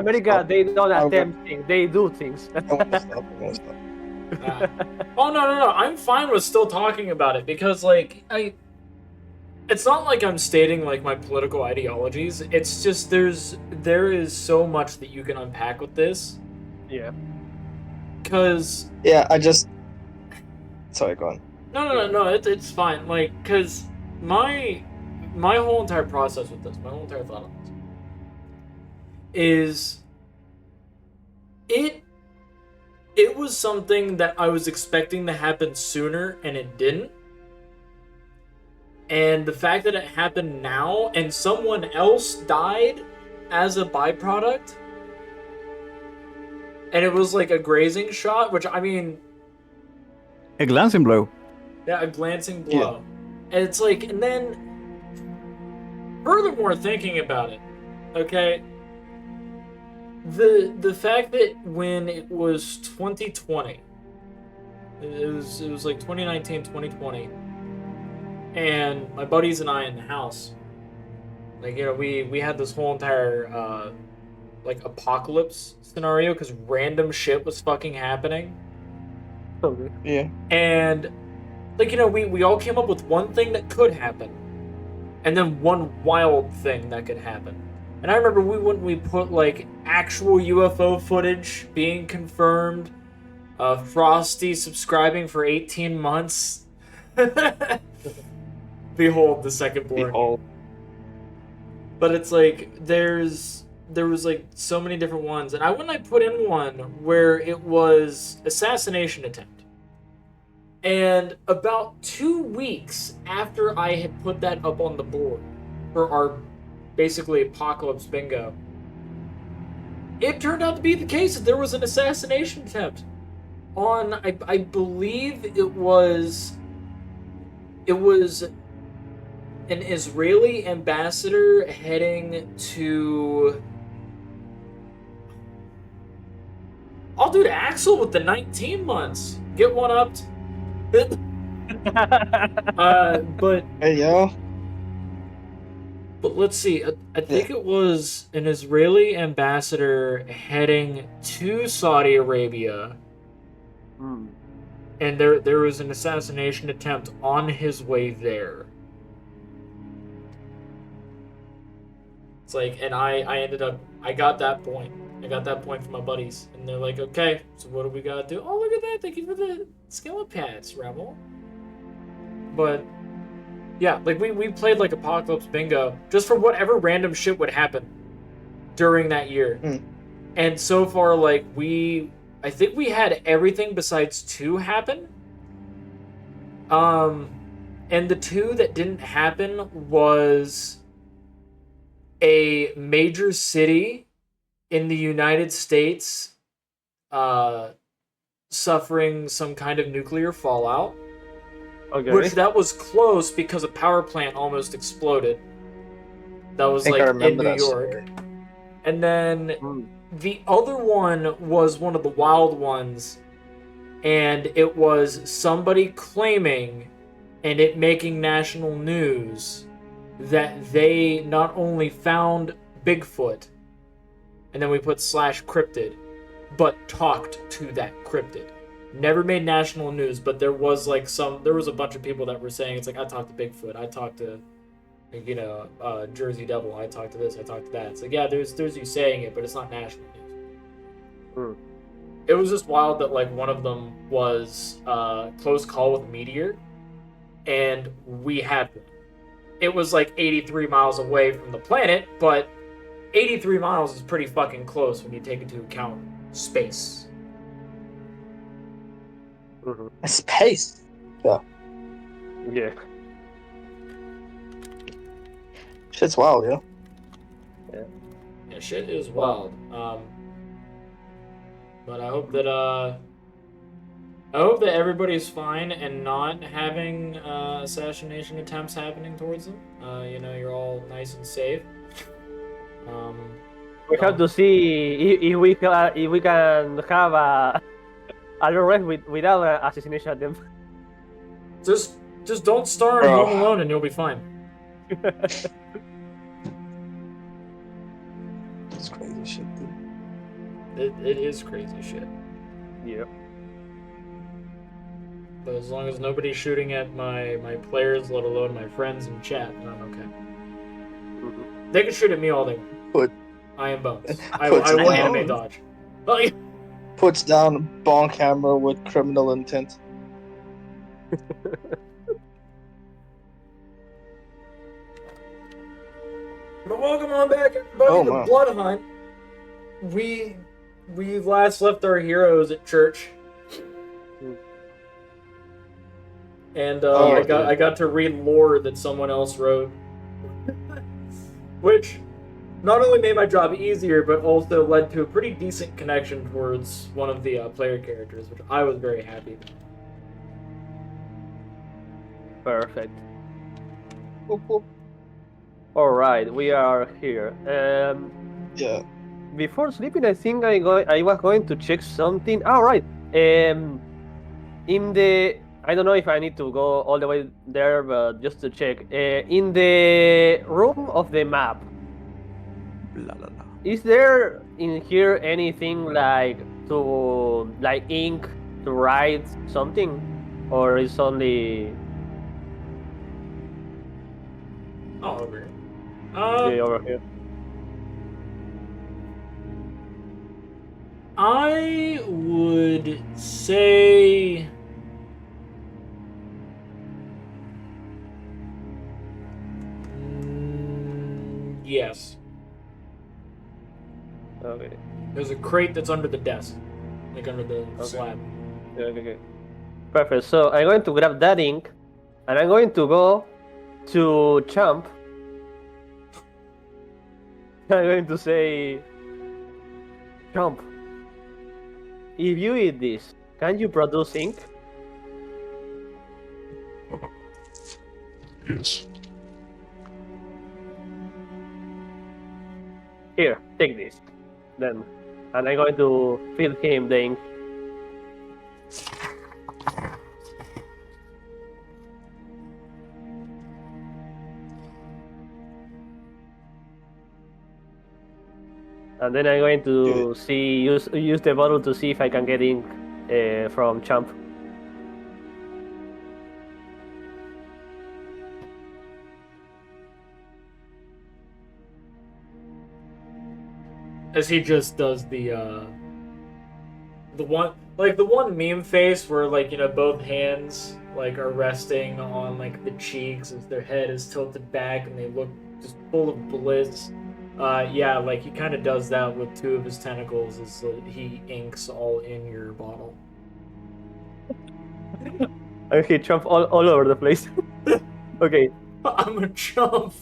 America, they don't I'll go. attempt things; they do things. I want to stop. I want to stop. Oh no! I'm fine with still talking about it because like it's not like I'm stating like my political ideologies. It's just there is so much that you can unpack with this. Yeah. Cause Yeah, I just. Sorry, go on. no, it's fine. Like, cause my whole entire process with this, my whole entire thought on this, is it it was something that I was expecting to happen sooner and it didn't. And the fact that it happened now and someone else died as a byproduct, and it was like a grazing shot, which I mean, A glancing blow. yeah, a glancing blow. And it's like, and then furthermore, thinking about it, okay, the fact that when it was 2020, it was like 2019, 2020, and my buddies and I in the house, like, you know, we had this whole entire like apocalypse scenario because random shit was fucking happening. Okay. Yeah. And like, you know, we all came up with one thing that could happen, and then one wild thing that could happen. And I remember we put like actual UFO footage being confirmed, Frosty subscribing for 18 months. Behold the second born. Behold. But it's like there was like so many different ones, and I put in one where it was assassination attempt. And about 2 weeks after I had put that up on the board for our basically apocalypse bingo, it turned out to be the case that there was an assassination attempt on I believe it was an Israeli ambassador heading to. I'll do Axel with the 19 months. Get one up. But Hey, yo. let's see. I think it was an Israeli ambassador heading to Saudi Arabia, and there was an assassination attempt on his way there. It's like, and I ended up, I got that point. I got that point from my buddies, and they're like, okay, so what do we gotta do? Oh, look at that! Thank you for the skill pads, Rebel. But yeah, like we played like Apocalypse Bingo just for whatever random shit would happen during that year. And so far, like I think we had everything besides 2 happen. And the 2 that didn't happen was a major city in the United States suffering some kind of nuclear fallout. Okay. Which that was close because a power plant almost exploded. That was like in New York. And then the other one was one of the wild ones, and it was somebody claiming and it making national news that they not only found Bigfoot, and then we put /cryptid, but talked to that cryptid. Never made national news, but there was like there was a bunch of people that were saying, it's like, I talked to Bigfoot, I talked to, you know, Jersey Devil, I talked to this, I talked to that. It's like, yeah, there's you saying it, but it's not national news. It was just wild that like one of them was close call with a meteor, and we had one. It was like 83 miles away from the planet, but 83 miles is pretty fucking close when you take into account space. Space. Yeah. Yeah. Shit's wild, yo. Yeah, shit is wild. But I hope that everybody's fine and not having assassination attempts happening towards them. You know, you're all nice and safe. We have to see if we can have a rest without an assassination attempt. Just don't star in Home Alone and you'll be fine. That's crazy shit, dude. It is crazy shit. Yeah. But as long as nobody's shooting at my players, let alone my friends in chat, then I'm okay. Mhm. They can shoot at me all they want. Put- I am Bones. I puts will down- anime dodge. Like, Puts down bonk hammer with criminal intent. but welcome on back, everybody, Oh, to man. Bloodhunt. We last left our heroes at church. And Oh, I got to read lore that someone else wrote. Which not only made my job easier, but also led to a pretty decent connection towards one of the player characters, which I was very happy about. Perfect. Whoop, whoop. All right, we are here. Yeah. Before sleeping, I think I was going to check something. All right. In the I don't know if I need to go all the way there, but just to check. In the room of the map, La la la. is there in here anything like ink to write something, or is only Oh, over here. over here? I would say yes. Okay. There's a crate that's under the desk, like under the slab. Okay. Perfect. So I'm going to grab that ink, and I'm going to go to Champ. I'm going to say, Champ, if you eat this, can you produce ink? Yes. Here, take this. Then, and I'm going to feed him the ink. And then I'm going to use the bottle to see if I can get ink from Champ. As he just does the one meme face where, like, you know, both hands like are resting on like the cheeks as their head is tilted back and they look just full of bliss. Yeah, like he kind of does that with two of his tentacles as he inks all in your bottle. And he Champ all over the place. Okay. I'm a chump.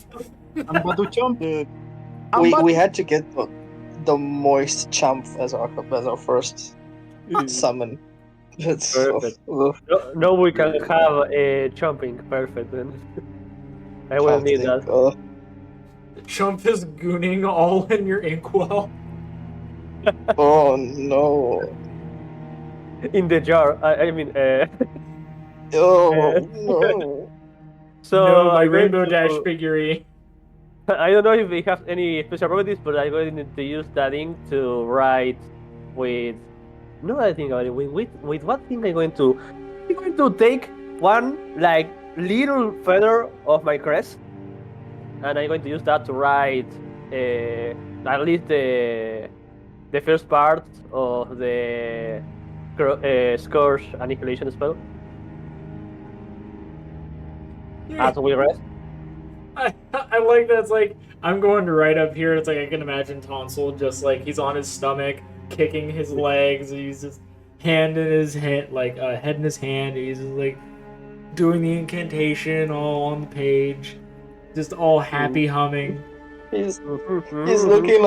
I'm about to jump. We had to get the moist champ as our first summon. It's Perfect. No, we can have a jumping. Perfect then. I will need that. The chump is gooning all in your inkwell. Oh no! In the jar. I mean. Oh no! So no, my I'm going Rainbow to- Dash figurine. I don't know if we have any special properties, but I'm going to use that ink to write with. No, I think about it. With what thing I'm going to? I'm going to take one like little feather of my crest, and I'm going to use that to write at least the first part of the Scourge Annihilation spell. As we rest. I like that. It's like I'm going to write up here. It's like I can imagine Tonsal just like he's on his stomach, kicking his legs. He's just hand in his head, like head in his hand. He's just like doing the incantation all on the page, just all happy humming. He's looking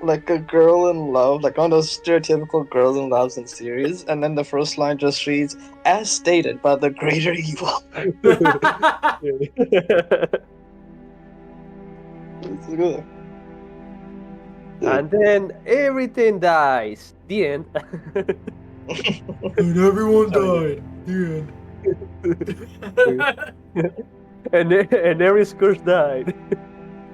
like a girl in love, like one of those stereotypical girls in love in series, and then the first line just reads, "As stated by the greater evil." It's good. And then everything dies. The end. And everyone died. The end. and every Scourge died.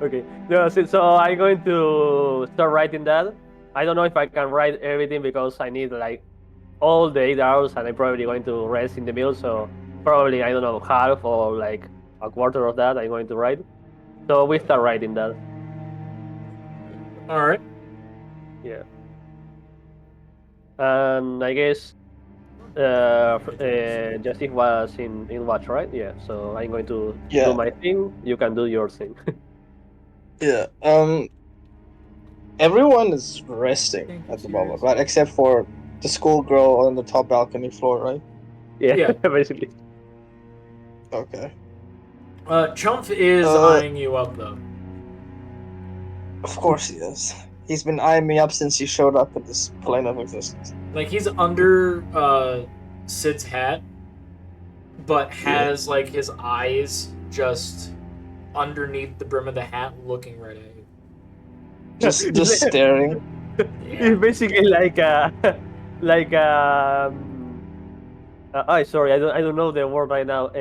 Okay. No, so I'm going to start writing that. I don't know if I can ride everything because I need like all the 8 hours, and I'm probably going to rest in the middle. So probably I don't know, half or like a quarter of that I'm going to ride. So we start riding that. All right. Yeah. And I guess Jasyf was in watch, right? Yeah. So I'm going to do Yeah, my thing. You can do your thing. yeah. Everyone is resting Thank you, at the moment, serious. right? Except for the schoolgirl on the top balcony floor, right? Yeah, Yeah. basically. Okay. Chump is Uh, eyeing you up though. of course he is. He's been eyeing me up since he showed up in this plane of existence. Like he's under Sid's hat, but Yeah. has like his eyes just underneath the brim of the hat, looking right at you. Just staring. Yeah. It's basically like like sorry, I don't know the word right now.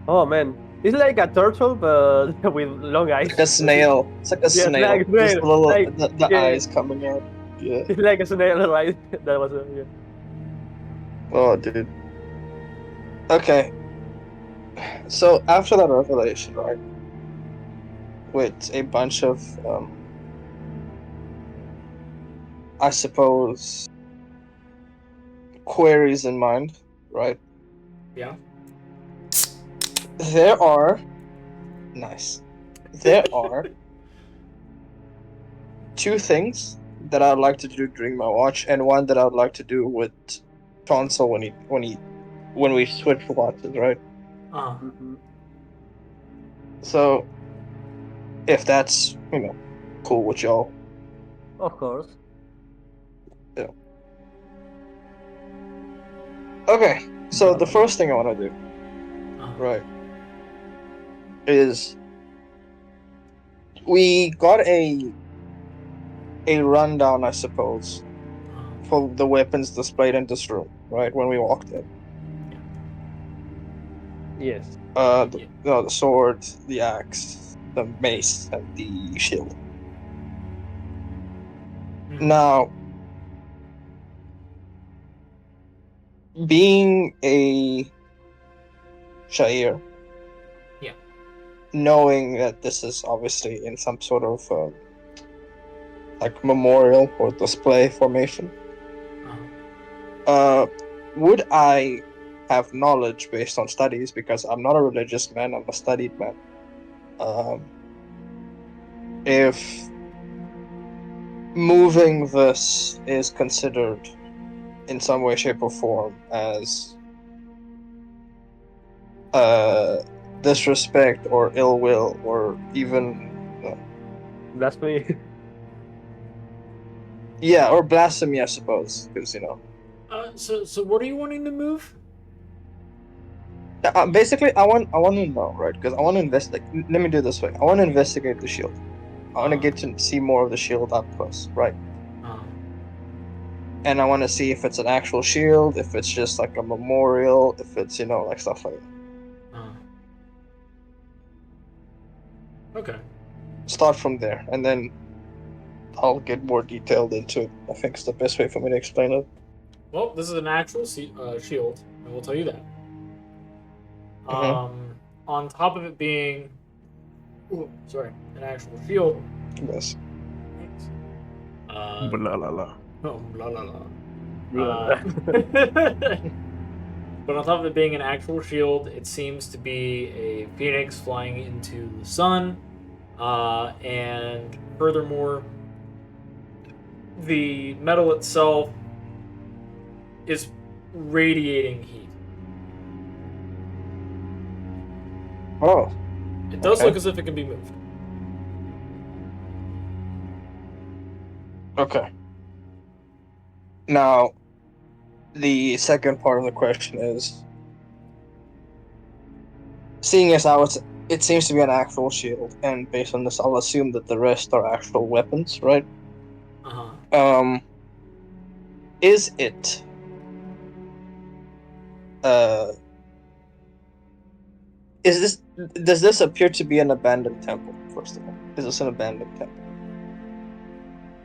Oh man, it's like a turtle but with long It's like a eyes. snail. It's like a Yeah, it's like snail. Just snail. the little Like the yeah, eyes coming out. Yeah. it's like a snail, right? That was yeah. Oh, dude. Okay. So after that revelation, right, with a bunch of I suppose queries in mind, right? Yeah. There are nice. There are two things that I'd like to do during my watch, and one that I'd like to do with Tonsal when we switch watches, right? Uh. Hmm. So if that's cool with y'all, Of course. yeah. Okay. So Blah, the blah, blah. first thing I want to do, Uh. right, is we got a rundown, I suppose, for the weapons displayed in this room, right? When we walked in, Yes. Yeah. the sword, the axe, the mace, and the shield. Mhm. Now, being a Shair, Yeah. knowing that this is obviously in some sort of like memorial or display formation, Uh. uh, would I have knowledge based on studies? Because I'm not a religious man; I'm a studied man. Um, if moving this is considered in some way, shape, or form as uh, disrespect or ill will or even Blasphemy. yeah, or blasphemy, I suppose, because So what are you wanting to move? basically I want to know, right? Because I want to investigate. Let me do it this way. I want to investigate the shield. I want to Uh. get to see more of the shield up close, right? Uh. And I want to see if it's an actual shield, if it's just like a memorial, if it's like stuff like that. Uh. Okay. Start from there, and then I'll get more detailed into it. I think it's the best way for me to explain it. Well, this is an actual shield. I will tell you that. Mm-hmm. On top of it being, ooh, sorry, an actual shield. Yes. Thanks. Uh, Blah, la, la. oh, la la la. Blah, blah. But on top of it being an actual shield, it seems to be a phoenix flying into the sun. And furthermore, the metal itself is radiating heat. Oh, It does okay. look as if it can be moved. Okay. Now, the second part of the question is, seeing as how it seems to be an actual shield, and based on this, I'll assume that the rest are actual weapons, right? Uh huh. Um, is it uh, is this does this appear to be an abandoned temple? First of all, is this an abandoned temple?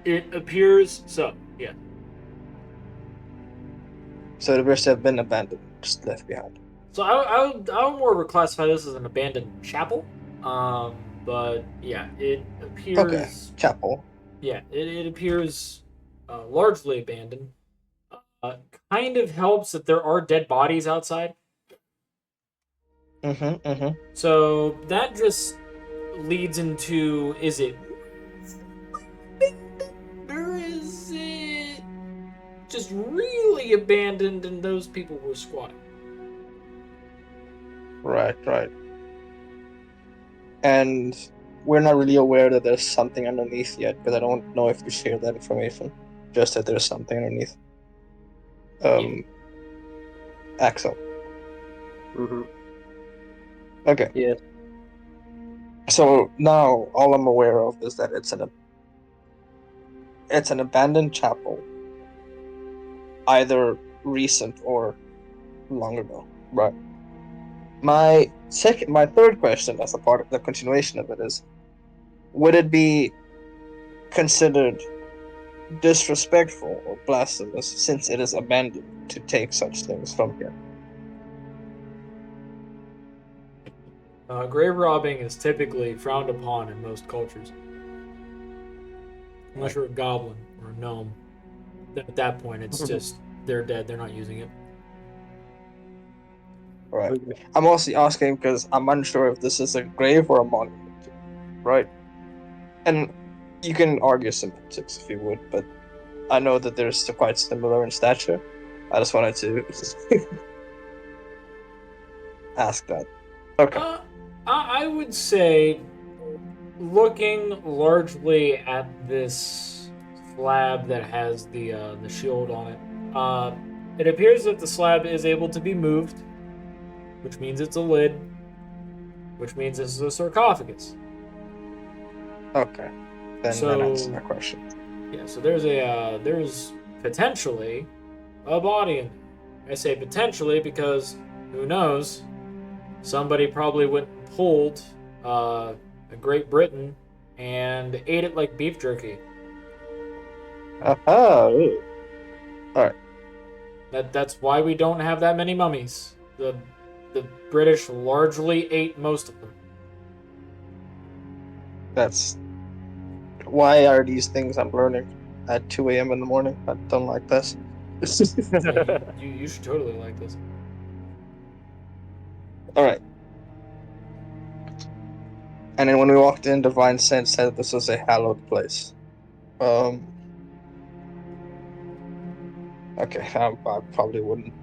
It appears so. Yeah. So it appears to have been abandoned, just left behind. So I would more classify this as an abandoned chapel. But yeah, it Okay, appears. chapel. Yeah, it appears largely abandoned. Uh, Kind of helps that there are dead bodies outside. So that just leads into: is it, or is it just really abandoned and those people were squatting? Right. And we're not really aware that there's something underneath yet, because I don't know if you share that information. Just that there's something underneath. Yeah. Axel. Mm-hmm. Okay. Yes. So now all I'm aware of is that it's an abandoned chapel, either recent or long ago. Right. My third question, as a part of the continuation of it, is: would it be considered disrespectful or blasphemous, since it is abandoned, to take such things from here? Grave robbing is typically frowned upon in most cultures, unless you're a goblin or a gnome. At that point, it's just they're dead. They're not using it. Right. I'm also asking because I'm unsure if this is a grave or a monument. Right. And you can argue semantics if you would, but I know that they're still quite similar in stature. I just wanted to ask that. Okay. I would say, looking largely at this slab that has the shield on it, it appears that the slab is able to be moved, which means it's a lid, which means this is a sarcophagus. Okay. Then that answers my question. Yeah, so there's potentially a body in there. I say potentially because who knows? Somebody probably went and pulled a Great Britain and ate it like beef jerky. All right. That's why we don't have that many mummies. The British largely ate most of them. That's why are these things I'm learning at 2 a.m. in the morning? I don't like this. You should totally like this. All right. And then when we walked in, Divine Sense said this was a hallowed place. Okay, I probably wouldn't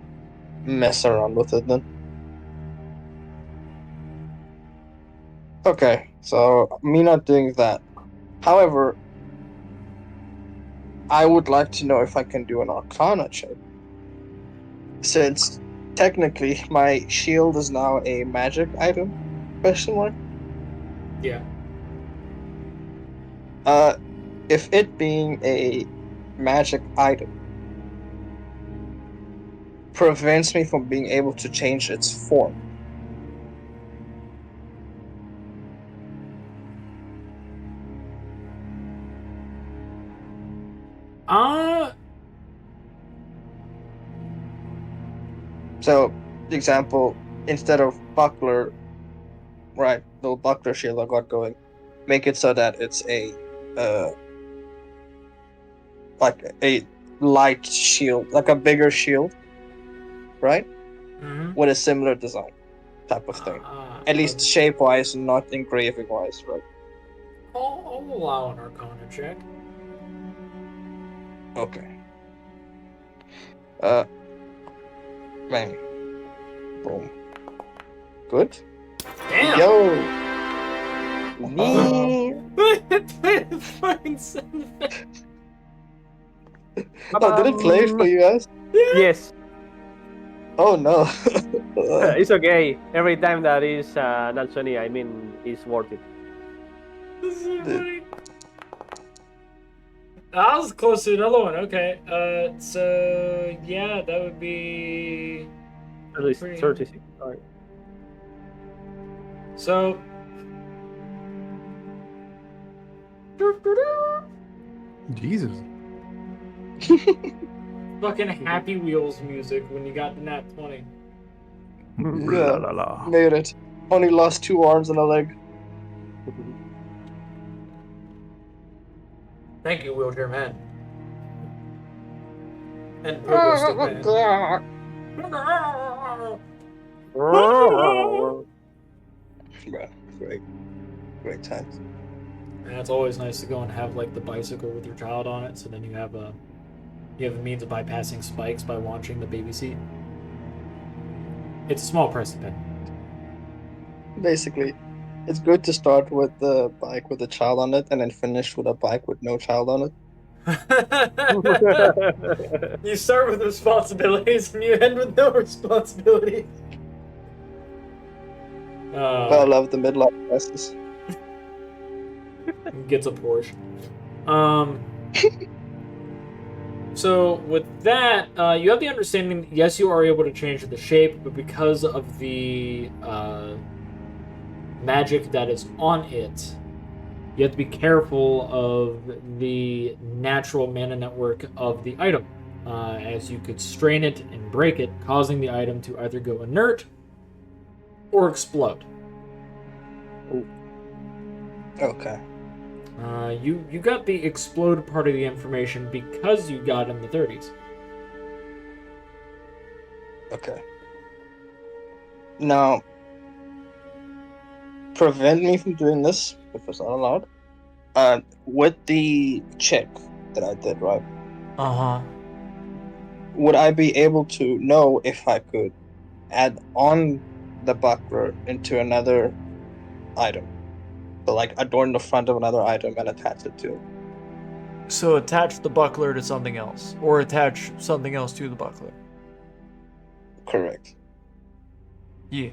mess around with it then. Okay, so me not doing that. However, I would like to know if I can do an Arcana check, since technically my shield is now a magic item. Question mark. Yeah. If it being a magic item prevents me from being able to change its form. So, example, instead of buckler, right, the buckler shield I got going, make it so that it's uh, like a light shield, like a bigger shield, right, with a similar design, type of thing. At least shape-wise, not engraving-wise, right? I'll allow an Arcana check. Okay. Man. Boom. Good. Damn. Yo. Fucking sound effect. Oh, did it play for you guys? Yes. Oh no. It's okay. Every time that is not Sony, I mean, it's worth it. This is so funny. I was close to another one. Okay. So yeah, that would be 36. Sorry. So Jesus. Fucking Happy Wheels music when you got the nat 20. La la la. Made it. Only lost 2 arms and a leg. Thank you, Wheelchair Man. And Pogo Stick Man. Bruh, great times. And it's always nice to go and have like the bicycle with your child on it, so then you have a means of bypassing spikes by launching the baby seat. It's a small price to pay. Basically, it's good to start with the bike with a child on it and then finish with a bike with no child on it. You start with responsibilities and you end with no responsibility. I love the midlife crisis. Gets a Porsche. So with that, you have the understanding. Yes, you are able to change the shape, but because of the magic that is on it, you have to be careful of the natural mana network of the item, as you could strain it and break it, causing the item to either go inert or explode. Okay. You got the explode part of the information because you got in the 30s. Okay. Now, prevent me from doing this if it's not allowed. With the check that I did, right? Uh-huh. Would I be able to know if I could add on the buckler into another item? So, like, adorn the front of another item and attach it to it. So attach the buckler to something else, or attach something else to the buckler. Correct. Yeah.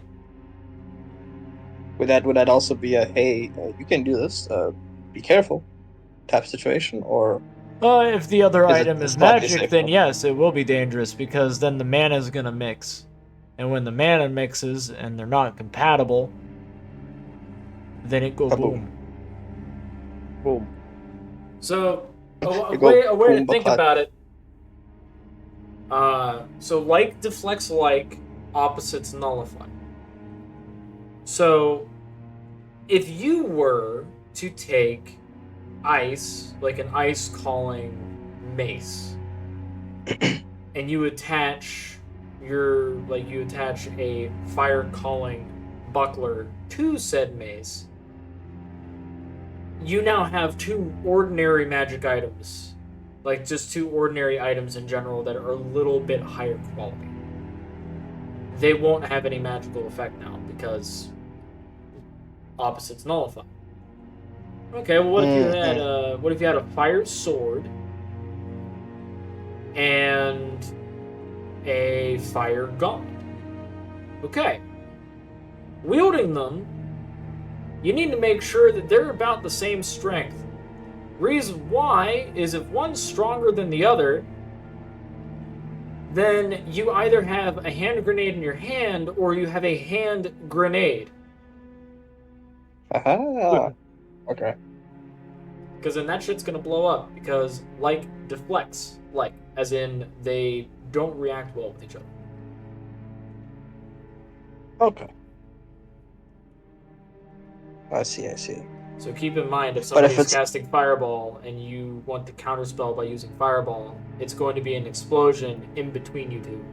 Would that also be a, hey, you can do this, be careful type situation, or If the other is it item is slightly magic, then safer? yes, it will be dangerous because then the mana is gonna mix, and when the mana mixes and they're not compatible, then it go Kaboom. boom. Boom. So a You go way to boom, think baplat. about it. So like deflects like, opposites nullify. So if you were to take ice, like an ice calling mace, and you attach a fire calling buckler to said mace, you now have 2 ordinary magic items, like just 2 ordinary items in general that are a little bit higher quality. They won't have any magical effect now because opposites nullify. Okay, well, what if you had a fire sword and a fire gauntlet? Okay. Wielding them, you need to make sure that they're about the same strength. Reason why is if one's stronger than the other, then you either have a hand grenade in your hand or you have a hand grenade. Aha. Okay. Because then that shit's gonna blow up, because like deflects, like, as in they don't react well with each other. Okay. I see. So keep in mind, if But if somebody's it's casting Fireball and you want to counterspell by using Fireball, it's going to be an explosion in between you two.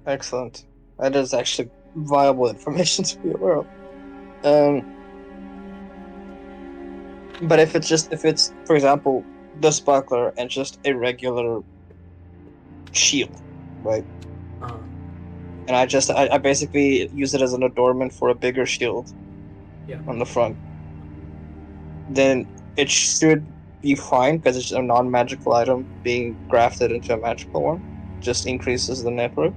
excellent, that is actually viable information to be aware of. But if it's for example this buckler and just a regular shield, right? Uh-huh. And I basically use it as an adornment for a bigger shield. Yeah. On the front. Then it should be fine because it's a non-magical item being grafted into a magical one. Just increases the network.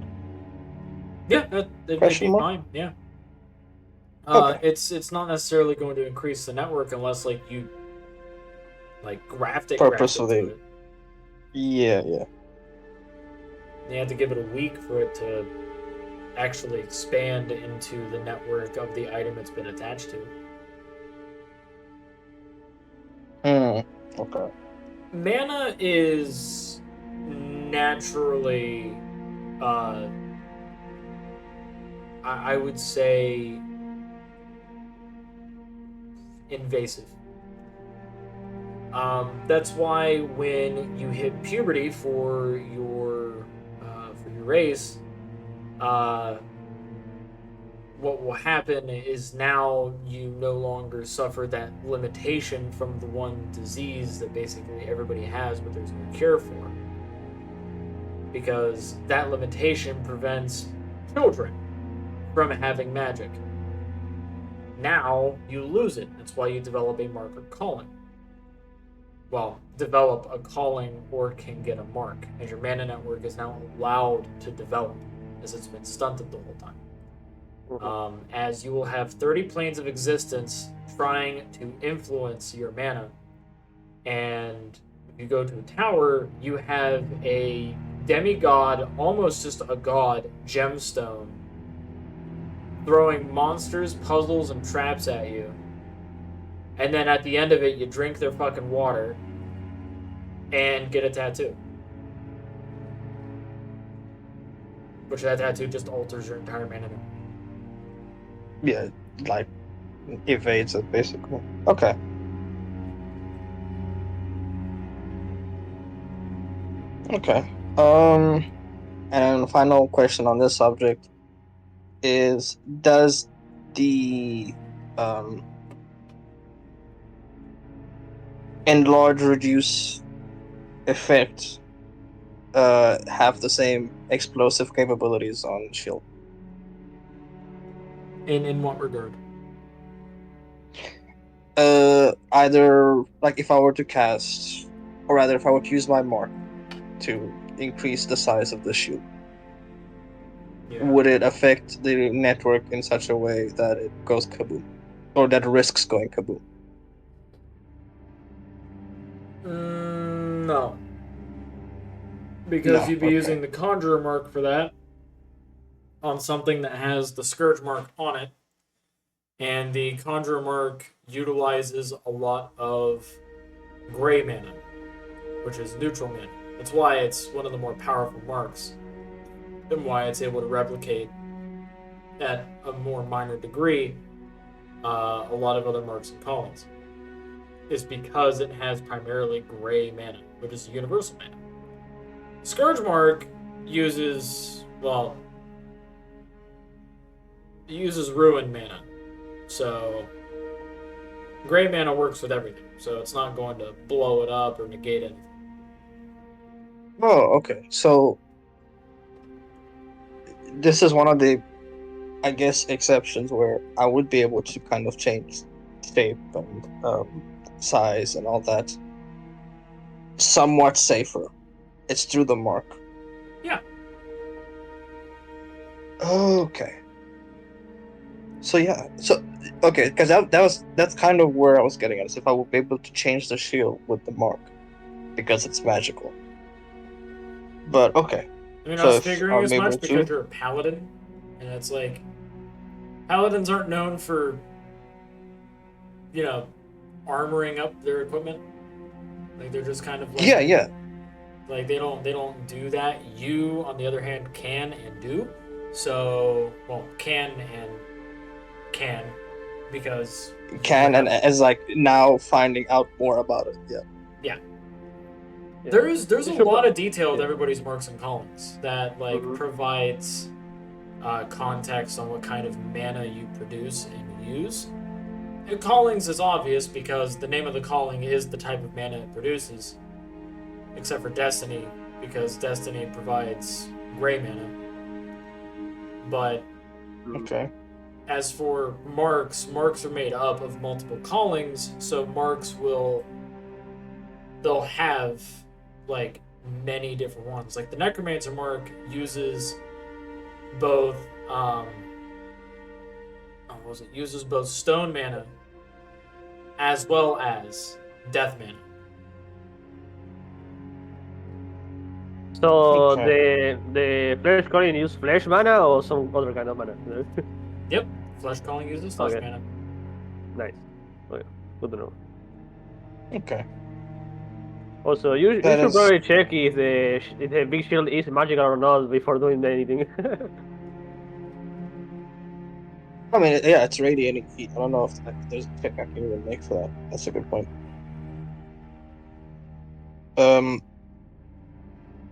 Yeah, it'd be fine. Yeah. Okay. It's not necessarily going to increase the network unless like you graft it Purposefully. to it. Yeah. You have to give it a week for it to actually expand into the network of the item it's been attached to. Okay. Mana is naturally, I would say, invasive. That's why when you hit puberty for your race, what will happen is now you no longer suffer that limitation from the one disease that basically everybody has, but there's no cure for, because that limitation prevents children from having magic. Now you lose it. That's why you develop a mark or calling. Well, develop a calling or can get a mark, as your mana network is now allowed to develop, as it's been stunted the whole time. As you will have 30 planes of existence trying to influence your mana, and if you go to a tower, you have a demigod, almost just a god, gemstone, throwing monsters, puzzles, and traps at you. And then at the end of it, you drink their fucking water and get a tattoo. Which that tattoo just alters your entire mana. Yeah, like evades it basically. Okay. Okay. And final question on this subject is: does the enlarge reduce effect have the same explosive capabilities on shield? In what regard? Either like if I were to cast, or rather if I were to use my mark to increase the size of the shield, would it affect the network in such a way that it goes kaboom, or that risks going kaboom? No. Because No. you'd be Okay. using the Conjurer mark for that on something that has the Scourge mark on it. And the Conjurer mark utilizes a lot of gray mana, which is neutral mana. That's why it's one of the more powerful marks, and why it's able to replicate at a more minor degree a lot of other marks and callings. Is because it has primarily gray mana, which is universal mana. Scourge mark uses, well, it uses ruin mana. So gray mana works with everything, so it's not going to blow it up or negate anything. Oh, okay. So this is one of the, I guess, exceptions where I would be able to kind of change shape and size and all that somewhat safer. It's through the mark. Yeah. Okay. So yeah. So okay, because that's kind of where I was getting at. Is if I would be able to change the shield with the mark, because it's magical. But okay. I mean, I So was if figuring I'm as able much because to, you're a paladin, and it's like paladins aren't known for, armoring up their equipment. Like they're just kind of like yeah. like they don't do that. You, on the other hand, can and do. So, well, can because you Can, and have, as like now finding out more about it. Yeah. yeah. There's a Sure, lot of detail with yeah. everybody's marks and callings that provides context on what kind of mana you produce and use. And callings is obvious because the name of the calling is the type of mana it produces, except for Destiny, because Destiny provides gray mana. But Okay. as for marks are made up of multiple callings, so marks they'll have like many different ones. Like the Necromancer mark uses both uses both stone mana as well as death mana. So Okay. the flesh calling use flesh mana or some other kind of mana? Yep, Flesh Calling uses flesh Okay, mana. nice. Okay, good to know. Okay. Also, you should probably check if the big shield is magical or not before doing anything. I mean, yeah, it's radiating heat. I don't know if there's a check I can even make for that. That's a good point.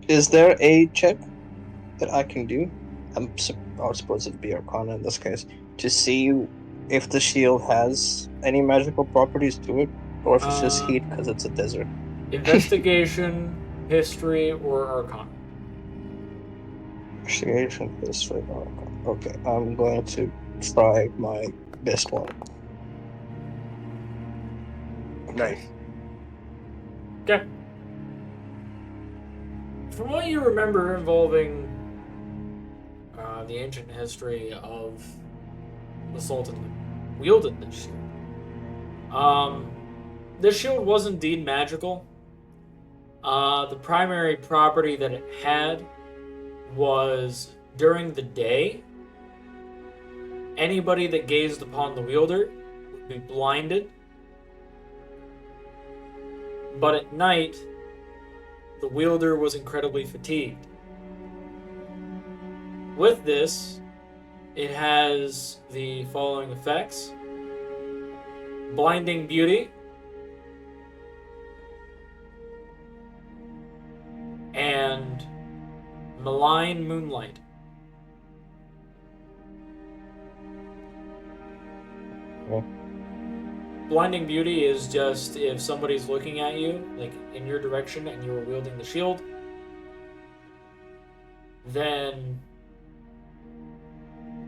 Is there a check that I can do? I suppose it'd be Arcana in this case to see if the shield has any magical properties to it, or if it's just heat because it's a desert. Investigation, history, or Arcana. Investigation, history, or Arcana. Okay, I'm going to try my best one. Nice. Okay. From what you remember involving the ancient history of the Sultan that wielded this shield, this shield was indeed magical. The primary property that it had was during the day, anybody that gazed upon the wielder would be blinded. But at night, the wielder was incredibly fatigued. With this, it has the following effects: blinding beauty, and malign moonlight. Yeah. Blinding beauty is just if somebody's looking at you, like in your direction, and you were wielding the shield, then,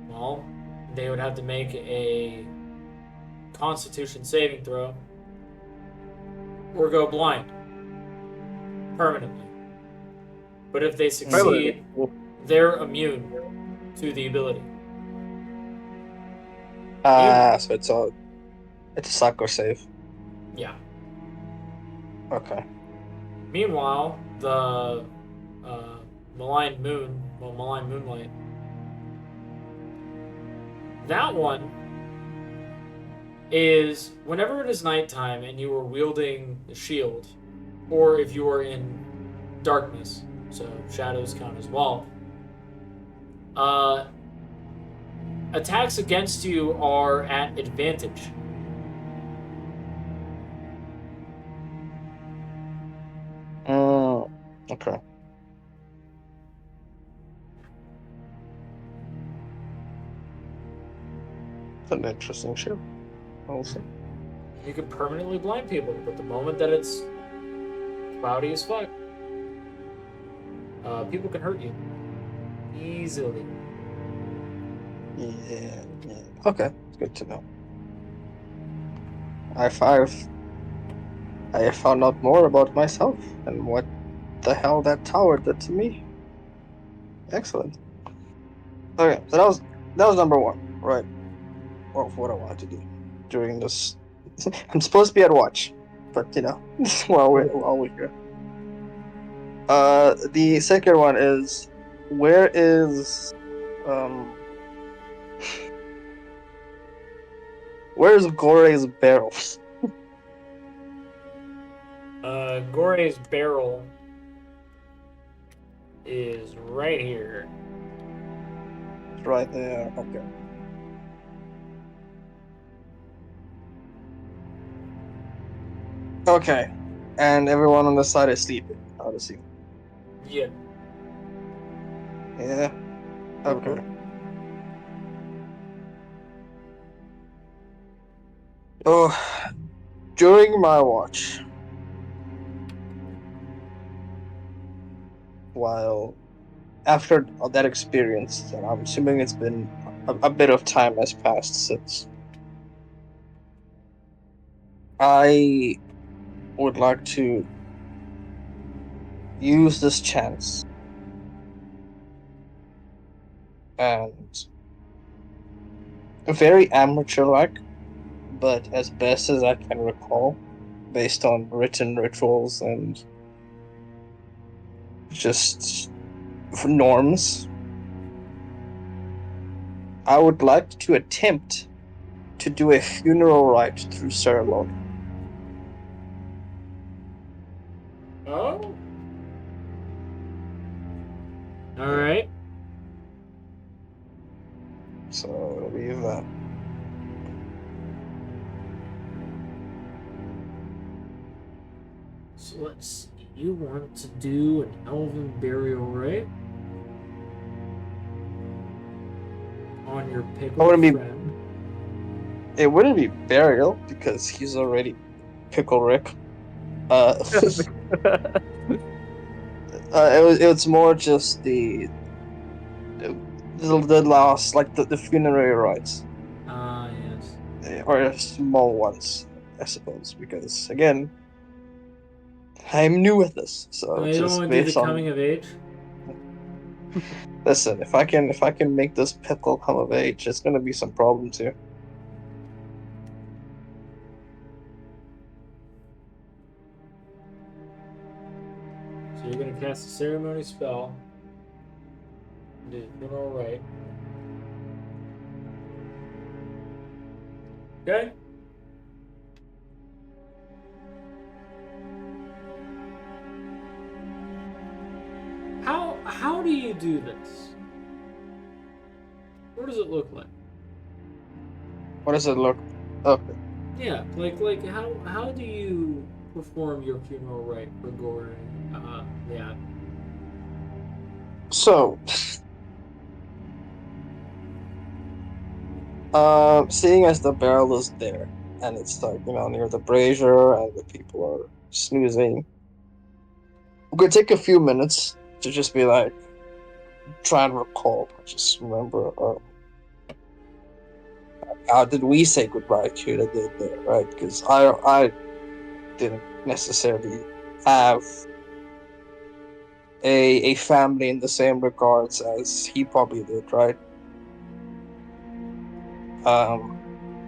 well, they would have to make a Constitution saving throw or go blind permanently. But if they succeed, they're immune to the ability. So it's a suck or save. Yeah. Okay. Meanwhile, the malign moonlight, that one is whenever it is nighttime and you are wielding the shield, or if you are in darkness, so shadows count as well, attacks against you are at advantage. Okay. It's an interesting show. Also. You can permanently blind people, but the moment that it's cloudy as fuck, people can hurt you easily. Yeah. Okay, it's good to know. I found out more about myself and what the hell that tower did to me. Excellent. Okay, so that was number one, right? Or what I wanted to do during this. I'm supposed to be at watch, but while we're here. The second one is where is where's Gore's barrel? Gore's barrel is right here. It's right there. Okay. Okay, and everyone on the side is sleeping. I would assume. Yeah. Yeah. Okay. Oh, during my watch, while after that experience, and I'm assuming it's been a bit of time has passed since, I would like to use this chance and very amateur-like, but as best as I can recall, based on written rituals and just norms, I would like to attempt to do a funeral rite through ceremony. Oh. All right. So it'll be that. So let's see. You want to do an elven burial, right? On your I pickled wouldn't be. friend. It wouldn't be burial because he's already Pickle Rick. It's more just the last, like the funerary rites, Ah, yes. or small ones, I suppose. Because again, I'm new at this, Oh, so you don't just want to do the based coming on. of age? Listen, if I can make this pickle come of age, it's gonna be some problems here. So you're gonna cast a ceremony spell. Do the funeral rite. Okay. How do you do this? What does it look like? What does it look? Okay, Yeah, like how do you perform your funeral rite for Goring? Yeah. so seeing as the barrel is there and it's like near the brazier and the people are snoozing, we could take a few minutes to just be like try and recall. Just remember, how did we say goodbye to the day there, right? Because I didn't necessarily have a family in the same regards as he probably did, right? Um,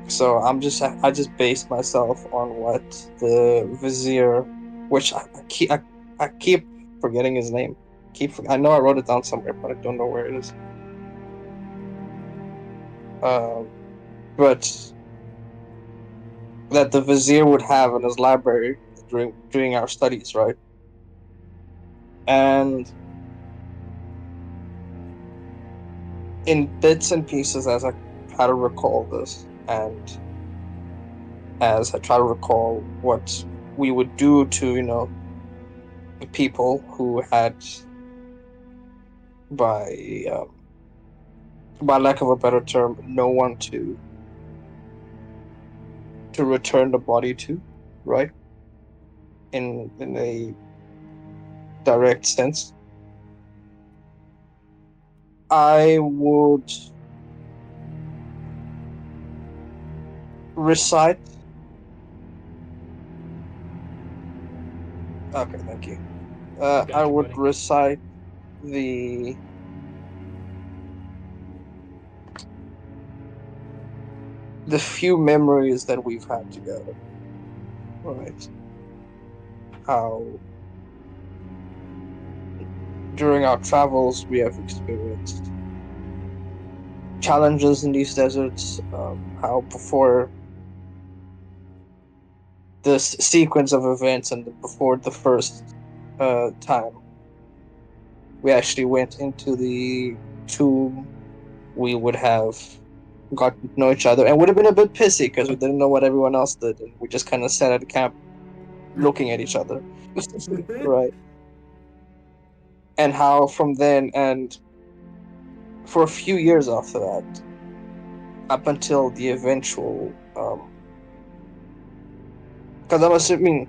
so I just based myself on what the vizier, which I keep forgetting his name. I know I wrote it down somewhere, but I don't know where it is. Um, but that the vizier would have in his library during our studies, right? And in bits and pieces, as I try to recall this, and as I try to recall what we would do to people who had, by by lack of a better term, no one to return the body to, right? In a direct sense, I would recite. Okay, thank you. I Gotcha, would buddy. recite the the few memories that we've had together, right? How during our travels we have experienced challenges in these deserts. How before this sequence of events and before the first time we actually went into the tomb, we would have gotten to know each other and would have been a bit pissy because we didn't know what everyone else did, and we just kind of sat at camp looking at each other, right? And how from then and for a few years after that, up until the eventual, because I'm assuming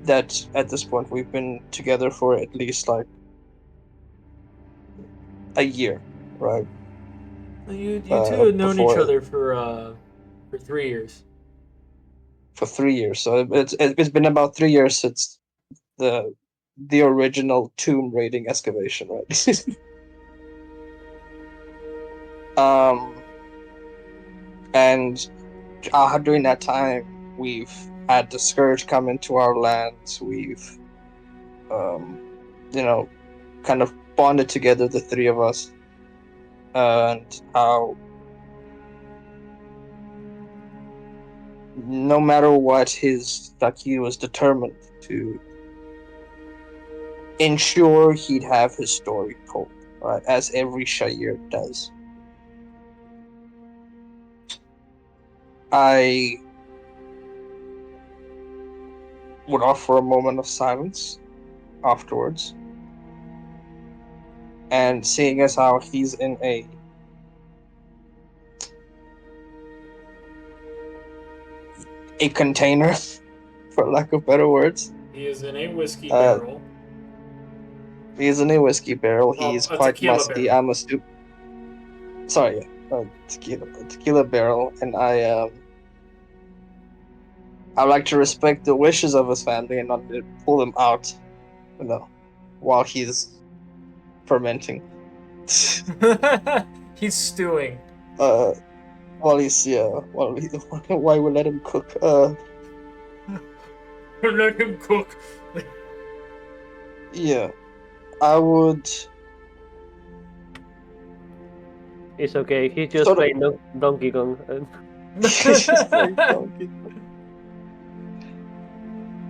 that at this point we've been together for at least like a year, right? You two had known each Before other for 3 years. for 3 years, so it's been about 3 years since the the original tomb raiding excavation, right? um, and during that time, we've had the scourge come into our lands. We've, um, you know, kind of bonded together, the three of us, and how no matter what, his Taki was determined to ensure he'd have his story told, right, as every Shire does. I would offer a moment of silence afterwards, and seeing as how he's in a container, for lack of better words. He is in a whiskey barrel. He's in a whiskey barrel. Well, He's a quite musty. barrel. I'm a Sorry, tequila barrel, and I like to respect the wishes of his family and not pull him out, while he's fermenting. He's stewing. While why we let him cook? Let him cook. Yeah, I would. It's okay. He's just playing Donkey Kong. He's just playing Donkey Kong.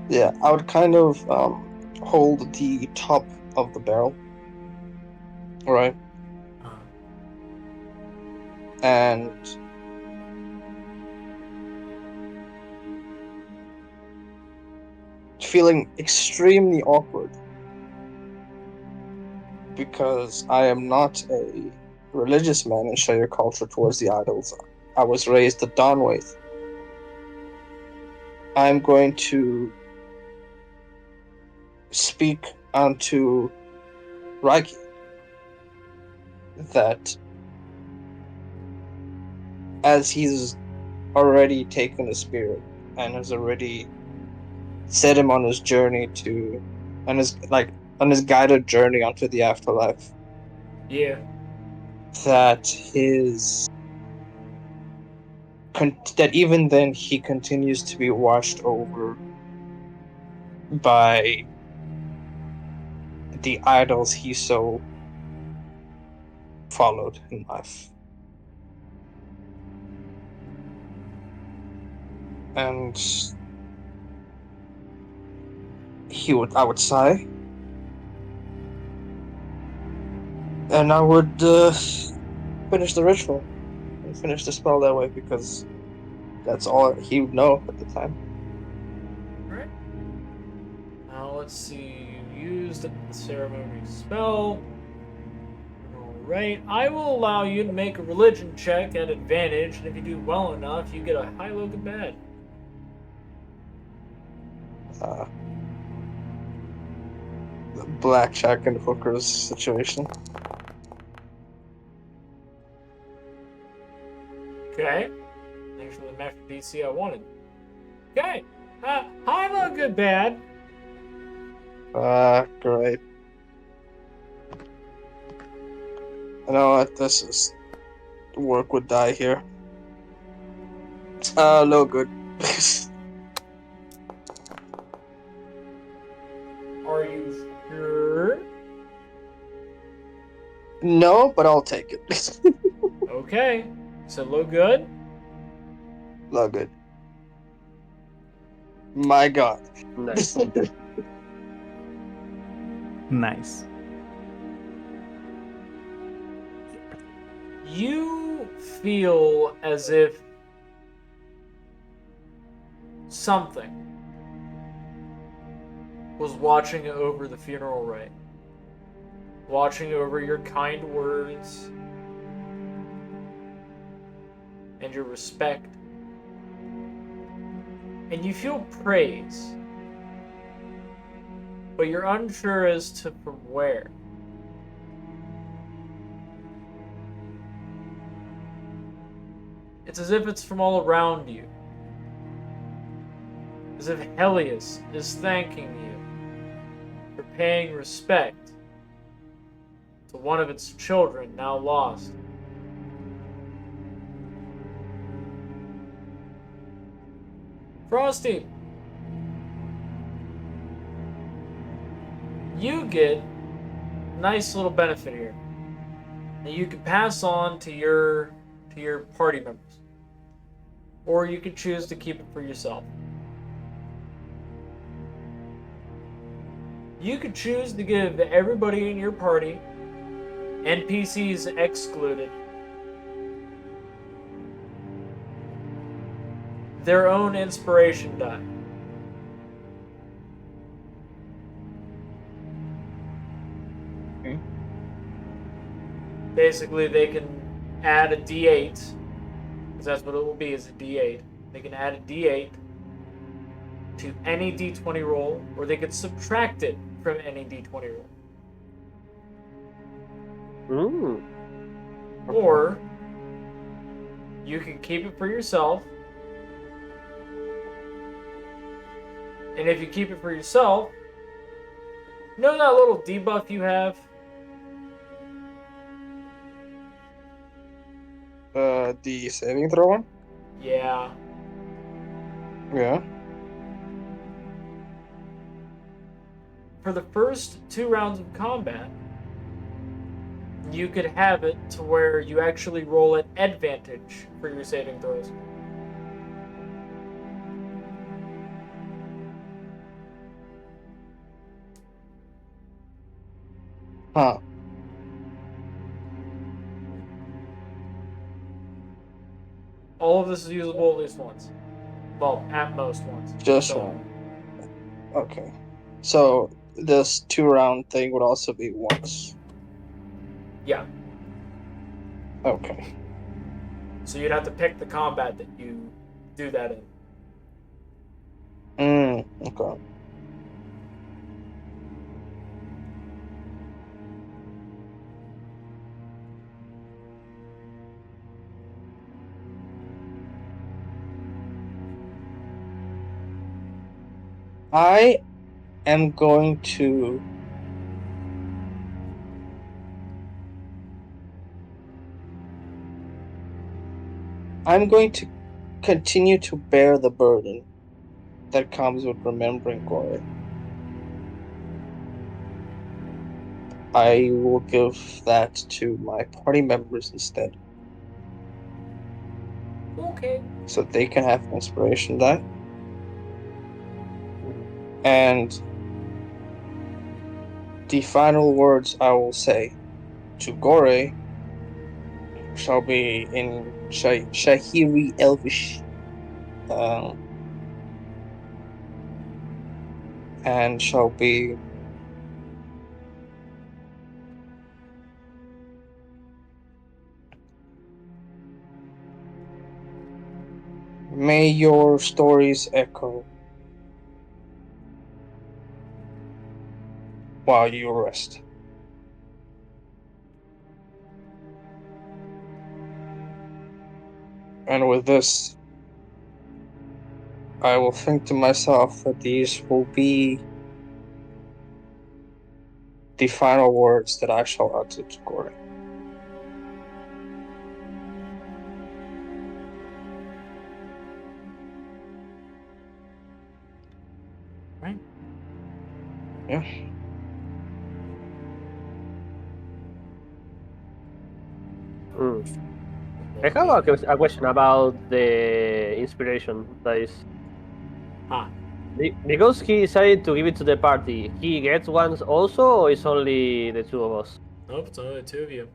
Yeah, I would kind of hold the top of the barrel, right, and feeling extremely awkward because I am not a religious man and share your culture towards the idols I was raised at Donwaith. I'm going to speak unto Reiki that as he's already taken a spirit and has already set him on his journey on his guided journey onto the afterlife. Yeah. That that even then he continues to be watched over by the idols he so followed in life. And I would sigh, and I would finish the ritual and finish the spell that way because that's all he would know at the time. Alright. Now let's see. You used the ceremony spell. Alright. I will allow you to make a religion check at advantage, and if you do well enough, you get a high, low, good, bad. The blackjack and hookers situation. Okay. Thanks for the match DC I wanted. Okay. High, low, good, bad. Great. I know what this is. Work would die here. No good. Are you sure? No, but I'll take it. Okay. So low good? Low good. My God. Nice. Nice. You feel as if something was watching over the funeral rite, watching over your kind words and your respect, and you feel praise, but you're unsure as to from where. It's as if it's from all around you. As if Helios is thanking you for paying respect to one of its children now lost. Frosty, you get a nice little benefit here that you can pass on to your party members, or you can choose to keep it for yourself. You could choose to give everybody in your party, NPCs excluded, their own inspiration die. Okay. Basically, they can add a D8, because that's what it will be, is a D8. They can add a D8 to any D20 roll, or they could subtract it from any D20 roll. Or you can keep it for yourself. And if you keep it for yourself, you know that little debuff you have? The saving throw one? Yeah. Yeah. For the first 2 rounds of combat, you could have it to where you actually roll at advantage for your saving throws. Huh. All of this is usable at least once. Well, at most once. Just So, okay. So this 2-round thing would also be once. yeah. Okay. So you'd have to pick the combat that you do that in. Okay. I am going to continue to bear the burden that comes with remembering Gore. I will give that to my party members instead. Okay. So they can have inspiration die. And the final words I will say to Gore shall be in Shahiri Elvish. And shall be may your stories echo while you rest. And with this, I will think to myself that these will be the final words that I shall utter to Gore. Right. Yeah. I have a question about the inspiration dice. Because he decided to give it to the party, he gets ones also, or it's only the two of us? Nope, it's only the 2 of you.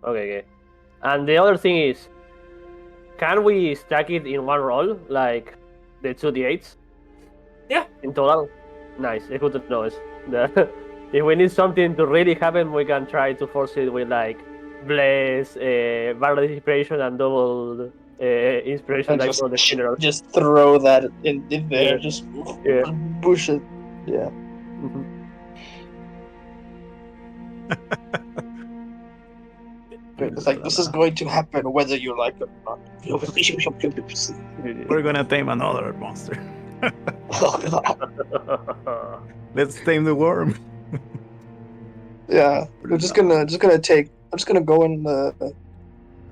Okay. And the other thing is, can we stack it in one roll, like the 2d8s? Yeah. In total? Nice, it's good to know. If we need something to really happen, we can try to force it with like bless, bardic inspiration, and double inspiration And dice for the funeral. just throw that in there, Yeah. just Yeah. push it. Yeah. It's like this is going to happen whether you like it or not. We're gonna tame another monster. Let's tame the worm. Yeah, we're just gonna take. I'm just gonna go in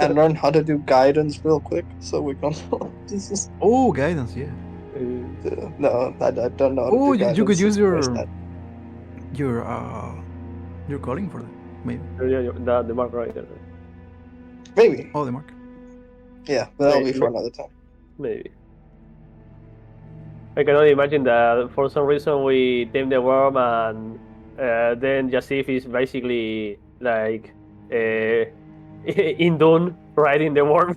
and learn how to do guidance real quick, so we can. Oh, guidance, yeah. No, I don't know how to Oh, do guidance. you could use your calling for that, maybe. The mark right there. Maybe. Oh, the mark. Yeah, but that'll be for another time. Maybe. I can only imagine that for some reason we tame the worm and then Jasyf is basically like in Dune riding the worm.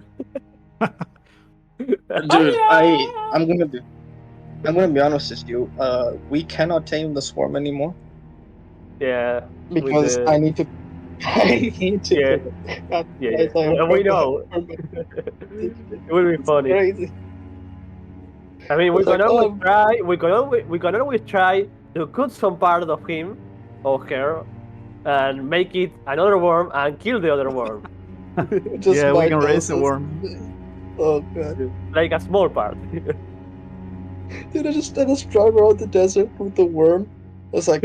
Dude, Hiya! I'm gonna be honest with you. We cannot tame the swarm anymore Yeah, with because the I need to yeah kill it. Otherwise, I am yeah. We know. permanently. It will be It's funny. crazy. I mean, we It's can like, always oh, try. We can always try to cut some part of him or her and make it another worm and kill the other worm, just Yeah, we my can raise the doses. worm. Oh god, like a small part. dude! I just drive around the desert with the worm. It's like,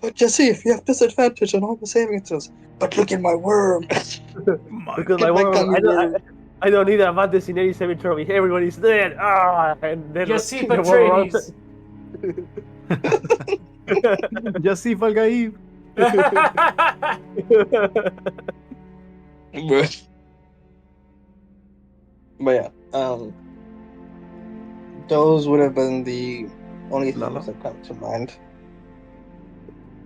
but Jesse, if you have disadvantage on all the saving throws, but look at my worm. My Because Look my at my worm, gummy worm. I don't need a advantage in any cemetery. Everybody's dead. Ah, and then Jasyf the worm runs. Atreides. Jasyf Al Gaib. But yeah, those would have been the only things Lala. that come to mind.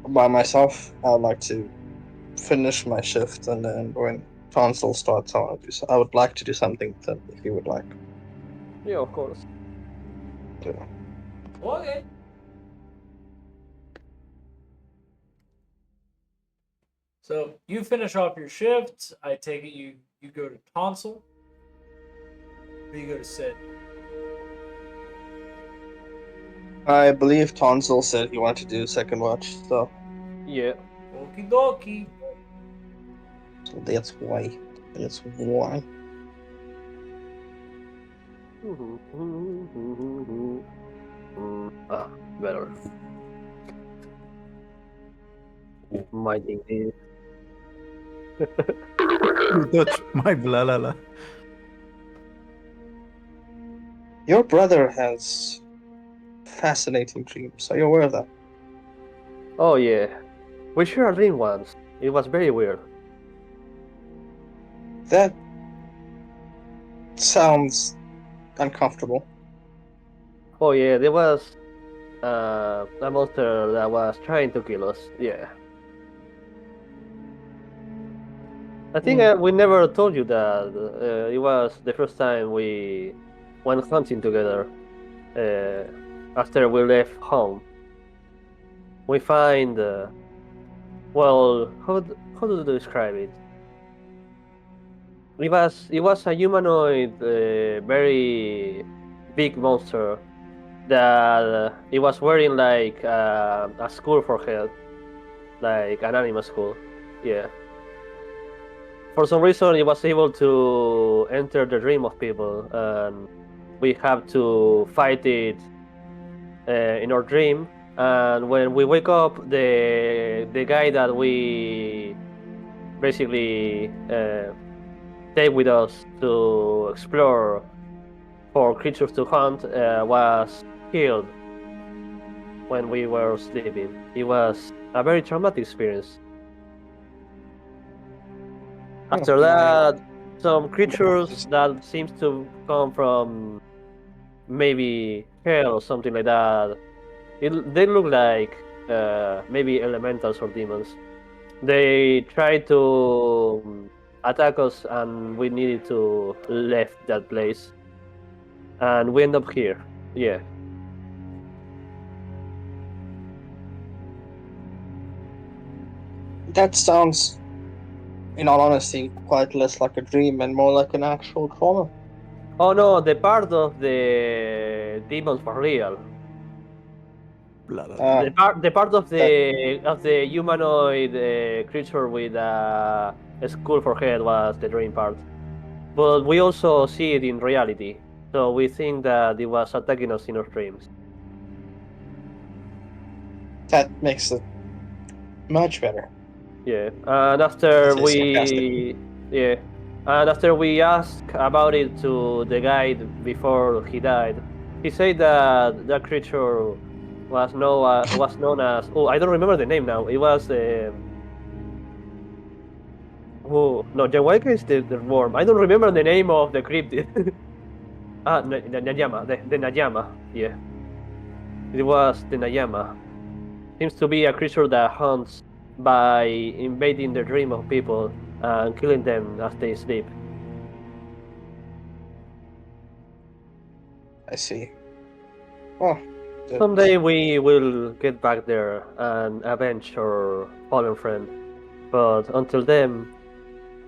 By myself, I would like to finish my shift, and then when Tonsal starts, I would like to do something with him if you would like. Yeah, of course. Yeah. Okay. So you finish off your shift. I take it you go to Tonsal. Or you go to Sid. I believe Tonsal said he wanted to do second watch, Yeah. Okie dokie. so that's why. That's why. Ah, better. My thing is. You touch my blalala. Your brother has fascinating dreams. Are you aware of that? Oh yeah, we shared a dream once. It was very weird. That sounds uncomfortable. Oh yeah, there was a monster that was trying to kill us. Yeah. I think Mm. we never told you that it was the first time we went hunting together. After we left home, we find well, how do you describe it? It was a humanoid, very big monster that it was wearing like a skull for head, like an animal skull. Yeah. For some reason, it was able to enter the dream of people, and we have to fight it in our dream. And when we wake up, the guy that we basically take with us to explore for creatures to hunt was killed when we were sleeping. It was a very traumatic experience. Oh, After my that, some creatures condolences. that seems to come from maybe hell or something like that. They look like maybe elementals or demons. They tried to attack us, and we needed to left that place, and we end up here. Yeah. That sounds, in all honesty, quite less like a dream and more like an actual trauma. Oh no, the part of the demons for real. Blalala. Ah, The part that of the humanoid creature with a skull for head was the dream part. But we also see it in reality, so we think that it was attacking us in our dreams. that makes it much better. Yeah, and To after say sarcastic. we yeah, and after we asked about it to the guide before he died, he said that that creature was known as, oh, I don't remember the name now. It was oh no, Jamaica is the worm. I don't remember the name of the cryptid. Ah, Najama, the Najama. Yeah. It was the Nayama. Seems to be a creature that hunts by invading the dream of people and killing them as they sleep. I see. Oh, Someday we will get back there and avenge our fallen friend. But until then,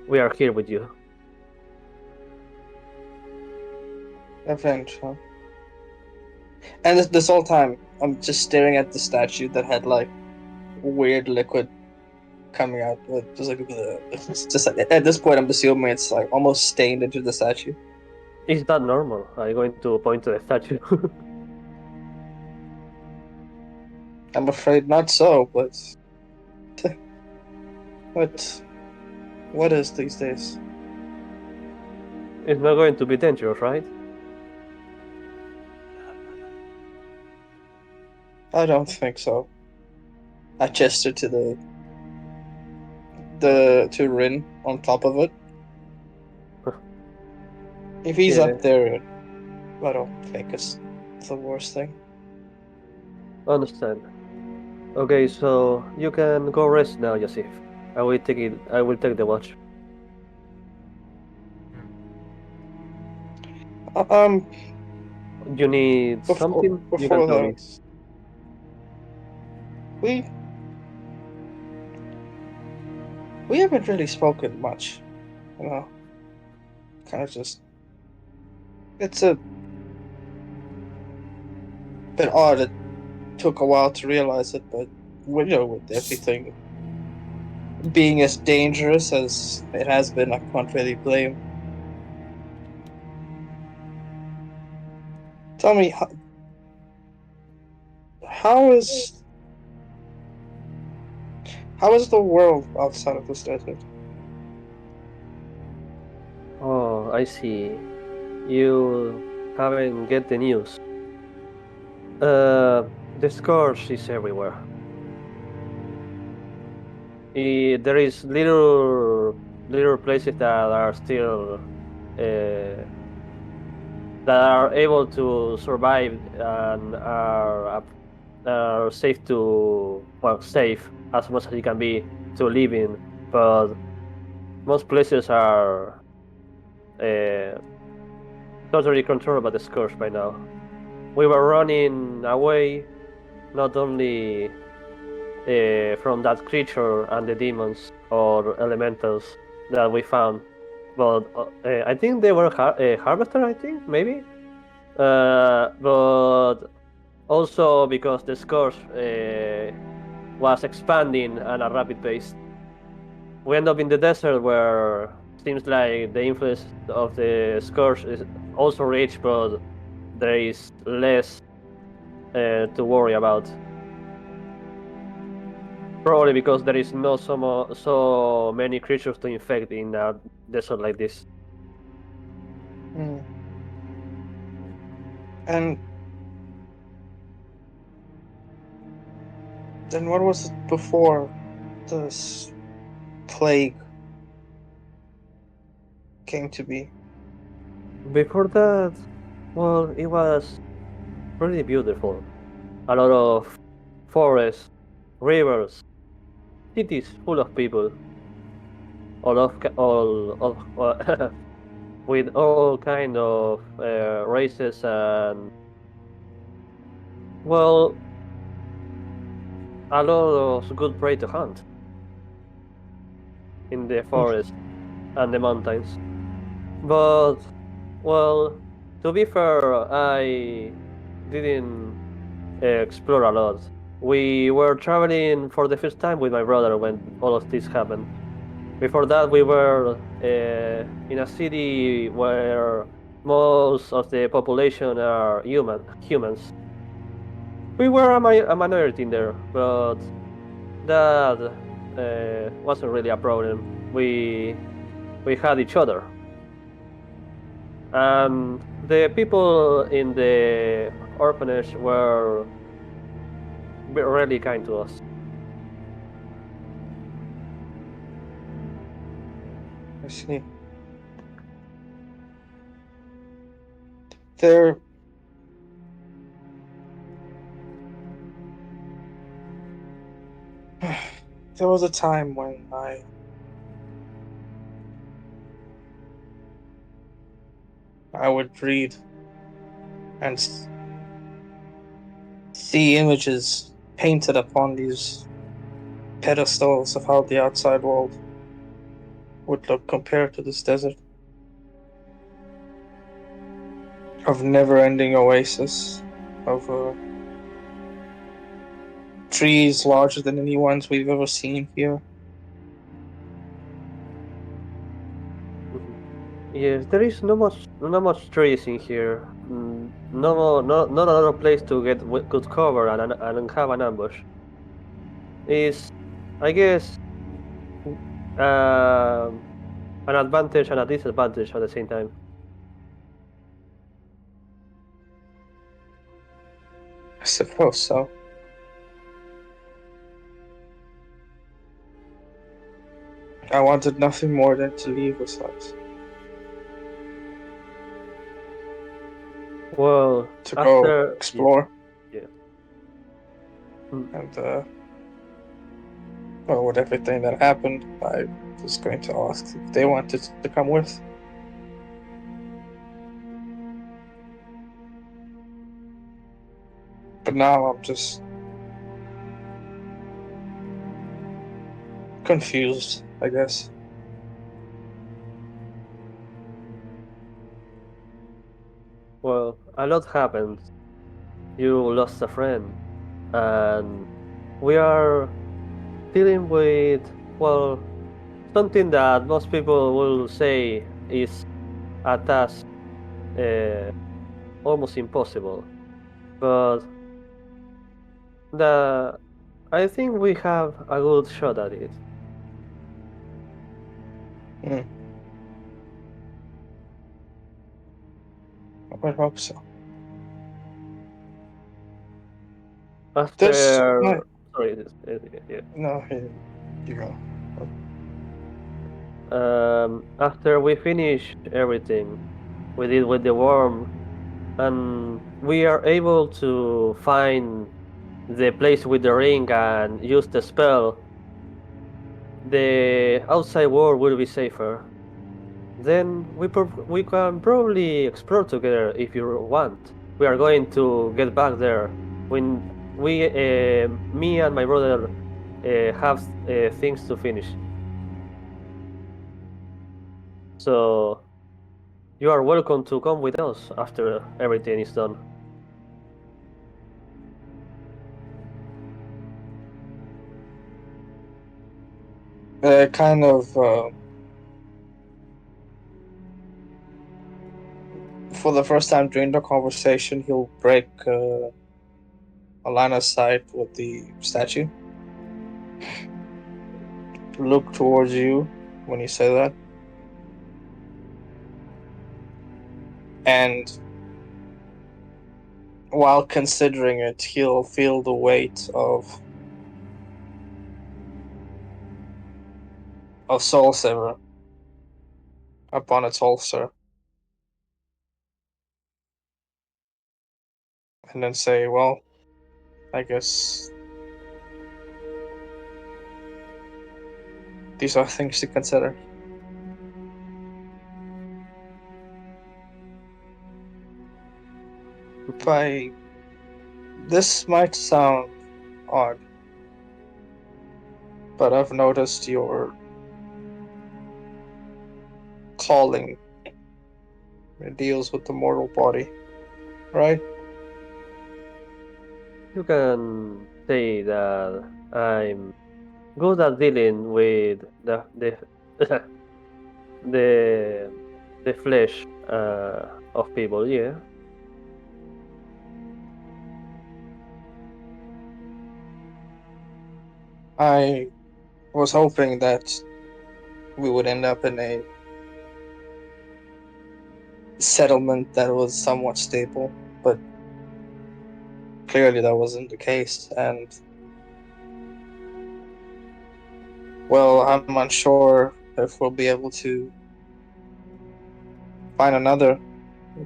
we are here with you. avenge, huh? And this whole time, I'm just staring at the statue that had like weird liquid coming out. Just like it's just like, at this point, I'm assuming it's like almost stained into the statue. Is that normal? I'm going to point to the statue. I'm afraid not so, but what what is these days? It's not going to be dangerous, right? I don't think so. I gesture to the to Rin on top of it. If he's Yeah, up there, I don't think it's the worst thing. understand. Okay, so you can go rest now, Jasyf. I will take it. I will take the watch. Um, You need something? You can before tell me. that, we we haven't really spoken much. You know, kind of just it's a bit odd. It took a while to realize it, but with everything being as dangerous as it has been, I can't really blame. Tell me, how is how is the world outside of this desert? Oh, I see. You haven't get the news. The scourge is everywhere. There is little places that are still uh, that are able to survive and are safe to safe as much as it can be to live in, but most places are uh, totally controlled by the scourge by now. We were running away not only from that creature and the demons or elementals that we found, but I think they were harvester. I think maybe, but also because the scourge was expanding at a rapid pace. We end up in the desert where seems like the influence of the scourge is also rich, but there is less to worry about. Probably because there is not so many creatures to infect in a desert like this. Hmm. And then what was it before this plague came to be? Before that, well, it was pretty beautiful. A lot of forests, rivers, cities full of people, with all kind of races and well, a lot of good prey to hunt in the Hmm. forest and the mountains. But well, to be fair, I didn't explore a lot. We were traveling for the first time with my brother when all of this happened. Before that, we were in a city where most of the population are humans. We were a minority in there, but that wasn't really a problem. We had each other, and the people in the orphanage were really kind to us. I see. There There was a time when I would read and see images painted upon these pedestals of how the outside world would look compared to this desert. Of never-ending oasis, of trees larger than any ones we've ever seen here. Yes, there is not much trees in here. Not another place to get good cover and have an ambush. Is, I guess, um an advantage and a disadvantage at the same time. I suppose so. I wanted nothing more than to leave this house. Well, To go after yeah, explore yeah. Mm. and well, with everything that happened, I was going to ask if they wanted to come with. But now I'm just confused, I guess. Well, a lot happened. You lost a friend, and we are dealing with, well, something that most people will say is a task uh, almost impossible. But the I think we have a good shot at it. Hmm. I would hope so. This After, might sorry, yeah. no. Here you go. After we finish everything we did with the worm, and we are able to find the place with the ring and use the spell, the outside world will be safer. Then we can probably explore together if you want. We are going to get back there when me and my brother, have things to finish. So you are welcome to come with us after everything is done. Kind of. For the first time during the conversation, he'll break a line of sight with the statue. Look towards you when you say that, and while considering it, he'll feel the weight of Soul Saver upon its holster, and then say, "Well, I guess these are things to consider." By this might sound odd, but I've noticed your calling deals with the mortal body, right? You can say that I'm good at dealing with the the flesh of people. Yeah. I was hoping that we would end up in a settlement that was somewhat stable, but clearly that wasn't the case. And well, I'm unsure if we'll be able to find another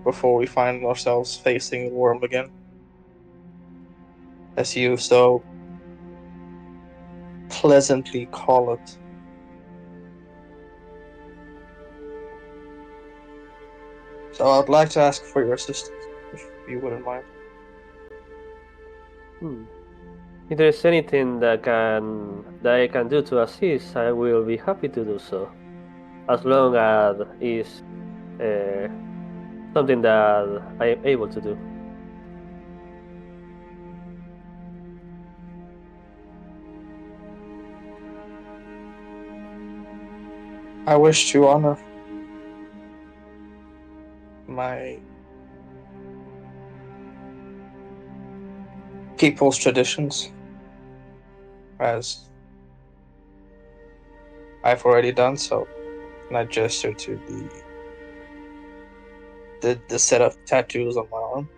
before we find ourselves facing the worm again. As you so pleasantly call it. So I'd like to ask for your assistance, if you wouldn't mind. If there's anything that I can do to assist, I will be happy to do so, as long as it's uh, something that I am able to do. I wish to honor my people's traditions, as I've already done so, and I gesture to the set of tattoos on my arm.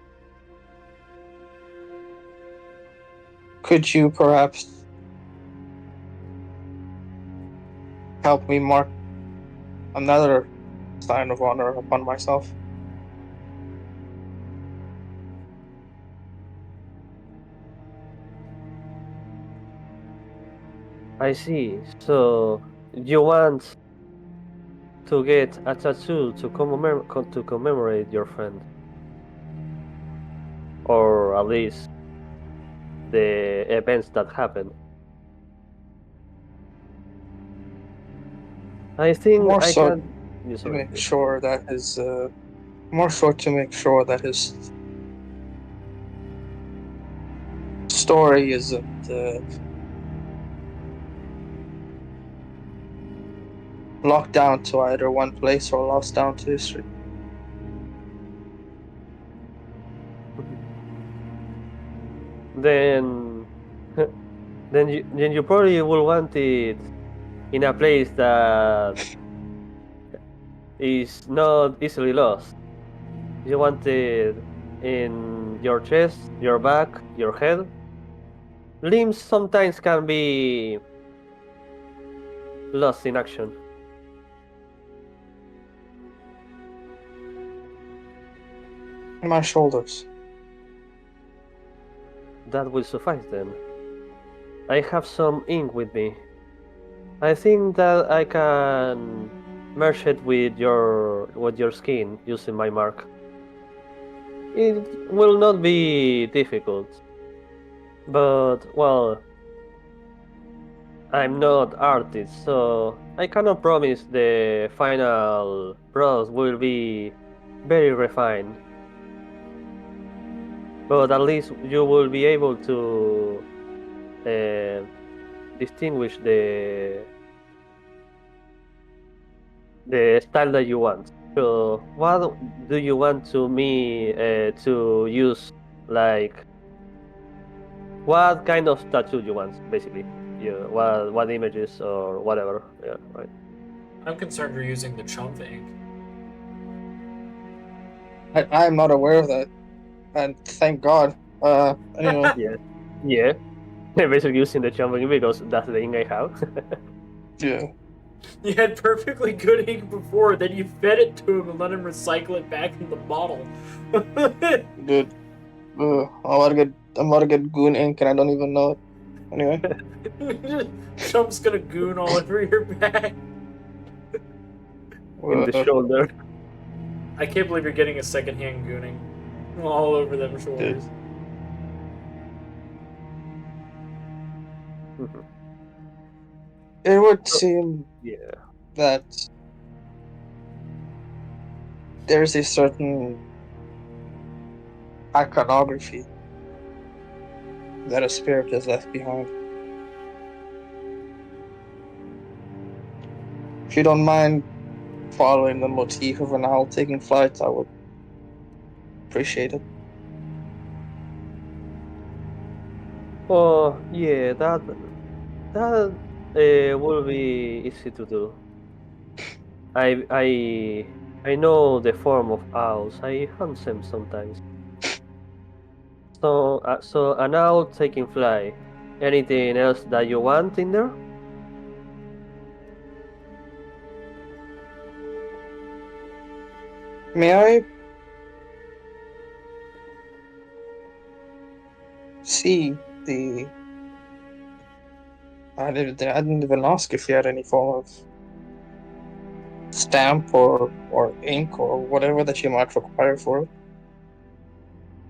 Could you perhaps help me mark another sign of honor upon myself? I see. So you want to get a tattoo to commemorate your friend, or at least the events that happened. I think More I so can. Yeah, to sorry. make sure that his story isn't locked down to either one place or lost down to history. Then, then you probably will want it in a place that is not easily lost. You want it in your chest, your back, your head. Limbs sometimes can be lost in action. My shoulders. That will suffice then. I have some ink with me. I think that I can merge it with your skin using my mark. It will not be difficult, but well, I'm not artist, so I cannot promise the final product will be very refined. But at least you will be able to uh, distinguish the style that you want. So, what do you want to use? Like, what kind of tattoo you want, basically? Yeah, what images or whatever. Yeah, right. I'm concerned you're using the chump ink. I'm not aware of that, and thank God. Anyway. Yeah, yeah. Basically using the jumping because that's the thing I have. Yeah. You had perfectly good ink before, then you fed it to him and let him recycle it back in the bottle. Dude. I'm about to get goon ink and I don't even know it. Anyway. Chump's gonna goon all over your back. In the shoulder. I can't believe you're getting a secondhand gooning all over them Dude. shoulders. It would So, seem yeah. that there's a certain iconography that a spirit has left behind. If you don't mind following the motif of an owl taking flight, I would appreciate it. Oh, yeah, that will be easy to do. I I I know the form of owls. I hunt them sometimes. So an owl taking flight. Anything else that you want in there? May I see the I didn't even ask if you had any form of stamp or ink or whatever that you might require for it.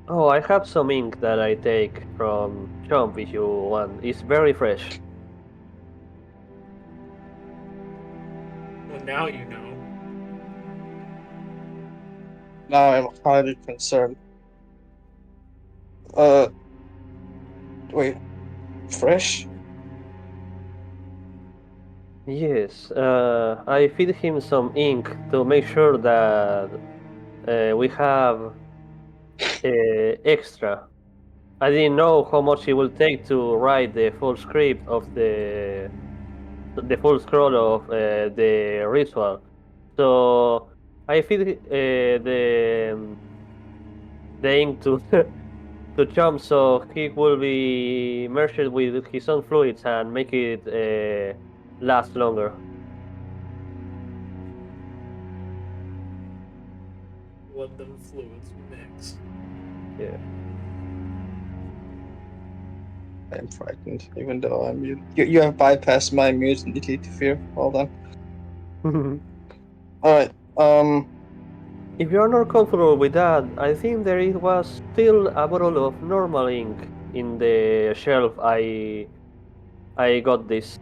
Oh, I have some ink that I take from Chomp if you want. It's very fresh. Well, now you know. Now I'm highly concerned. Wait, fresh? Yes, I feed him some ink to make sure that we have extra. I didn't know how much it will take to write the full script of the full scroll of the ritual. So I feed the ink to to Chomp so he will be merged with his own fluids and make it last longer. Let them fluids mix. Yeah. I'm frightened, even though I'm mute. You have bypassed my immunity to fear. Well done. Alright, If you're not comfortable with that, I think was still a bottle of normal ink in the shelf I got this.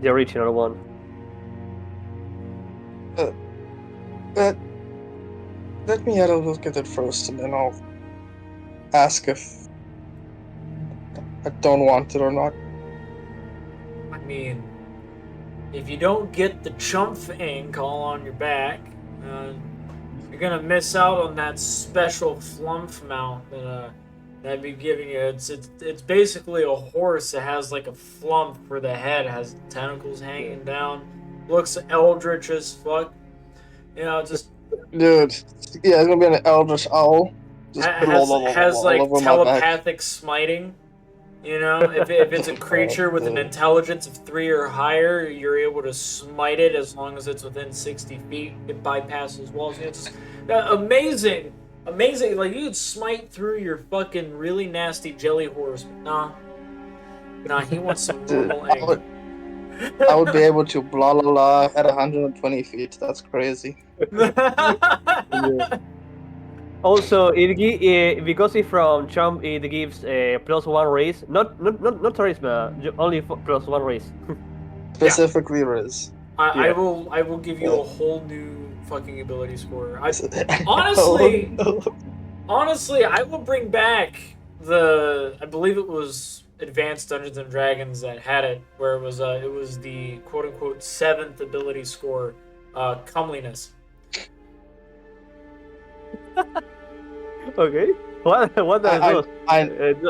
The original one. uh, let, let me have a look at it first, and then I'll ask if I don't want it or not. I mean, if you don't get the chumph ink all on your back, you're gonna miss out on that special flumph mount that I'd be giving you. It's basically a horse that has like a flump for the head, has tentacles hanging down, looks eldritch as fuck. You know, just Dude, yeah, it's gonna be an eldritch owl. Just has all like over my back. telepathic smiting. You know, if it's a creature with an intelligence of 3 or higher, you're able to smite it as long as it's within 60 feet. It bypasses walls. It's amazing. Amazing. Like, you could smite through your fucking really nasty jelly horse. But nah, he wants some Dude, normal ink. I would be able to blah la la at 120 feet. That's crazy. Yeah. Also, because it's from Chomp, it gives a +1 raise. Not charisma, only +1 raise. Specifically, Riz. I Yeah. will give you a whole new fucking ability score. Oh, no. Honestly, I will bring back I believe it was Advanced Dungeons and Dragons that had it, where it was the quote unquote 7th ability score, comeliness. Okay. What does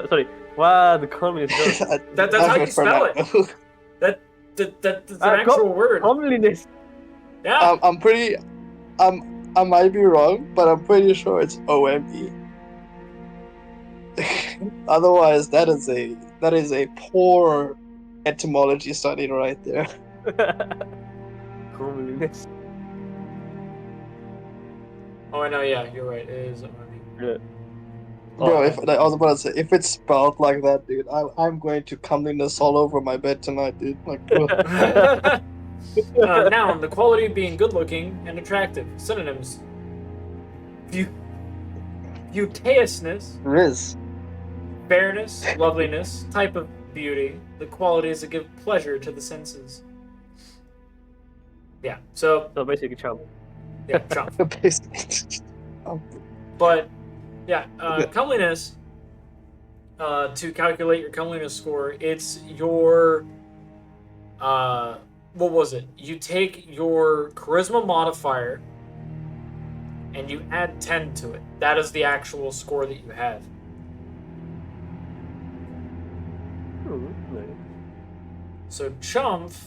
sorry. What comeliness does? That's how you spell it. That's an actual word. Comeliness. Yeah. I'm pretty. I might be wrong, but I'm pretty sure it's OME. Otherwise, that is a poor etymology study right there. Comeliness. Oh, I know. Yeah, you're right. It is. Yeah. Bro, I was about to say, if it's spelled like that, dude, I'm going to comeliness all over my bed tonight, dude. Like, noun, the quality of being good-looking and attractive. Synonyms: beauteousness, Riz. fairness, loveliness, type of beauty, the qualities that give pleasure to the senses. Yeah. So basically, Chomp. yeah, Chomp. Basically. But yeah, comeliness. To calculate your comeliness score, it's your what was it? You take your charisma modifier and you add 10 to it. That is the actual score that you have. Nice. So Chumph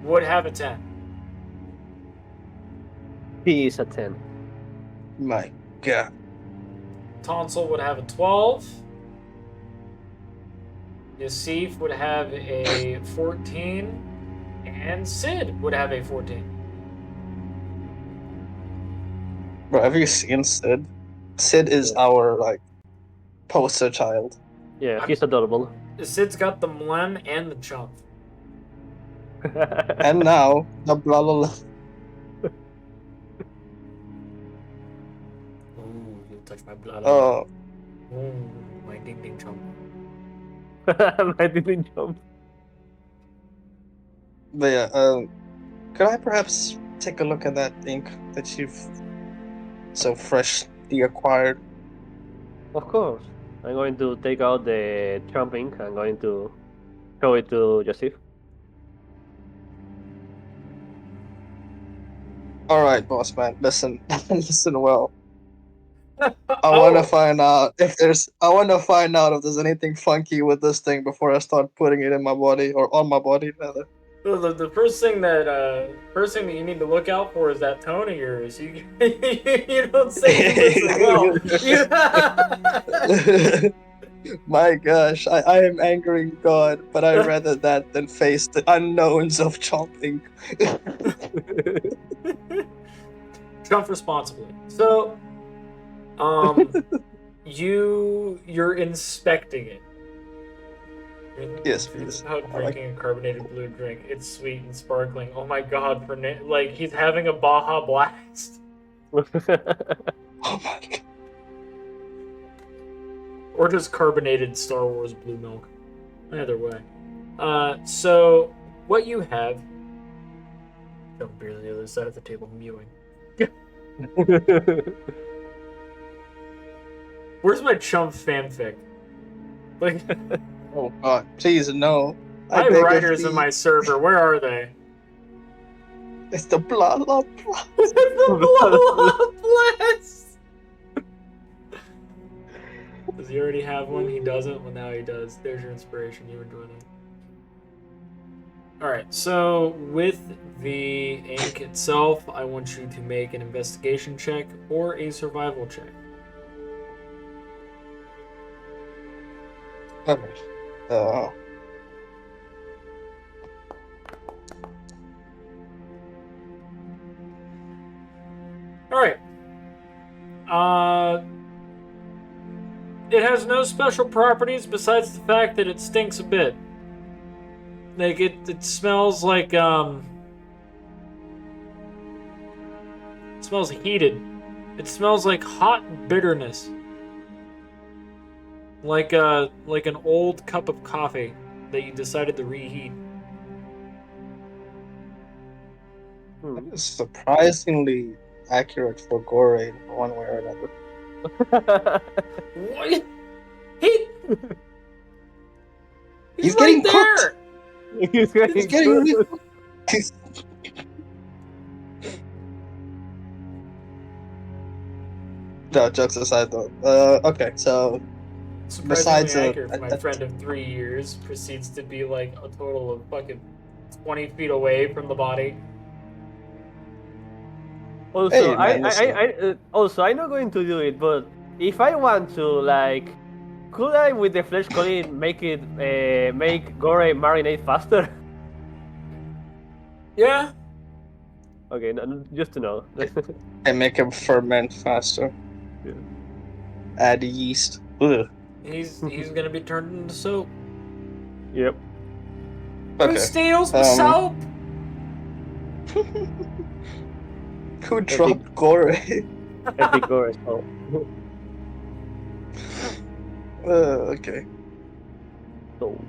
would have a 10. He is a 10. My God. Tonsal would have a 12. Jasyf would have a 14. And Sid would have a 14. Bro, have you seen Sid? Sid is our, like, poster child. Yeah, he's adorable. Sid's got the mlem and the chump. And now the blah blah blah. Ooh, you touch my blood. Ooh, my ding ding chump. My didn't jump. But yeah, could I perhaps take a look at that ink that you've so freshly acquired? Of course. I'm going to take out the jumping. I'm going to show it to Jasyf. All right, boss man. Listen, listen well. I want to Oh, find out if there's. I want to find out if there's anything funky with this thing before I start putting it in my body or on my body rather. the first thing that you need to look out for is that tone of yours. You don't say you listen well. My gosh, I am angering God, but I'd rather that than face the unknowns of chomping. Jump responsibly. So, you're inspecting it. Yes, It's please. how I like. drinking a carbonated blue drink. It's sweet and sparkling. Oh my god, like he's having a Baja Blast. Oh my God. Or just carbonated Star Wars blue milk. Either way. So what you have. Don't beer on the other side of the table mewing. Where's my chump fanfic? Like Oh God, please no. I my beg of writers in thee. my server, where are they? It's the blah blah blah. The Blast! Does he already have one? He doesn't? Well, now he does. There's your inspiration. You enjoy that. Alright, so with the ink itself, I want you to make an investigation check or a survival check. Okay. Uh, Alright. It has no special properties besides the fact that it stinks a bit. Like, it smells like, it smells heated. It smells like hot bitterness. Like an old cup of coffee that you decided to reheat. that is surprisingly accurate for Gore in one way or another. What? He, he's He's right getting cooked. there. He's He's getting getting. good. No, jokes aside though. Okay, so Surprisingly besides accurate for my friend of 3 years. Proceeds to be like a total of fucking 20 feet away from the body. Also, hey man, listen. Also I'm not going to do it, but if I want to, like, could I with the flesh collie make Gore marinate faster? Yeah. Okay, no, just to know. And make him ferment faster. Yeah. Add yeast. Ugh. He's gonna be turned into soap. Yep. Who Okay. steals the soap? Who dropped Gore? Epic Gore. Oh. Okay. So,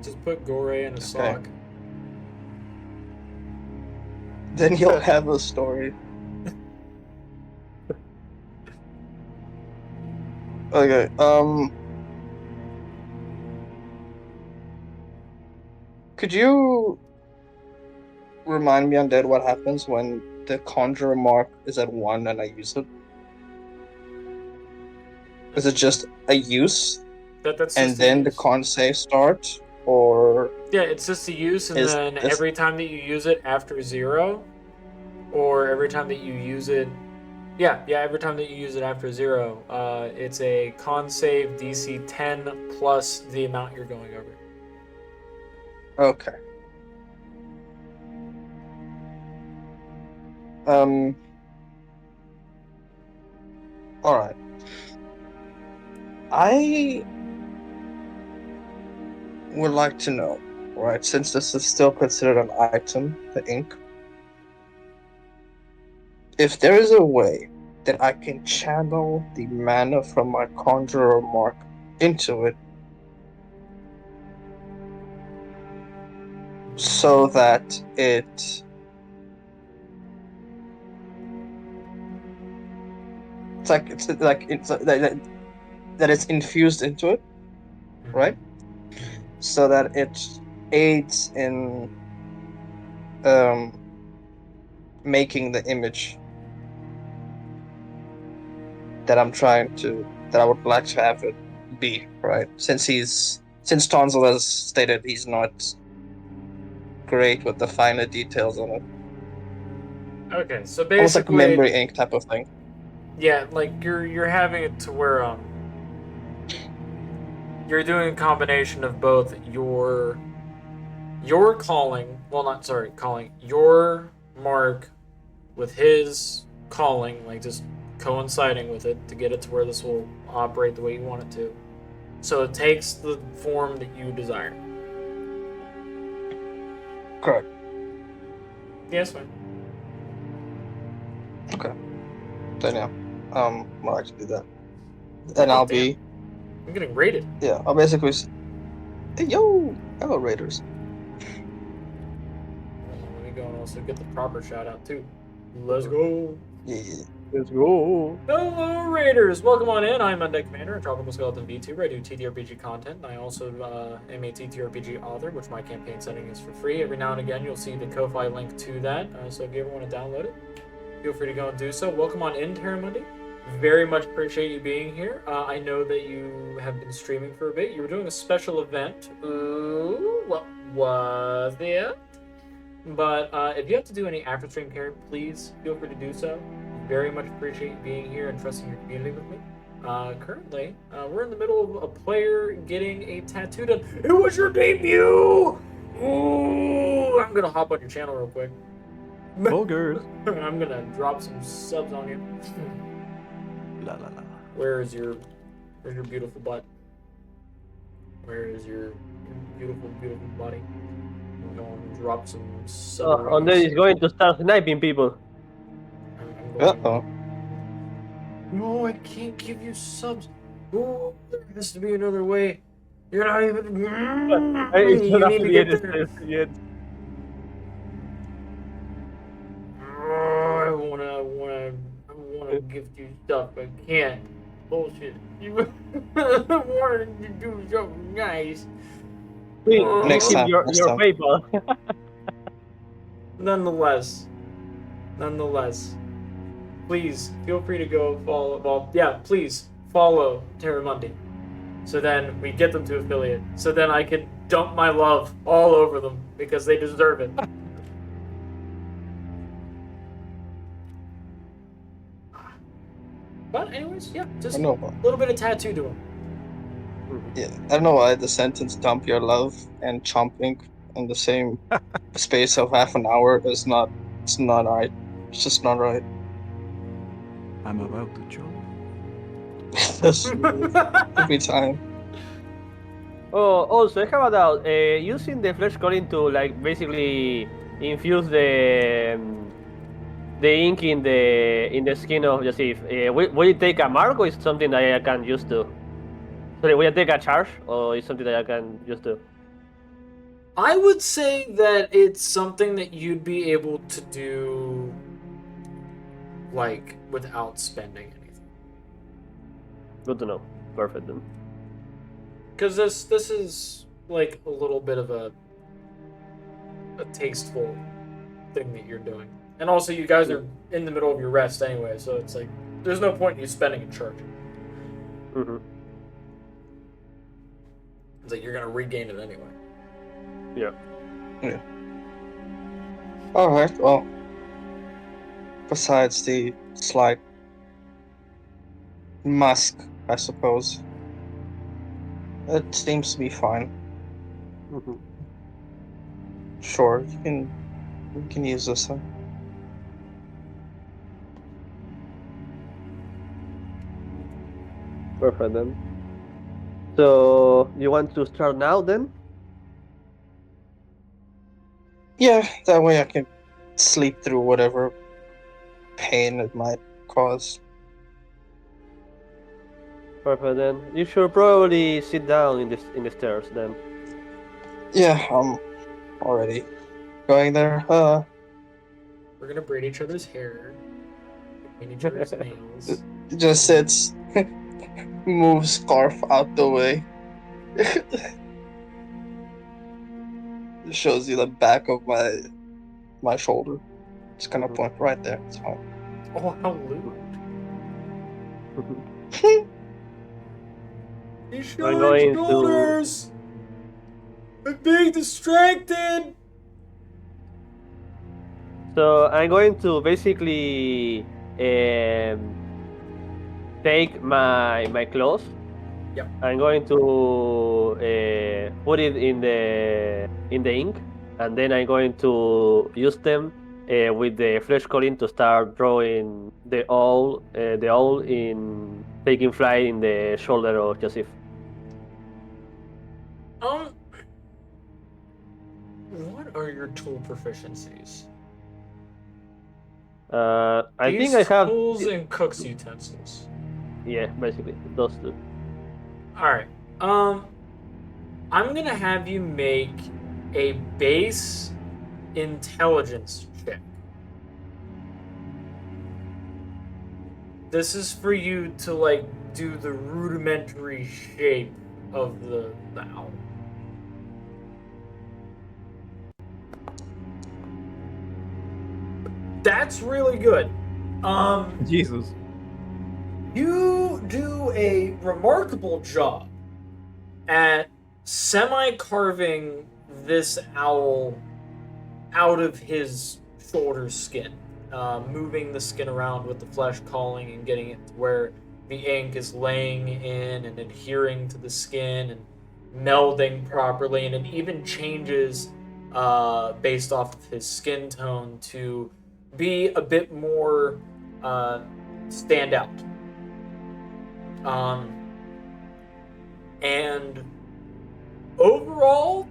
Just put Gore in a sock. Then you'll have a story. Okay. Could you remind me, Undead, what happens when the conjurer mark is at 1 and I use it? Is it just a use That's and just a then the use. con save starts, or Yeah, it's just a use, and is then this every time that you use it after 0, or every time that you use it, every time that you use it after 0, it's a con save DC 10 plus the amount you're going over. okay? All right. I would like to know, right, since this is still considered an item, the ink, if there is a way that I can channel the mana from my conjurer mark into it so that it's that it's infused into it, right? So that it aids in um making the image that I would like to have it be, right? Since Tonsal has stated he's not great with the finer details on it. Okay, so Almost like basically, memory ink type of thing. yeah, like you're having it to where you're doing a combination of both your calling, well, not sorry, calling your mark with his calling, like just coinciding with it to get it to where this will operate the way you want it to. So it takes the form that you desire. Correct. Yes, fine. Okay. Then yeah. I'll actually do that. And I'll Damn. be I'm getting rated. yeah, I'll basically hey yo, hello Raiders. Let me go and also get the proper shout out too. Let's go. Yeah. Let's go. Hello, Raiders! Welcome on in. I'm Undead Commander and Tropical Skeleton VTuber. I do TTRPG content. I also am a TTRPG author, which my campaign setting is for free. Every now and again, you'll see the Ko-Fi link to that, so if you ever want to download it, feel free to go and do so. Welcome on in, Terramundi. Very much appreciate you being here. I know that you have been streaming for a bit. You were doing a special event. Ooh, what was it? But if you have to do any after stream care, please feel free to do so. Very much appreciate you being here and trusting your community with me. Currently, we're in the middle of a player getting a tattoo done. It was your debut! Ooh, I'm gonna hop on your channel real quick. Bulgars. I'm gonna drop some subs on you. La la la. Where's your beautiful butt? Where is your beautiful, beautiful body? I'm going to drop some subs. And then he's going to start sniping people. Uh-oh. No, I can't give you subs. Ooh, there has to be another way. You're not even. You need to get there. Yet. Oh, I wanna give you stuff. I can't. Bullshit. You wanted to do something nice. Please, Next keep time, your next time. PayPal. Nonetheless, please feel free to go follow. Well, yeah, please follow Terramundi. So then we get them to affiliate. So then I can dump my love all over them because they deserve it. But anyways, yeah, just I a know why. little bit of tattoo to them. Yeah. I don't know why the sentence dump your love and chomping in the same space of half an hour is not it's not right. It's just not right. I'm about to choke. That's every time. Oh, also, how about using the flesh calling to like basically infuse the ink in the skin of Jasyf? Will it take a mark or is it something that I can use to? Sorry, will it take a charge or is something that I can use to? I would say that it's something that you'd be able to do, like, without spending anything. Good to know. Perfect then. Because this is like a little bit of a tasteful thing that you're doing, and also you guys are in the middle of your rest anyway, so it's like there's no point in you spending and charging. Mm-hmm. It's like you're gonna regain it anyway. Yeah. Yeah. Alright, well. Besides the slight musk, I suppose. It seems to be fine. Mm-hmm. Sure, you can use this one. Perfect then. So you want to start now then? Yeah, that way I can sleep through whatever pain it might cause. Perfect then. You should probably sit down in the stairs then. Yeah, I'm already going there. We're gonna braid each other's hair, paint each other's nails. Just sits, moves scarf out the way. Shows you the back of my shoulder. Just gonna point right there. It's fine. Oh, how lewd. He's I'm showing going to. shoulders! I'm being distracted! So I'm going to basically um, take my clothes. Yep. I'm going to put it in the ink, and then I'm going to use them with the flesh coloring to start drawing the owl in taking flight in the shoulder of Jasyf. Um, what are your tool proficiencies? I think These I have, tools and cook's utensils. yeah, basically those two. Alright. I'm gonna have you make a base intelligence check. This is for you to like do the rudimentary shape of the owl. That's really good. Jesus. You do a remarkable job at semi-carving this owl out of his shoulder skin, moving the skin around with the flesh calling and getting it to where the ink is laying in and adhering to the skin and melding properly, and it even changes based off of his skin tone to be a bit more stand out. And overall,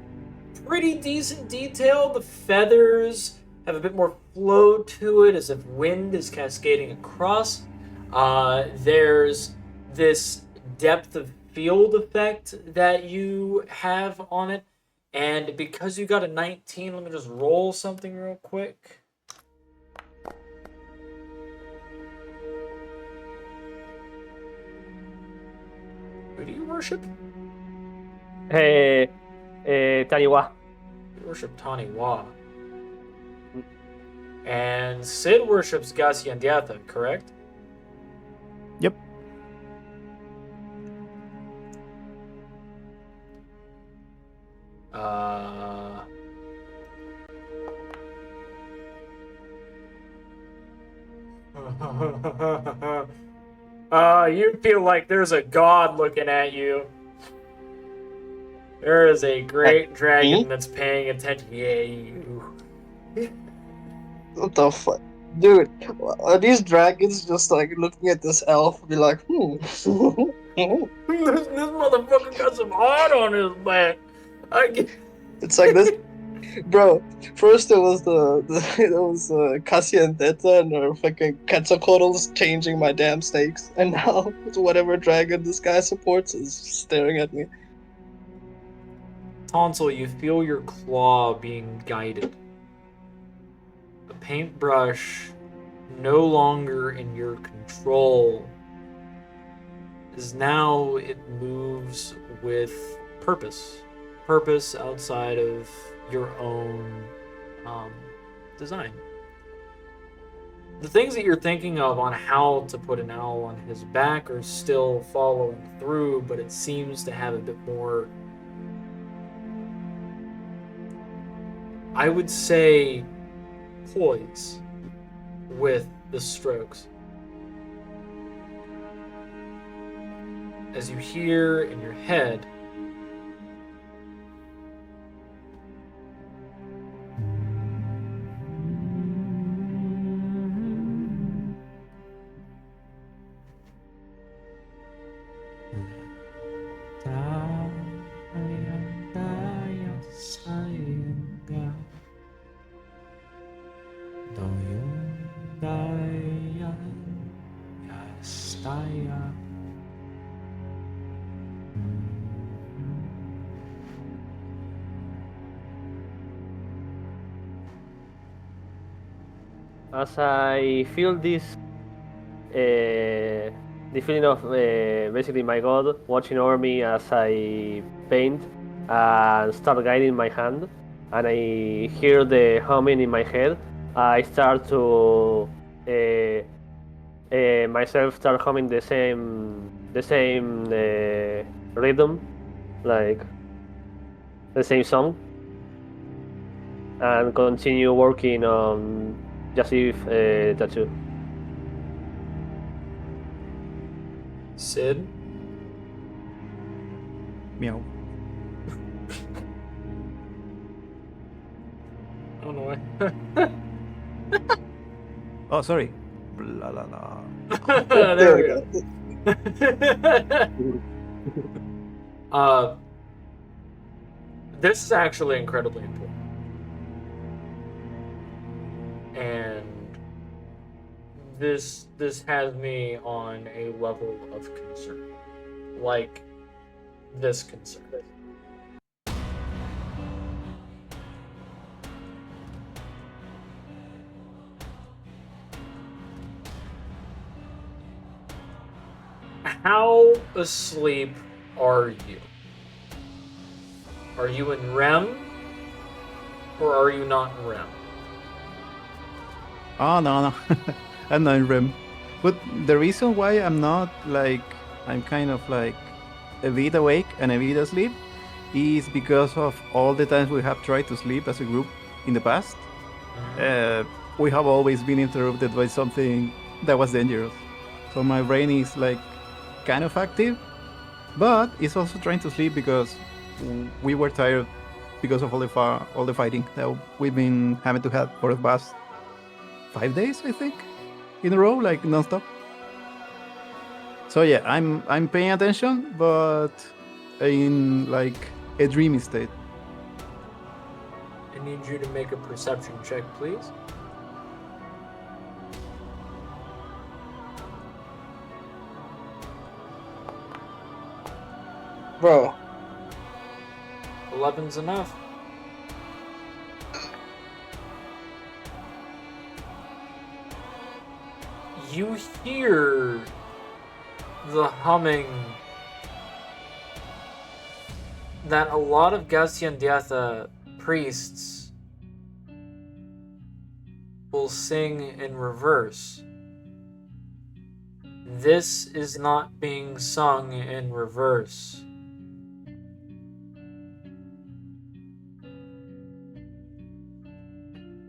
pretty decent detail. The feathers have a bit more flow to it as if wind is cascading across. There's this depth of field effect that you have on it. And because you got a 19, let me just roll something real quick. Who do you worship? Taniwa. You worship Taniwa. And Sid worships Gasyf, correct? Yep. You feel like there's a god looking at you. There is a great dragon that's paying attention. Yeah, you. What the fuck? Dude, are these dragons just like looking at this elf be like, this motherfucker got some heart on his back. It's like this, bro. First it was it was Cassia and Theta and her fucking Quetzalcoatl's changing my damn stakes, and now it's whatever dragon this guy supports is staring at me. Tonsal, you feel your claw being guided. The paintbrush, no longer in your control, is now it moves with purpose. Purpose outside of your own design. The things that you're thinking of on how to put an owl on his back are still following through, but it seems to have a bit more, I would say, poise with the strokes. As you hear in your head, as I feel this, the feeling of basically my God watching over me as I paint and start guiding my hand, and I hear the humming in my head, I start to myself start humming the same rhythm, like the same song, and continue working on Jasyf tattoo. Sid? Meow. I don't know why. Oh, sorry. Blah, la, la. There we go. This is actually incredibly important. And this has me on a level of concern. Like this concern. How asleep are you? Are you in REM? Or are you not in REM? Oh, no. I'm not in REM. But the reason why I'm not like, I'm kind of like a bit awake and a bit asleep is because of all the times we have tried to sleep as a group in the past. We have always been interrupted by something that was dangerous. So my brain is like kind of active, but it's also trying to sleep because we were tired because of all the fighting that we've been having to have for the past 5 days, I think, in a row, like nonstop. So yeah, I'm paying attention, but in like a dreamy state. I need you to make a perception check, please. Bro. 11's enough. You hear the humming that a lot of Gasyandetha priests will sing in reverse. This is not being sung in reverse.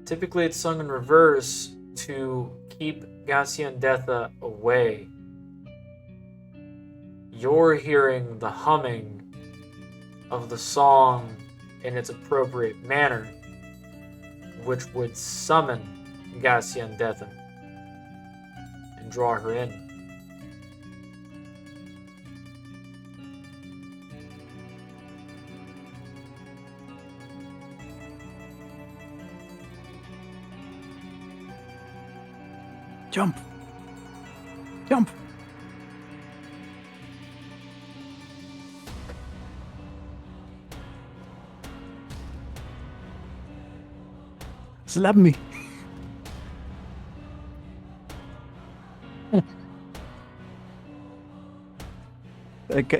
Typically it's sung in reverse to keep Gasyandetha away. You're hearing the humming of the song in its appropriate manner, which would summon Gasyandetha and draw her in. Jump! Jump! Slap me!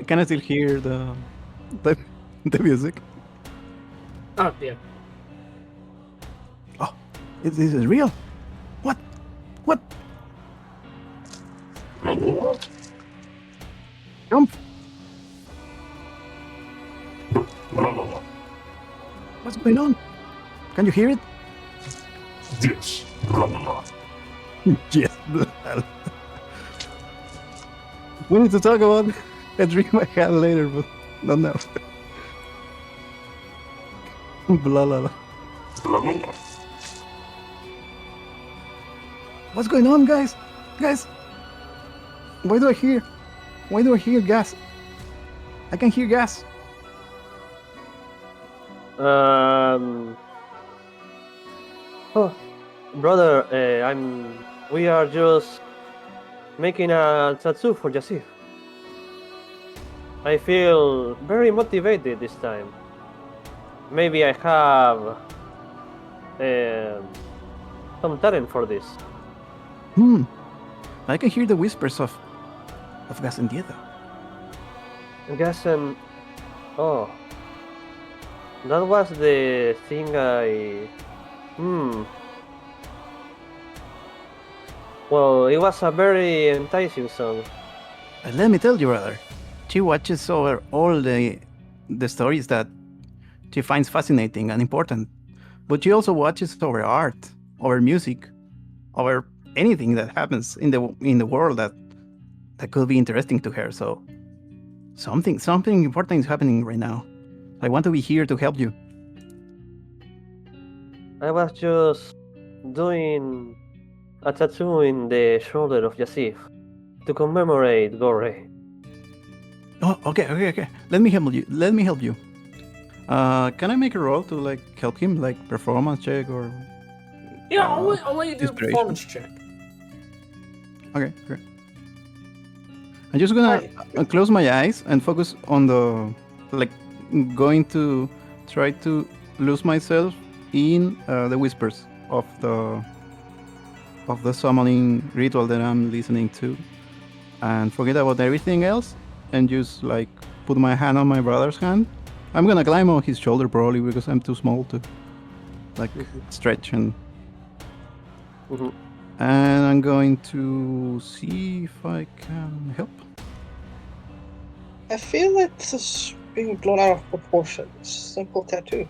Can I still hear the the music? Oh, yeah. Oh, this is real! What? What? Jump! What's going on? Can you hear it? Yes. Yes. We need to talk about a dream I had later, but not now. Blah, blah, blah. What's going on, guys? Guys! Why do I hear gas? I can hear gas. Oh, brother, we are just making a tattoo for Jasyf. I feel very motivated this time. Maybe I have some talent for this. I can hear the whispers of Gasendieta. Gas and oh, that was the thing I. Well, it was a very enticing song. And let me tell you, brother, she watches over all the stories that she finds fascinating and important, but she also watches over art, over music, over anything that happens in the world that could be interesting to her. So something important is happening right now. I want to be here to help you. I was just doing a tattoo in the shoulder of Jasyf to commemorate Gore. Oh, okay. Let me help you. Can I make a roll to like help him, like performance check or? Yeah, I'll let you do a performance check. Okay. I'm just gonna close my eyes and focus on the like going to try to lose myself in the whispers of the summoning ritual that I'm listening to, and forget about everything else and just like put my hand on my brother's hand. I'm gonna climb on his shoulder probably because I'm too small to like stretch and and I'm going to see if I can help. I feel like this is being blown out of proportion. It's a simple tattoo.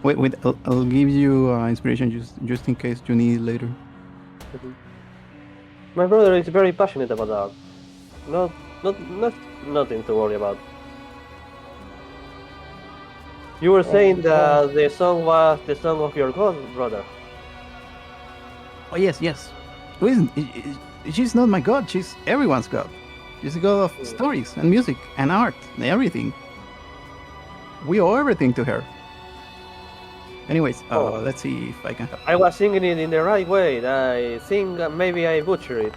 Wait, I'll give you inspiration just in case you need it later. My brother is very passionate about art. Nothing to worry about. You were saying that the song was the song of your god, brother. Oh yes. Listen, she's not my god. She's everyone's god. She's the god of stories and music and art and everything. We owe everything to her. Anyways, let's see if I can help. I was singing it in the right way. I think maybe I butchered it.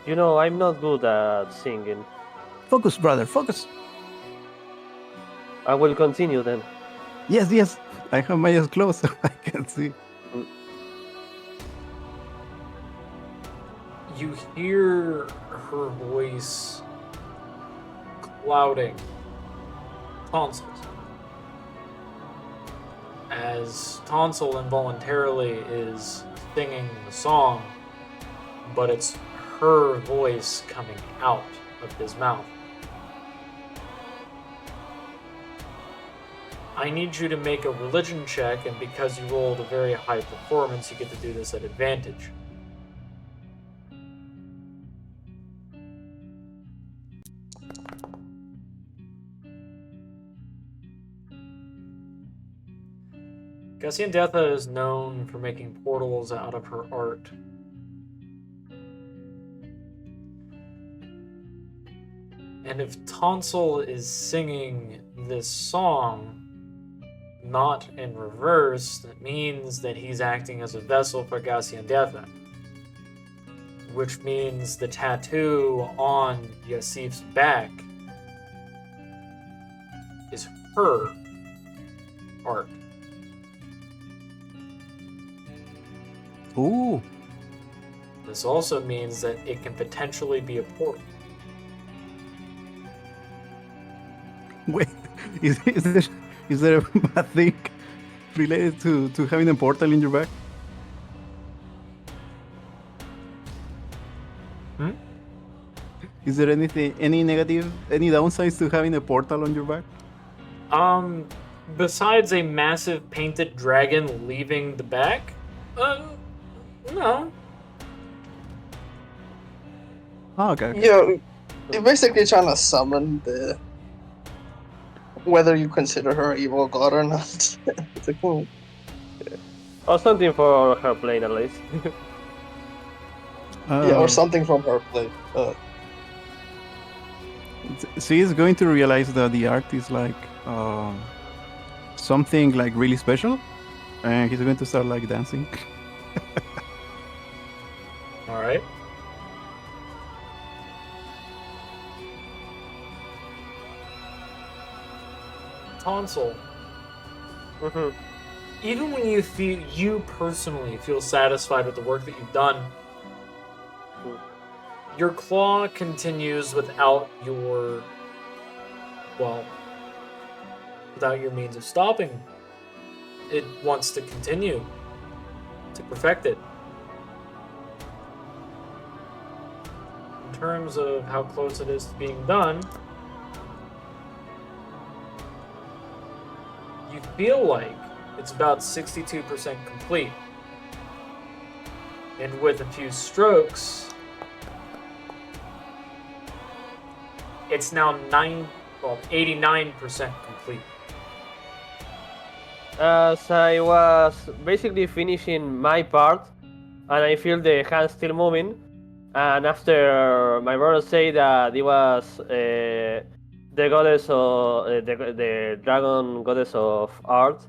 You know, I'm not good at singing. Focus, brother, focus. I will continue then. Yes. I have my eyes closed so I can see. You hear her voice clouding Tonsal as Tonsal involuntarily is singing the song, but it's her voice coming out of his mouth. I need you to make a religion check, and because you rolled a very high performance, you get to do this at advantage. Gasyf is known for making portals out of her art. And if Tonsal is singing this song not in reverse, that means that he's acting as a vessel for Gasyf, which means the tattoo on Jasyf's back is her art. Ooh. This also means that it can potentially be a portal. Wait, is there a bad thing related to having a portal in your back? Is there any negative, any downsides to having a portal on your back? Besides a massive painted dragon leaving the back, no. Oh, okay. Yeah, you're basically trying to summon the... whether you consider her evil god or not. It's like, Or something for her plane at least. yeah, or something from her play. She is going to realize that the art is like something like really special, and he's going to start like dancing. All right. Tonsal, Even when you personally feel satisfied with the work that you've done, your claw continues without your means of stopping. It wants to continue to perfect it. In terms of how close it is to being done, you feel like it's about 62% complete. And with a few strokes, it's now 89% complete. As I was basically finishing my part, and I feel the hand still moving, and after my brother said that it was the goddess of the dragon goddess of art,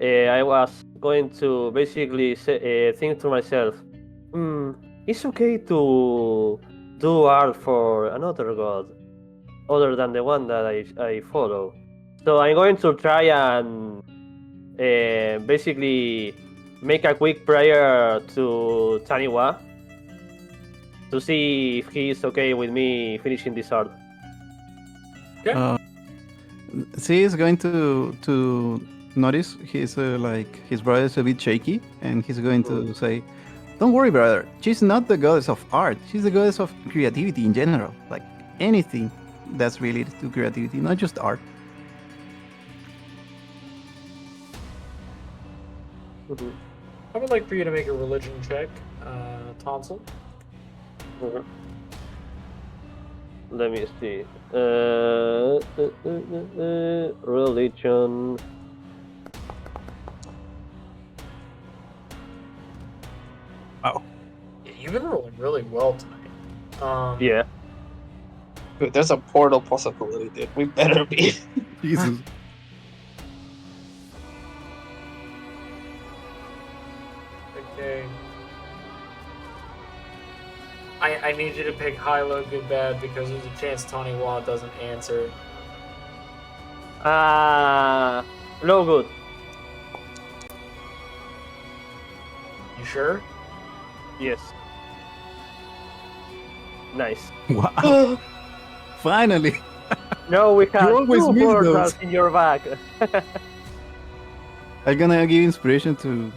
I was going to basically think to myself, it's okay to do art for another god other than the one that I follow. So I'm going to try and basically make a quick prayer to Taniwa to see if he's okay with me finishing this art. Okay. She is going to notice his his brother is a bit shaky, and he's going to say, "Don't worry, brother. She's not the goddess of art. She's the goddess of creativity in general. Like anything that's related to creativity, not just art." I would like for you to make a religion check, Tonsal. Let me see. Religion. Oh. Yeah, you've been rolling really well tonight. Yeah. Dude, there's a portal possibility, dude. We better be. Jesus. Okay. I need you to pick high, low, good, bad because there's a chance Tony Wah doesn't answer. No good. You sure? Yes. Nice. Wow. Finally. No, we have You always two miss portals those. in your back. I'm gonna give inspiration to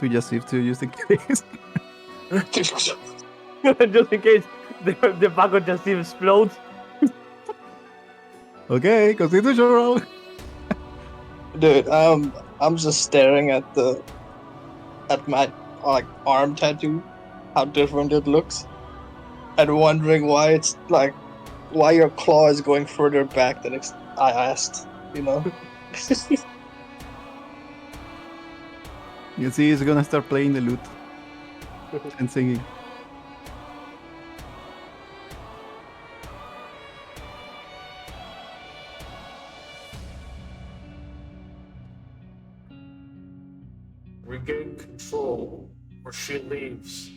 Jasyf to use the case. Just in case the back of Jasyf explodes. Okay, constitution roll. Dude, I'm just staring at my like arm tattoo, how different it looks, and wondering why it's like why your claw is going further back than I asked. You know. You see, he's gonna start playing the lute and singing. Regain control, or she leaves.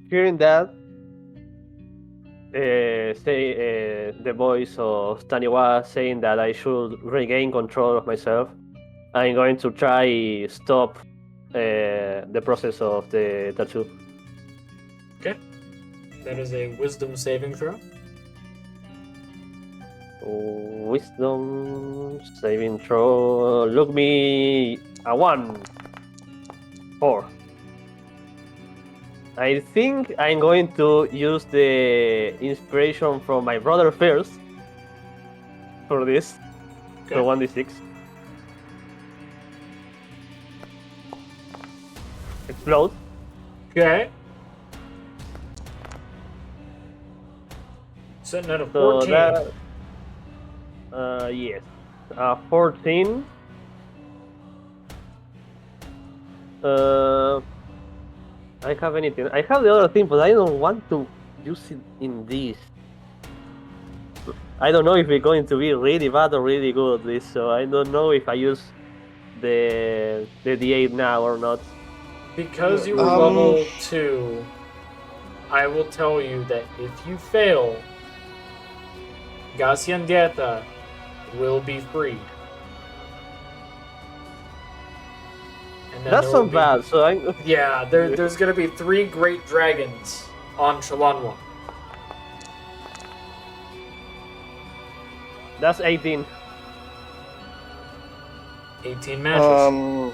Hearing that, the voice of Taniwa saying that I should regain control of myself. I'm going to try stop the process of the tattoo. Okay. That is a wisdom saving throw. Wisdom saving throw. Look me a 1. 4. I think I'm going to use the inspiration from my brother first for this. Okay. So 1d6. Explode. Okay. Sitting at a So 14. that, yes, 14. I have anything. I have the other thing, but I don't want to use it in this. I don't know if it's going to be really bad or really good. This, so I don't know if I use the D8 now or not. Because you were level 2, I will tell you that if you fail, Gasyf will be freed. And That's so bad. So there's gonna be 3 great dragons on Chalanwa. That's 18. 18 matches.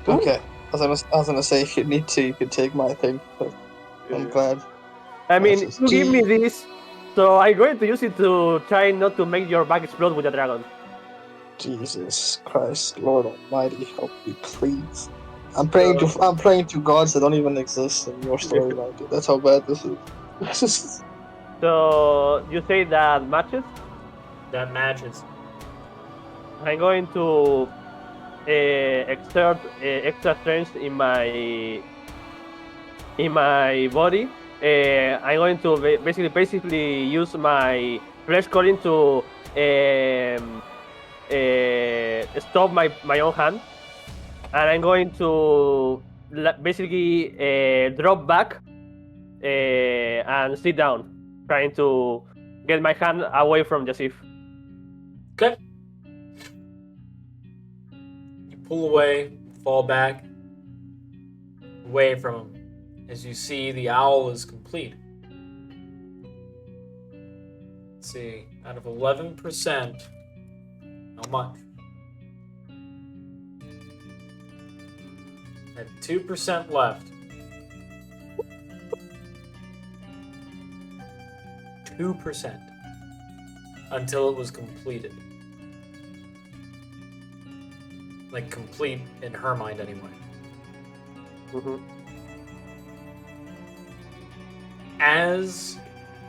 Okay. I was gonna say if you need to, you could take my thing, but I'm glad. I mean, you give me this, so I'm going to use it to try not to make your back explode with the dragon. Jesus Christ, Lord Almighty, help me, please. I'm praying to gods that don't even exist in your storyline, dude. That's how bad this is. So you say that matches? That matches. I'm going to exert extra strength in my body. I'm going to basically use my flesh calling to stop my own hand, and I'm going to basically drop back and sit down, trying to get my hand away from Jasyf. Okay. You pull away, fall back, away from him. As you see, the owl is complete. Let's see, out of 11%, how much? At 2% left. 2% until it was completed. Like, complete in her mind, anyway. Mm-hmm. As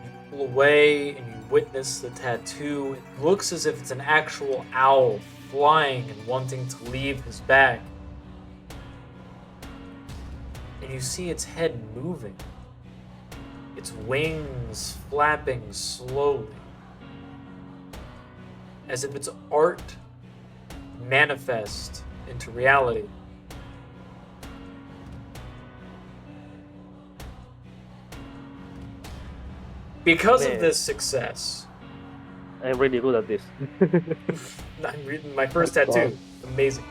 you pull away and you witness the tattoo, it looks as if it's an actual owl flying and wanting to leave his bag. And you see its head moving, its wings flapping slowly, as if its art manifest into reality. Because of this success, I'm really good at this. I'm reading my first tattoo. Amazing.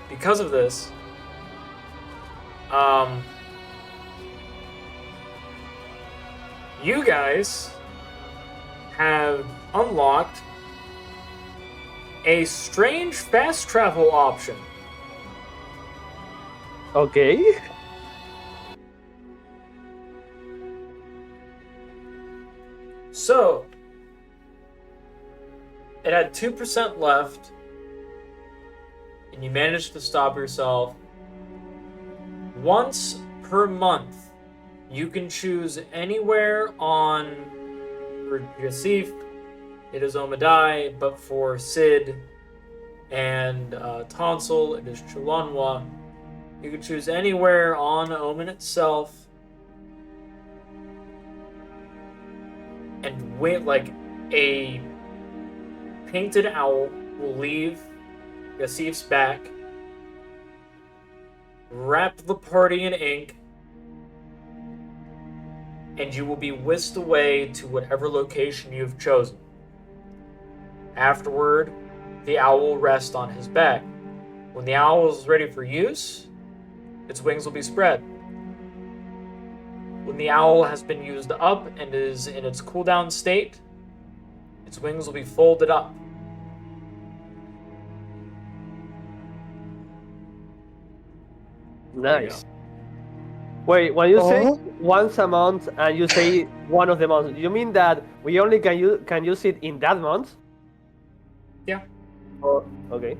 Because of this, you guys have unlocked a strange fast travel option. Okay. So, it had 2% left, and you managed to stop yourself. Once per month, you can choose anywhere on, for Jasyf, it is Omadai, but for Sid and Tonsal, it is Chulanwa. You can choose anywhere on Omen itself, and wait, like a painted owl will leave Jasyf's back, wrap the party in ink, and you will be whisked away to whatever location you've chosen. Afterward, the owl will rest on his back. When the owl is ready for use, its wings will be spread. When the owl has been used up and is in its cooldown state, its wings will be folded up. Nice. Wait, when you say once a month and you say one of the months, you mean that we only can use it in that month? Yeah. Oh, okay.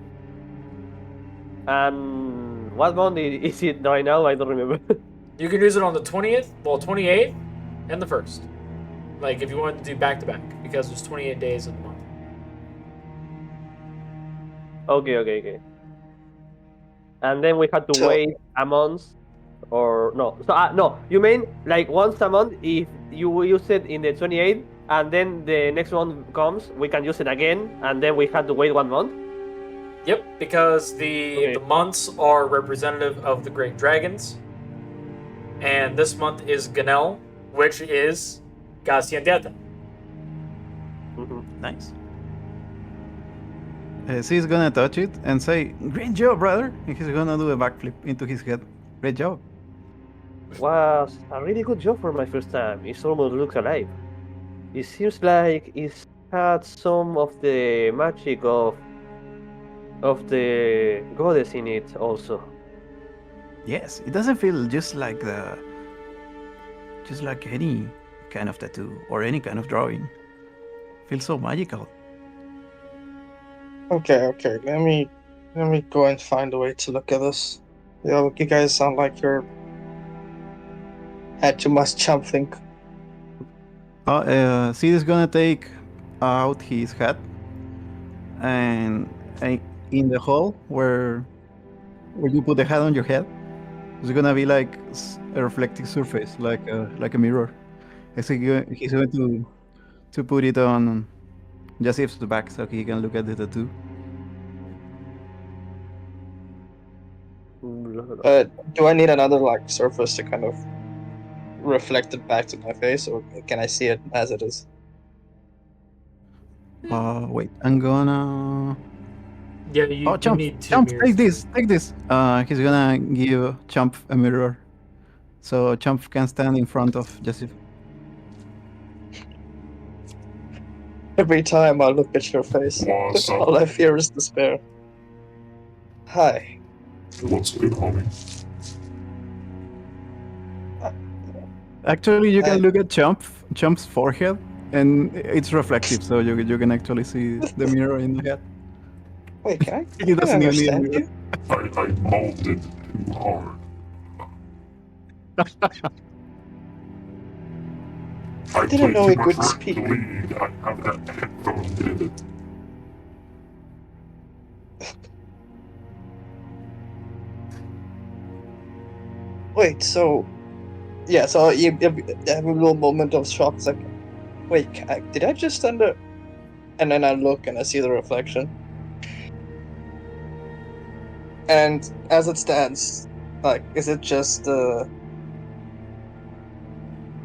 And what month is it right now? I don't remember. You can use it on the 20th, 28th, and the 1st. Like, if you wanted to do back-to-back, because there's 28 days in the month. Okay. And then we had to wait a month, or no? So no, you mean like once a month? If you use it in the 28th, and then the next one comes, we can use it again, and then we had to wait 1 month. Yep, because the months are representative of the great dragons, and this month is Ganel, which is Gaziantep. Nice. He's gonna touch it and say, "Great job, brother!" And he's gonna do a backflip into his head. Great job. Was a really good job for my first time. It almost looks alive. It seems like it's had some of the magic of the goddess in it also. Yes, it doesn't feel just like any kind of tattoo or any kind of drawing. It feels so magical. Okay. Let me go and find a way to look at this. You guys sound like you're had too much chump think. Sid is gonna take out his hat and in the hole where you put the hat on your head, it's gonna be like a reflective surface, like a mirror. He's going to put it on Jasyf's back so he can look at the tattoo. Do I need another like surface to kind of reflect it back to my face, or can I see it as it is? Wait, I'm gonna. Yeah, you Chump, need two Chump, mirrors. take this. He's gonna give Chump a mirror, so Chump can stand in front of Jasyf. Every time I look at your face, all I fear is despair. Hi. What's good, homie? Actually, you can look at Chump's forehead, and it's reflective, so you can actually see the mirror in the head. Wait, can I? He doesn't even need a understand mirror. you. I molded too hard. I didn't know he could speak. Lead. I have that headphone did it. Wait, so yeah, so you have a little moment of shock. It's like, wait, did I just under? And then I look and I see the reflection. And as it stands, like, is it just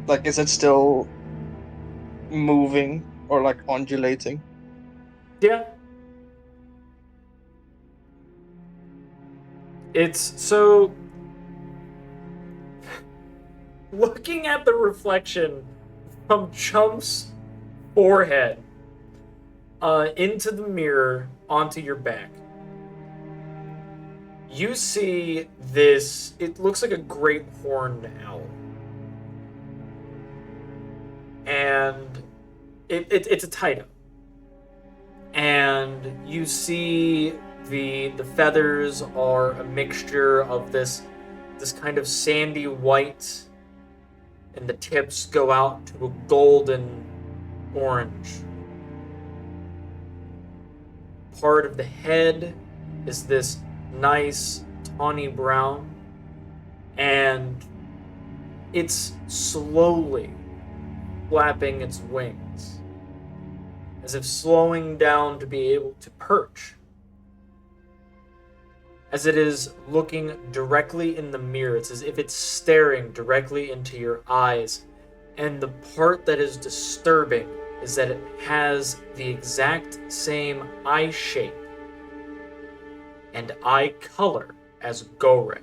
like, is it still moving or like undulating? Yeah. It's so. Looking at the reflection from Chump's forehead into the mirror onto your back, you see this. It looks like a great horned owl. And it's a Taito. And you see the feathers are a mixture of this kind of sandy white, and the tips go out to a golden orange. Part of the head is this nice tawny brown, and it's slowly flapping its wings, as if slowing down to be able to perch. As it is looking directly in the mirror, it's as if it's staring directly into your eyes. And the part that is disturbing is that it has the exact same eye shape and eye color as Gorey.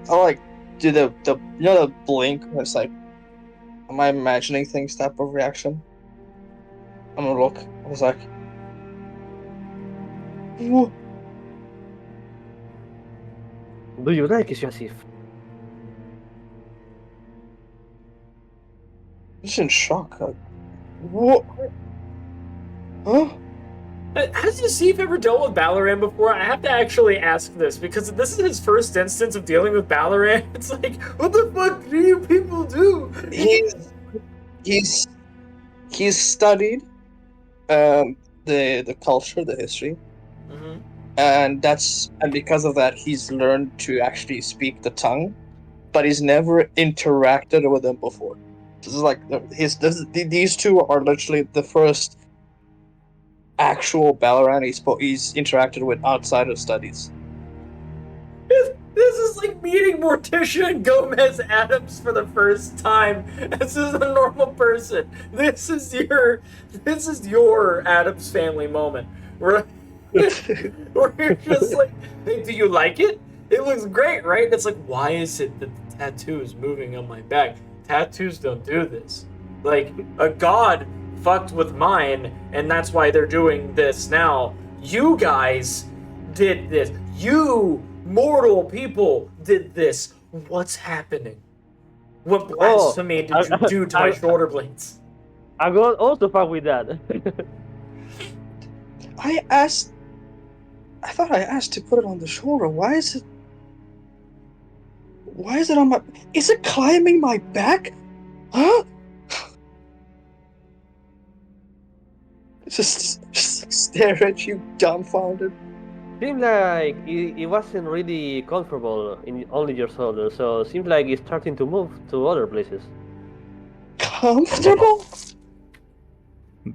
I like do the the blink. It's like, am I imagining things type of reaction? I'm gonna look. I was like, whoa. Do you like it, Jasyf? Just in shock. Like, what? Huh? Has Jasyf ever dealt with Balaran before? I have to actually ask this, because this is his first instance of dealing with Balaran. It's like, what the fuck do you people do? He's studied the culture, the history, and because of that he's learned to actually speak the tongue, but he's never interacted with them before. This is like these two are literally the first actual Ballaran he's interacted with outside of studies. This is like meeting Morticia and Gomez Adams for the first time. This is a normal person. This is your Adams family moment. Where you're just like, hey, do you like it? It looks great, right? And it's like, why is it that the tattoo is moving on my back? Tattoos don't do this. Like, a god fucked with mine, and that's why they're doing this now. You guys did this. You mortal people did this. What's happening? What blasphemy did you do to my shoulder blades? I got also fuck with that. I thought I asked to put it on the shoulder. Why is it on my... Is it climbing my back? Huh? Just stare at you, dumbfounded. Seems like it wasn't really comfortable in only your shoulder, so seems like it's starting to move to other places. Comfortable?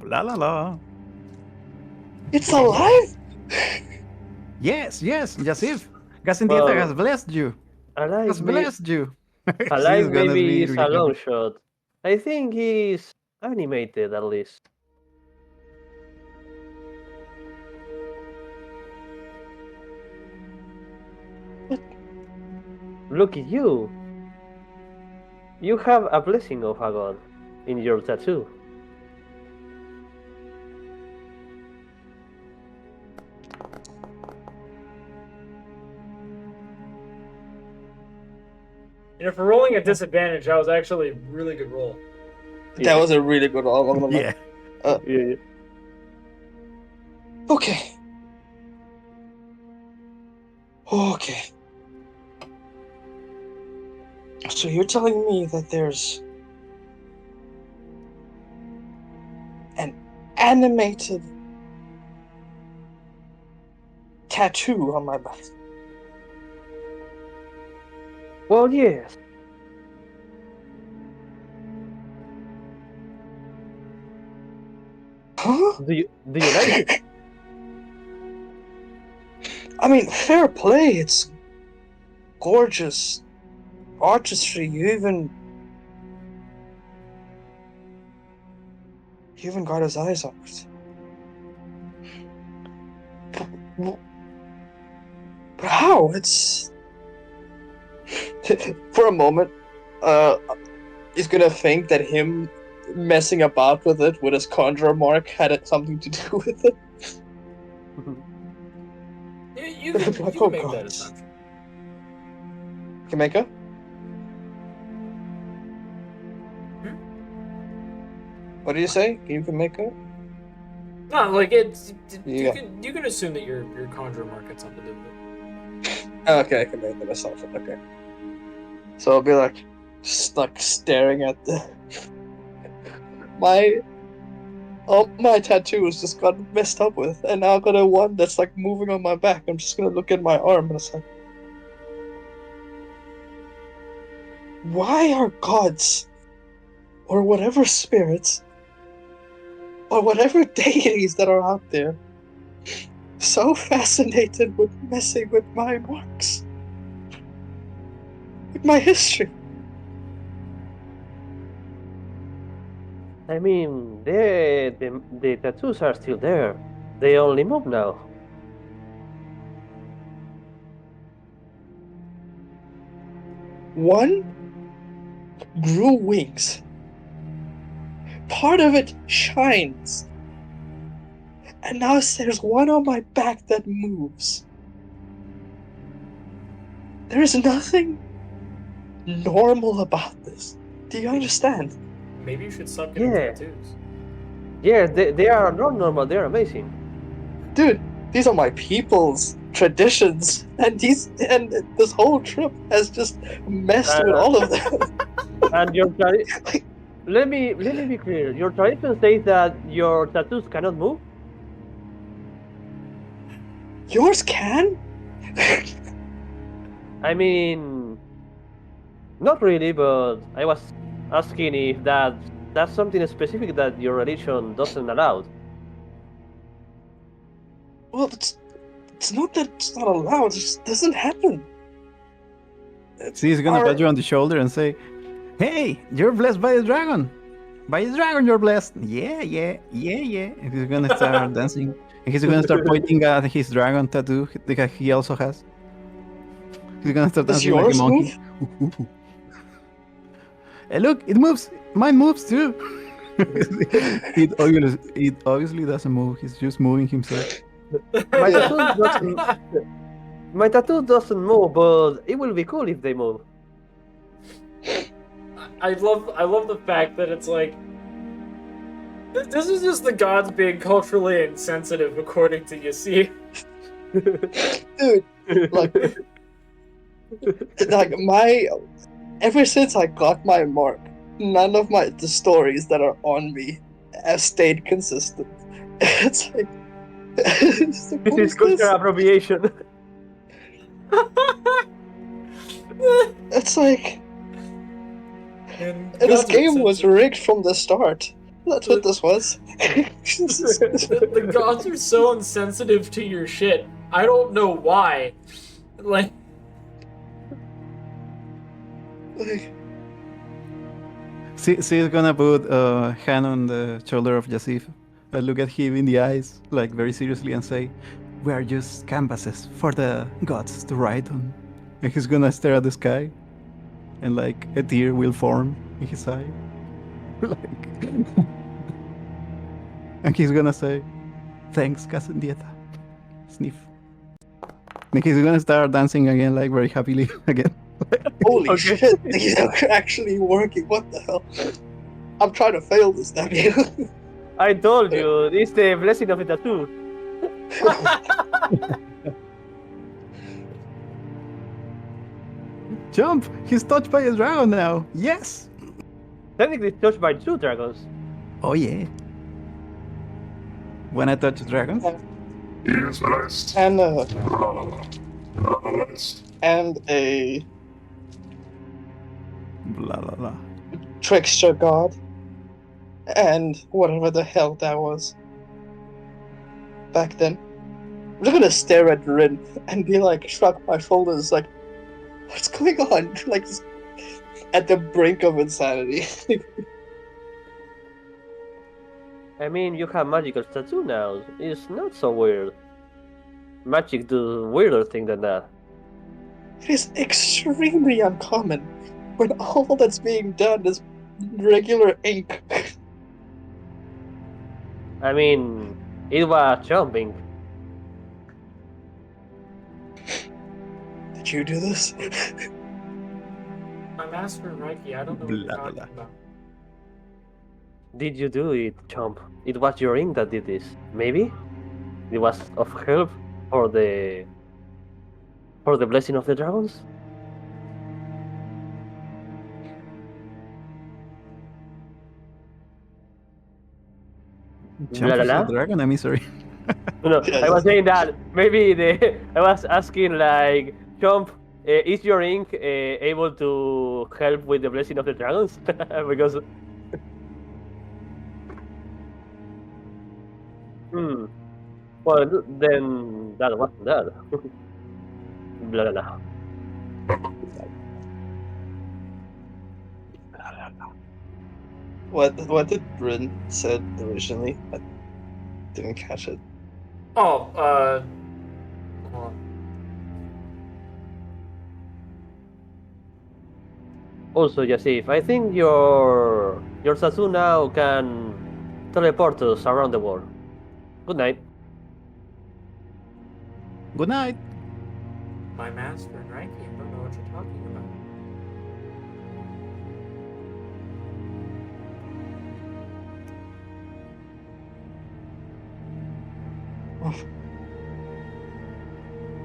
La la la. It's alive? Yes, Jasyf. Gasentita has blessed you. Alive, Has blessed you. alive She's gonna maybe be it's really a long happy. shot. I think he's animated at least. Look at you. You have a blessing of a god in your tattoo. For rolling at disadvantage, that was actually a really good roll. That was a really good roll. Yeah. Yeah. Okay. So you're telling me that there's an animated tattoo on my back? Well, yes. Huh? Do you like it? I mean, fair play. It's gorgeous artistry. You even got his eyes on it. But how? It's for a moment. He's gonna think that him messing about with it with his conjurer mark had something to do with it. You can make that assumption. Kameka? What did you say? Can you Kameka? No, like it's Yeah. you can assume that your conjurer mark had something to do with it. Okay, I can make that assumption. Okay. So I'll be like, just like staring at all my tattoos just got messed up with, and now I got a one that's like moving on my back. I'm just gonna look at my arm and it's like, why are gods, or whatever spirits, or whatever deities that are out there, so fascinated with messing with my marks, with my history? I mean, the tattoos are still there. They only move now. One grew wings. Part of it shines. And now there's one on my back that moves. There is nothing normal about this. Do you understand? Maybe you should stop getting tattoos. Yeah, they are not normal, they are amazing. Dude, these are my people's traditions, and this whole trip has just messed with all of them. And let me be clear. Your tradition says that your tattoos cannot move? Yours can? I mean, not really, but I was asking if that's something specific that your religion doesn't allow. Well, it's not that it's not allowed. It just doesn't happen. She's gonna pat you on the shoulder and say, "Hey, you're blessed by a dragon. By a dragon, you're blessed. Yeah, yeah, yeah, yeah." And he's gonna start dancing. And he's gonna start pointing at his dragon tattoo that he also has. He's gonna start Does dancing like a yours monkey. move? Hey, look, it moves. Mine moves too. it obviously doesn't move. He's just moving himself. My Yeah. tattoo doesn't. My tattoo doesn't move, but it will be cool if they move. I love the fact that it's like this is just the gods being culturally insensitive, according to Jasyf. Dude, like ever since I got my mark, none of the stories that are on me have stayed consistent. It's like This is cultural appropriation. It's like And this gods are game was sensitive. rigged from the start. That's what this was. The gods are so insensitive to your shit. I don't know why. Like, She's gonna put a hand on the shoulder of Jasyf and look at him in the eyes, like very seriously, and say, "We are just canvases for the gods to write on." And he's gonna stare at the sky, and like a tear will form in his eye. Like, and he's gonna say, "Thanks, cousin Dieta." Sniff. And he's gonna start dancing again, like very happily again. Holy shit, these are actually working. What the hell? I'm trying to fail this, damn you. I told you, it's the blessing of the tattoo. Jump! He's touched by a dragon now. Yes. Technically touched by 2 dragons. Oh yeah. When I touch dragons. He is blessed. And Blessed. and a Blah blah blah. trickster god, and whatever the hell that was back then. I'm just gonna stare at Rin and be like, shrug my shoulders, like, what's going on? Like, just at the brink of insanity. I mean, you have magical tattoo now. It's not so weird. Magic do weirder thing than that. It is extremely uncommon when all that's being done is regular ink. I mean, it was jumping. Did you do this? my master in Reiki, I don't know what you're Blah, talking blah. about. Did you do it, Chomp? It was your ring that did this. Maybe? It was of help for the blessing of the dragons? Jump La, la, is la? a dragon. I mean, sorry. No, I was saying that maybe I was asking like, Chomp, is your ink able to help with the blessing of the dragons? Because well, then that wasn't that. Blah, blah, blah. What did Rin said originally? I didn't catch it. Oh, hold on. Also, Jasyf, I think your tattoo now can teleport us around the world. Good night. Good night. My master in Reiki, I don't know what you're talking about.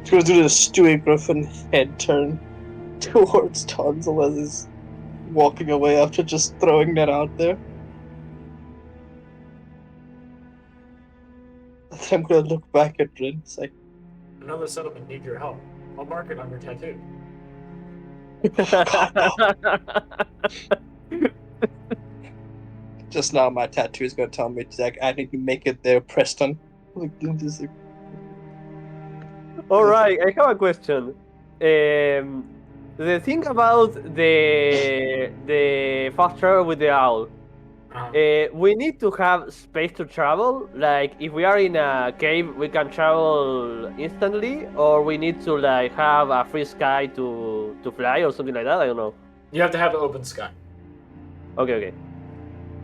He's gonna do the Stewie Griffin head turn towards Tonsal as he's walking away after just throwing that out there. And then I'm gonna look back at Rin. It's like, Another settlement need your help. I'll mark it on your tattoo. Just now, my tattoo is gonna tell me like I need to make it there, Preston. All right, I have a question. The thing about the fast travel with the owl. We need to have space to travel. Like, if we are in a cave, we can travel instantly, or we need to like have a free sky to fly or something like that. I don't know. You have to have an open sky. Okay.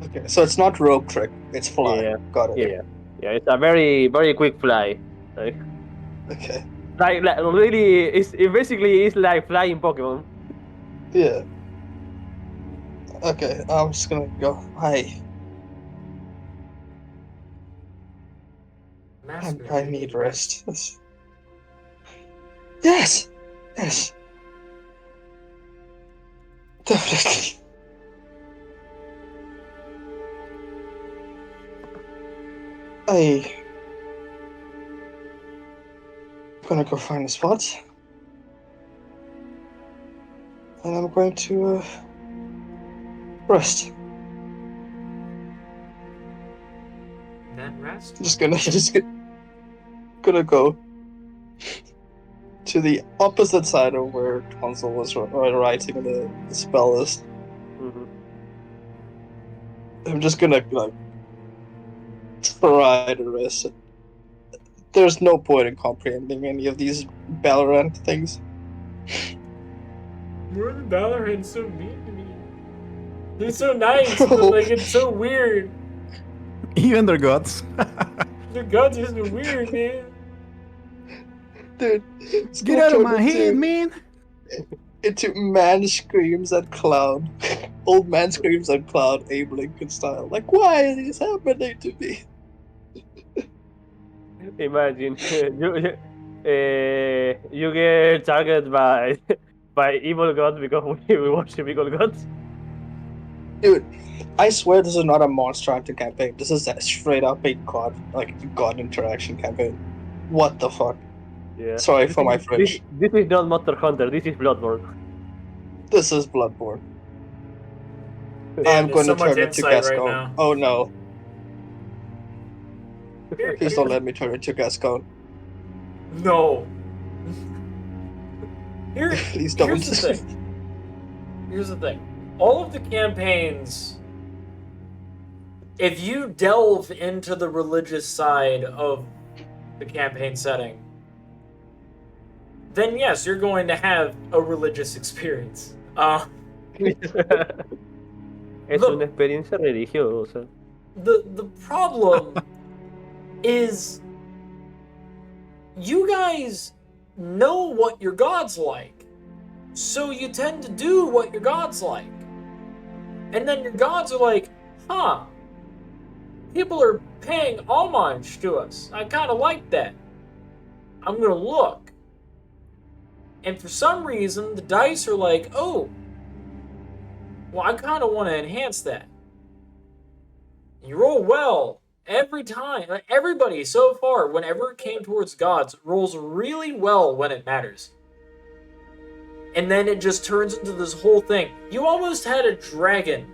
Okay, so it's not rope trick; it's fly. Yeah. Got it. Yeah. It's a very quick fly. Like, Okay. like really, it basically is like flying Pokemon. Yeah. Okay, I'm just gonna go. I need rest. Yes! Yes! Definitely. I'm gonna go find a spot. And I'm going to, rest. Then rest? Just gonna go to the opposite side of where Tonsal was writing the spell list. Mm-hmm. I'm just gonna like try to rest. There's no point in comprehending any of these Valorant things. Why are the Valorant so mean to me? They're so nice, but like it's so weird. Even their gods. Their gods are so weird, man. Dude, Get out of my head, man! Into man screams at cloud. Old man screams at cloud, Abe Lincoln style. Like, why is this happening to me? Imagine you get targeted by evil gods because we worship evil gods. Dude, I swear this is not a Monster Hunter campaign. This is a straight up a god interaction campaign. What the fuck? Yeah. Sorry for my French. This is not Monster Hunter. This is Bloodborne. This is Bloodborne. Man, I'm going so to turn much it to insight Gascon. right now. Oh no. Please don't let me turn it to Gascon. No. Please don't. Here's the thing. Here's the thing. All of the campaigns, if you delve into the religious side of the campaign setting, then yes, you're going to have a religious experience. Es una experiencia religiosa. The problem is you guys know what your god's like, so you tend to do what your god's like. And then your gods are like, huh, people are paying homage to us. I kind of like that. I'm going to look. And for some reason, the dice are like, oh, well, I kind of want to enhance that. You roll well every time. Like, everybody so far, whenever it came towards gods, rolls really well when it matters. And then it just turns into this whole thing. You almost had a dragon,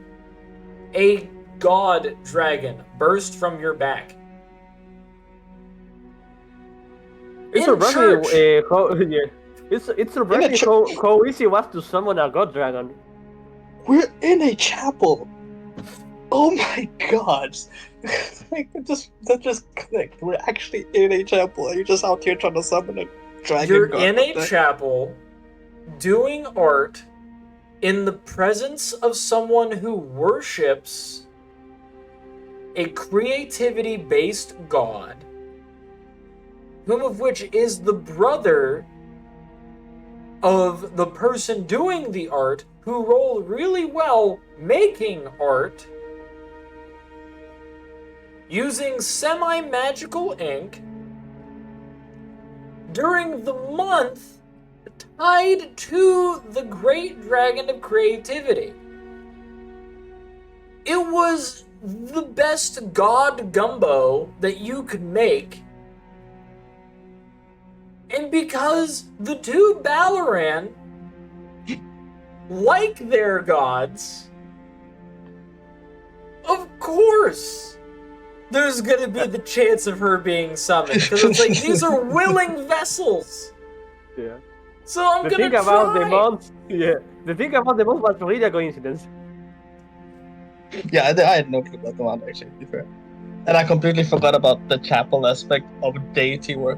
a god dragon, burst from your back. It's surprising it's surprising how easy it was to summon a god dragon. We're in a chapel. Oh my god. That just clicked. We're actually in a chapel. You're just out here trying to summon a dragon. You're in a chapel doing art in the presence of someone who worships a creativity-based god, whom of which is the brother of the person doing the art, who rolled really well making art using semi-magical ink during the month tied to the Great Dragon of Creativity. It was the best god gumbo that you could make. And because the two Balaran, like their gods, course there's gonna be the chance of her being summoned, because it's like, these are willing vessels. Yeah. So I'm The gonna thing try. about the month, the thing about the month was really a coincidence. Yeah, I had no clue about the month, actually, to be fair. And I completely forgot about the chapel aspect of deity work.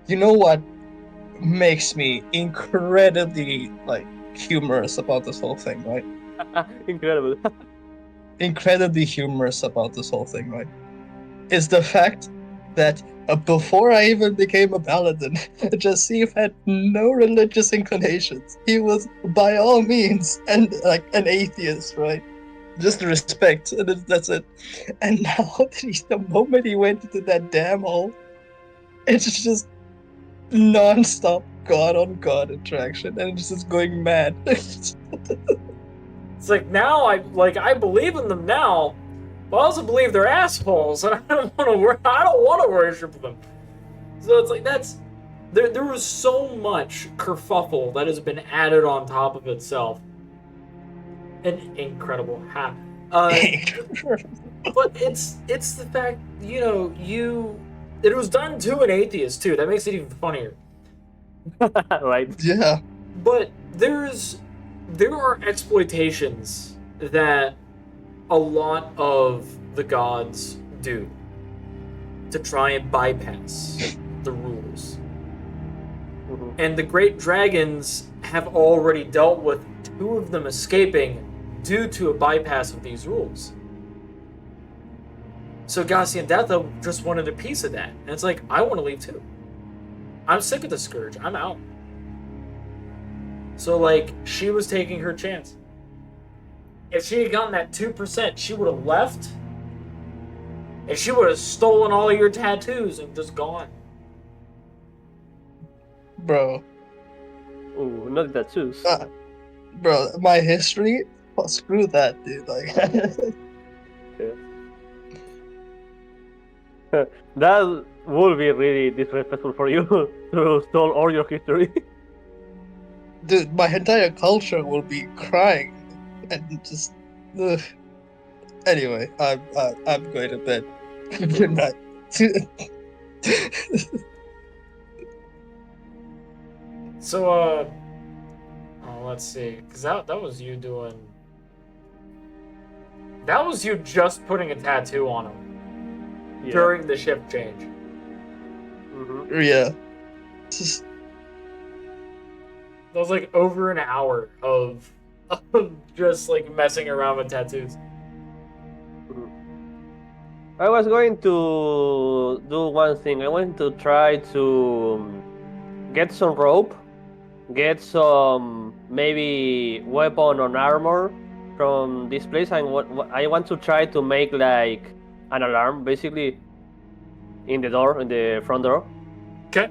You know what makes me incredibly humorous about this whole thing, right? Incredible. Incredibly humorous about this whole thing, right? Is the fact that before I even became a paladin, Jasyf had no religious inclinations. He was, by all means, an atheist, right? Just respect, and that's it. And now, the moment he went into that damn hole, it's just non-stop god on god interaction, and it's just going mad. It's like, now I believe in them now, but I also believe they're assholes, and I don't want to worship them. So it's like, there was so much kerfuffle that has been added on top of itself. An incredible hat. But it's the fact, it was done to an atheist too. That makes it even funnier. Right. Yeah. But there are exploitations that a lot of the gods do to try and bypass the rules. Mm-hmm. And the great dragons have already dealt with 2 of them escaping due to a bypass of these rules. So Gassi and Detha just wanted a piece of that. And it's like, I want to leave too. I'm sick of the Scourge. I'm out. So, she was taking her chance. If she had gotten that 2%, she would have left. And she would have stolen all of your tattoos and just gone. Bro. Ooh, not the tattoos. Bro, my history? Well, screw that, dude. Yeah. That would be really disrespectful for you to steal all your history. Dude, my entire culture will be crying and just. Ugh. Anyway, I'm going to bed. Good night. So, let's see. Because that was you doing. That was you just putting a tattoo on him during the shift change. Mm-hmm. Yeah. That was over an hour of just messing around with tattoos. I was going to do one thing. I wanted to try to get some rope, get some maybe weapon or armor from this place. I want to try to make an alarm, basically, in the front door. Okay.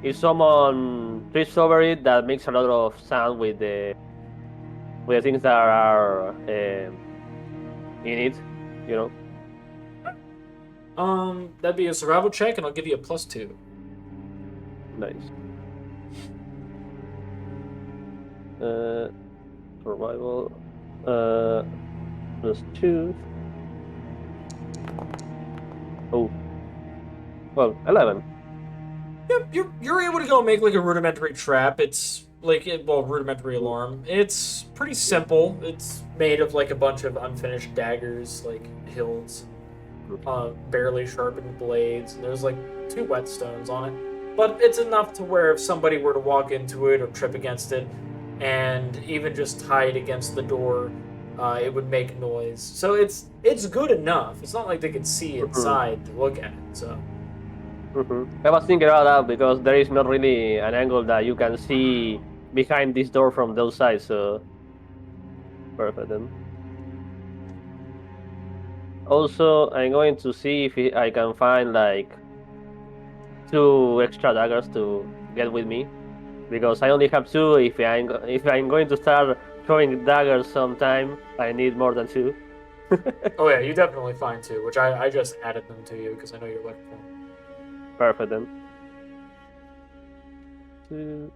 If someone trips over it, that makes a lot of sound with the things that are in it, you know. That'd be a survival check, and I'll give you a +2. Nice. Survival. +2. Oh. Well, 11. Yep, you're able to go make a rudimentary trap. It's rudimentary alarm. It's pretty simple. It's made of a bunch of unfinished daggers, hilts, barely sharpened blades. And there's 2 whetstones on it, but it's enough to where if somebody were to walk into it or trip against it, and even just tie it against the door, it would make noise. So it's good enough. It's not like they could see inside to look at it. So. I was thinking about that because there is not really an angle that you can see behind this door from those sides, so perfect then. Also, I'm going to see if I can find 2 extra daggers to get with me, because I only have 2. If I'm going to start throwing daggers sometime, I need more than 2. Oh yeah, you definitely find 2, which I just added them to you because I know you're looking for them. Perfect then. 2.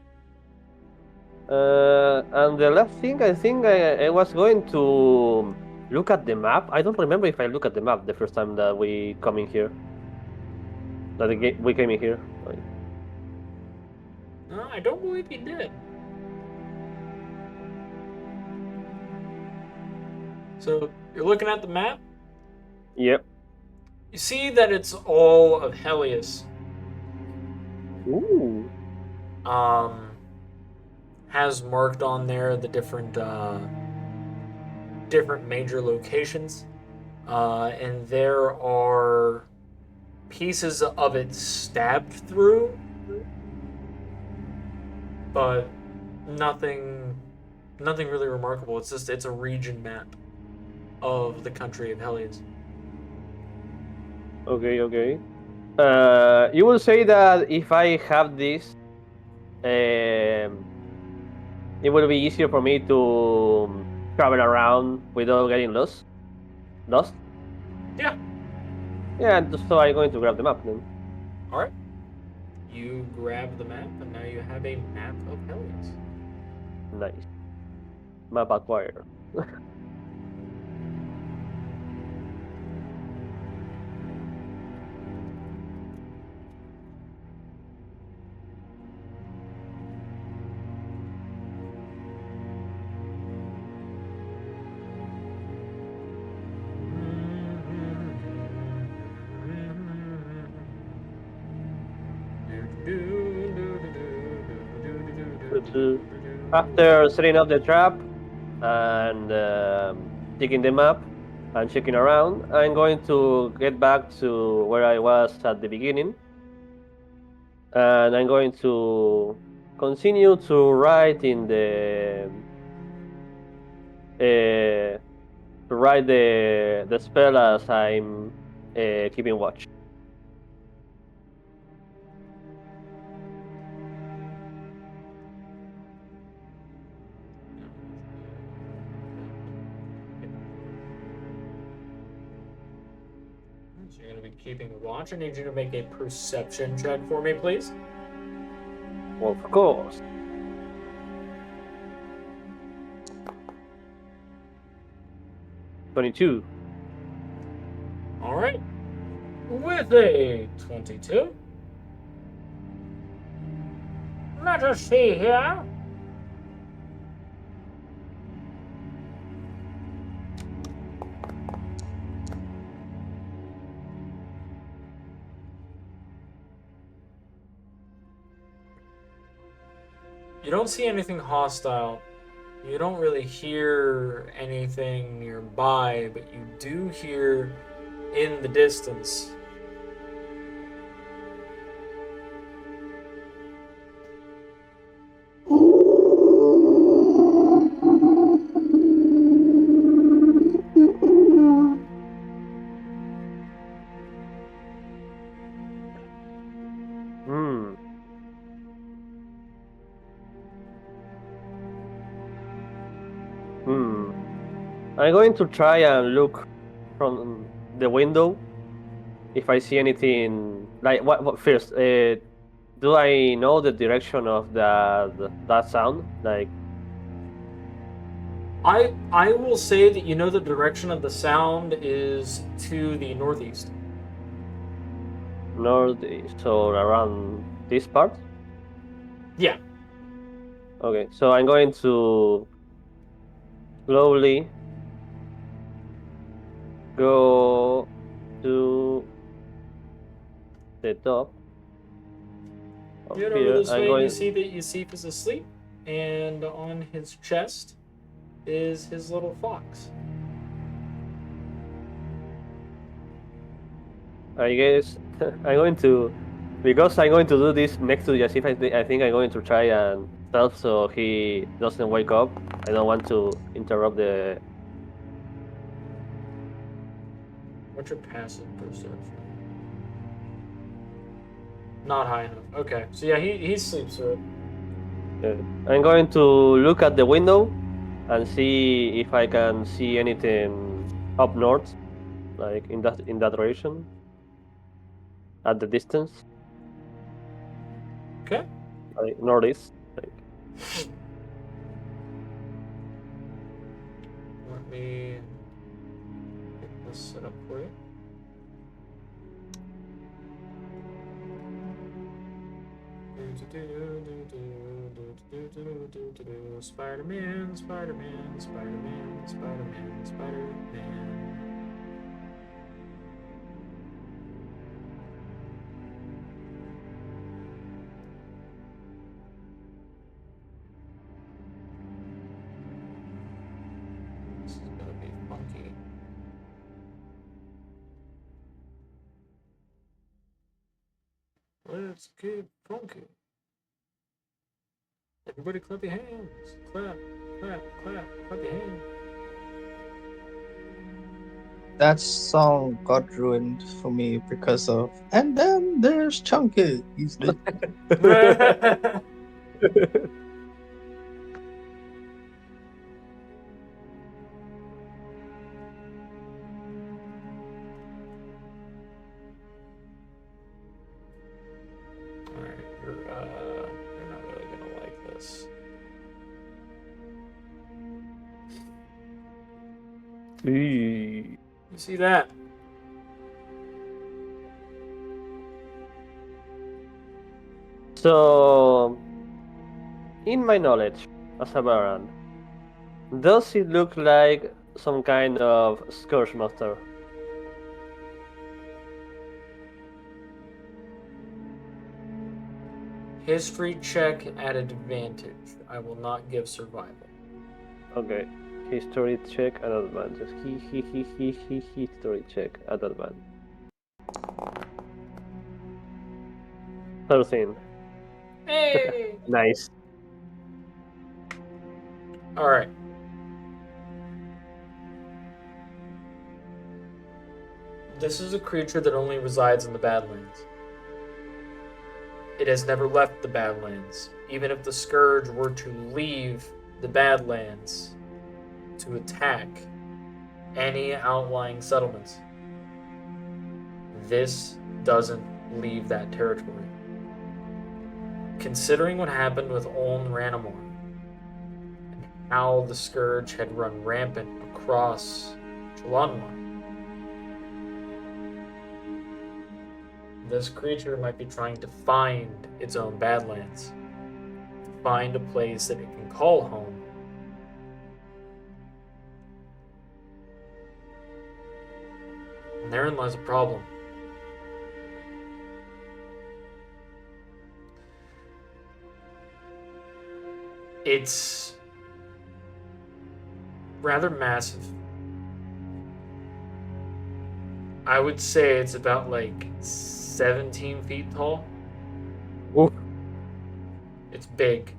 And the last thing, I think I was going to look at the map. I don't remember if I looked at the map the first time that we come in here. We came in here. No, I don't believe you did. So you're looking at the map. Yep. You see that it's all of Helios. Ooh. Has marked on there the different different major locations, and there are pieces of it stabbed through, but nothing really remarkable. It's just it's a region map of the country of Helios. Okay. You will say that if I have this, it will be easier for me to travel around without getting lost. Lost? Yeah. Yeah. So I'm going to grab the map then. All right. You grab the map, and now you have a map of Helios. Nice. Map acquired. After setting up the trap and taking the map and checking around, I'm going to get back to where I was at the beginning, and I'm going to continue to write in uh, to write the spell as I'm keeping watch. So you're going to be keeping watch. I need you to make a perception check for me, please. Well, of course. 22. All right. With a 22. Let us see here. You don't see anything hostile. You don't really hear anything nearby, but you do hear in the distance. Hmm. Hmm. I'm going to try and look from the window if I see anything like what first. Do I know the direction of that sound? Like I will say that you know the direction of the sound is to the northeast. northeast or around this part? Yeah. Okay, so I'm going to slowly go to the top of You head over here. this I'm way and you going. see that Jasyf is asleep, and on his chest is his little fox. I guess I'm going to because I'm going to do this next to Jasyf. I think I'm going to try and stealth so he doesn't wake up. I don't want to interrupt the. What's your passive perception? Not high enough. Okay, so yeah, he sleeps through it. I'm going to look at the window and see if I can see anything up north, like in that direction, at the distance, Okay. like northeast. Like. me get this set up for you. Spider-Man, Spider-Man, Spider-Man, Spider-Man, Spider-Man. This is gonna be funky. Let's get funky. Everybody clap your hands. Clap, clap, clap, clap your hands. That song got ruined for me because of. And then there's Chunky. He's the. Alright, you're not really gonna like this. You see that? So, in my knowledge as a Baron, does it look like some kind of Scourge monster? History check at advantage. I will not give survival. Okay. History check at advantage. History check at advantage. 13. Hey! Nice. Alright. This is a creature that only resides in the Badlands. It has never left the Badlands. Even if the Scourge were to leave the Badlands to attack any outlying settlements, this doesn't leave that territory. Considering what happened with Oln Ranamor and how the Scourge had run rampant across Chelanmar, this creature might be trying to find its own Badlands, to find a place that it can call home. And therein lies a problem. It's rather massive. I would say it's about like 17 feet tall. Oof. It's big.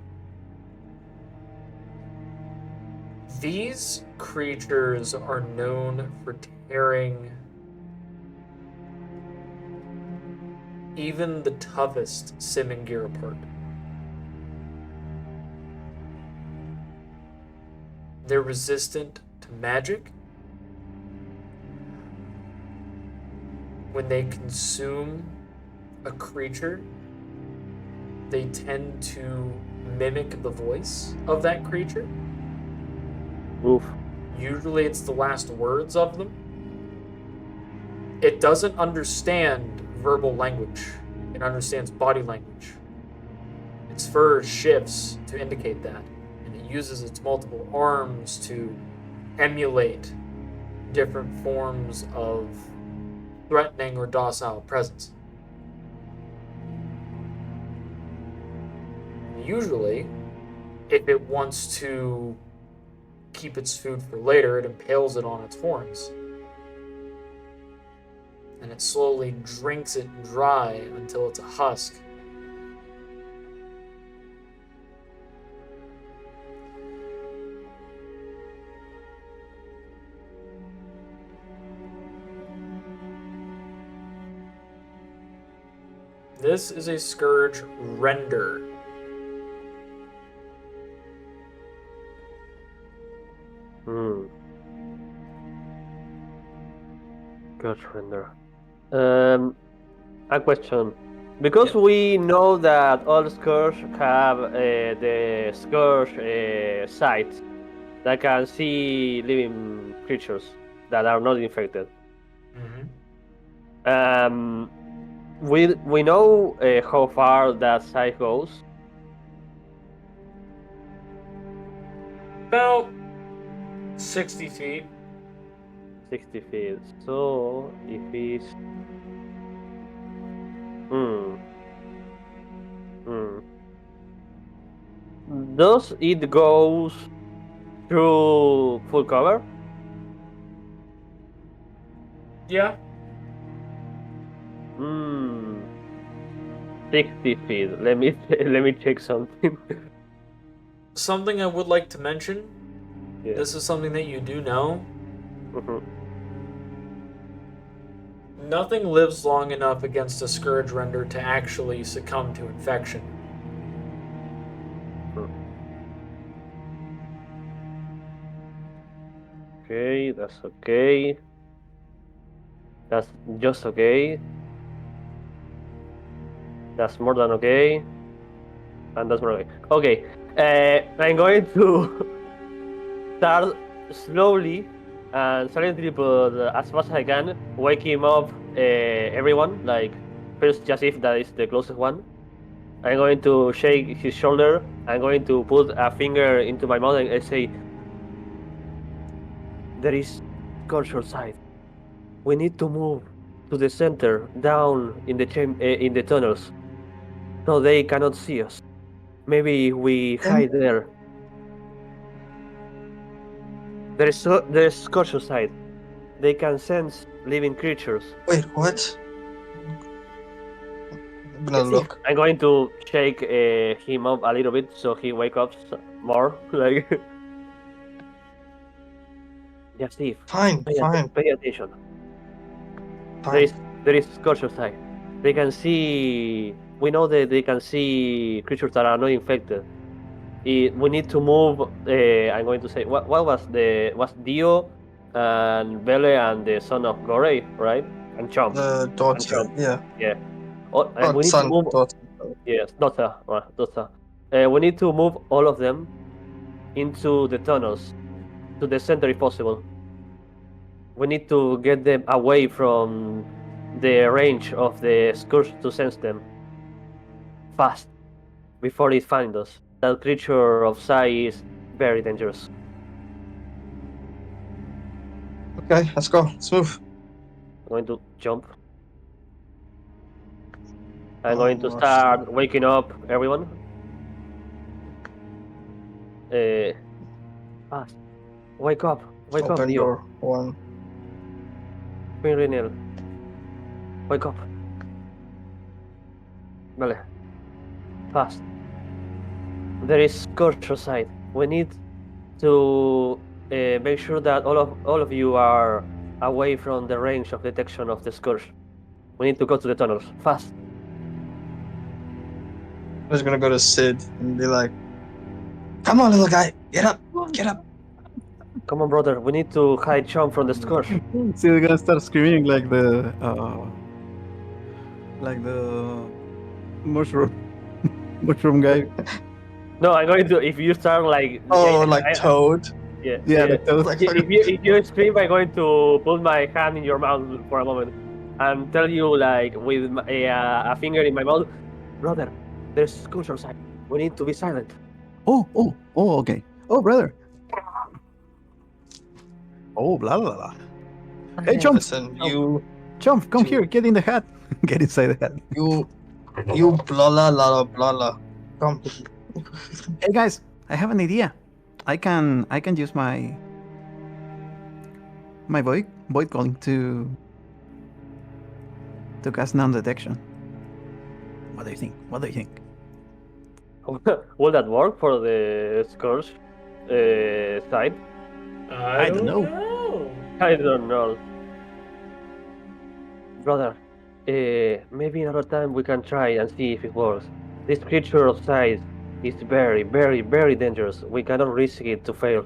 These creatures are known for tearing even the toughest Simmon gear apart. They're resistant to magic. When they consume a creature, they tend to mimic the voice of that creature. Oof. Usually it's the last words of them. It doesn't understand verbal language. It understands body language. Its fur shifts to indicate that, and it uses its multiple arms to emulate different forms of threatening or docile presence. Usually, if it wants to keep its food for later, it impales it on its horns. And it slowly drinks it dry until it's a husk. This is a Scourge Render. Scourge Render. A question. Because we know that all Scourge have the Scourge sight, that can see living creatures that are not infected. Mm-hmm. We know how far that site goes. About 60 feet. 60 feet. So if he's hmm hmm does it goes through full cover? Yeah. Hmm. 60 feet. Let me let me check something. Something I would like to mention. Yeah. This is something that you do know. Mhm. Nothing lives long enough against a Scourge Render to actually succumb to infection. Okay, that's okay. That's just okay. That's more than okay. And that's more okay. Okay. I'm going to start slowly and silently, but as fast as I can, wake him up. Everyone, like first Jasyf, that is the closest one. I'm going to shake his shoulder. I'm going to put a finger into my mouth and say, "There is culture side. We need to move to the center, down in the in the tunnels, so they cannot see us. Maybe we And hide there. There's culture side. They can sense living creatures." wait, what? I'm gonna Yes, if look. I'm going to shake him up a little bit so he wake up more. Like, yes, Steve, Fine, fine, pay attention. There fine. is there is culture side. They can see. We know that they can see creatures that are not infected. We need to move. I'm going to say what was Dio and Bele and the son of Gorey, right? And Chomp and Daughter, Chomp. yeah. Yeah. Oh, and Oh, we need to son, move. daughter. Yes, daughter, daughter. We need to move all of them into the tunnels to the center if possible. We need to get them away from the range of the scourge to sense them fast before it finds us. That creature of Sai is very dangerous. Okay, let's go. Let's move. I'm going to jump. I'm Oh, going to Marsh. start waking up everyone. Uh, Fast. Wake up, Open Dio. door. One. Fingernail. Wake up. Vale, fast. There is scourge outside. We need to make sure that all of you are away from the range of detection of the scourge. We need to go to the tunnels fast. I'm just gonna go to Sid and be like, "Come on, little guy, get up, get up." Come on, brother. We need to hide Chum from the scourge. So we're gonna start screaming like the mushroom mushroom guy. No, I'm going to. If you start like, Oh, like Toad. yeah, Yeah, like those. Like if you scream, I'm going to put my hand in your mouth for a moment and tell you like with a finger in my mouth, brother. There's scourge outside. We need to be silent. Okay. Oh, brother. Oh, blah blah blah. Hey, Okay. Chomp, listen, Chum. Chomp, come here. you, Get in the hat. Get inside the hat. you, blala la blala. Come. Hey guys, I have an idea. I can use my void calling to cast non-detection. What do you think? What do you think? Will that work for the scourge side? I I don't don't know. know. I don't know, brother. Maybe another time we can try and see if it works. This creature of size is very, very, very dangerous. We cannot risk it to fail.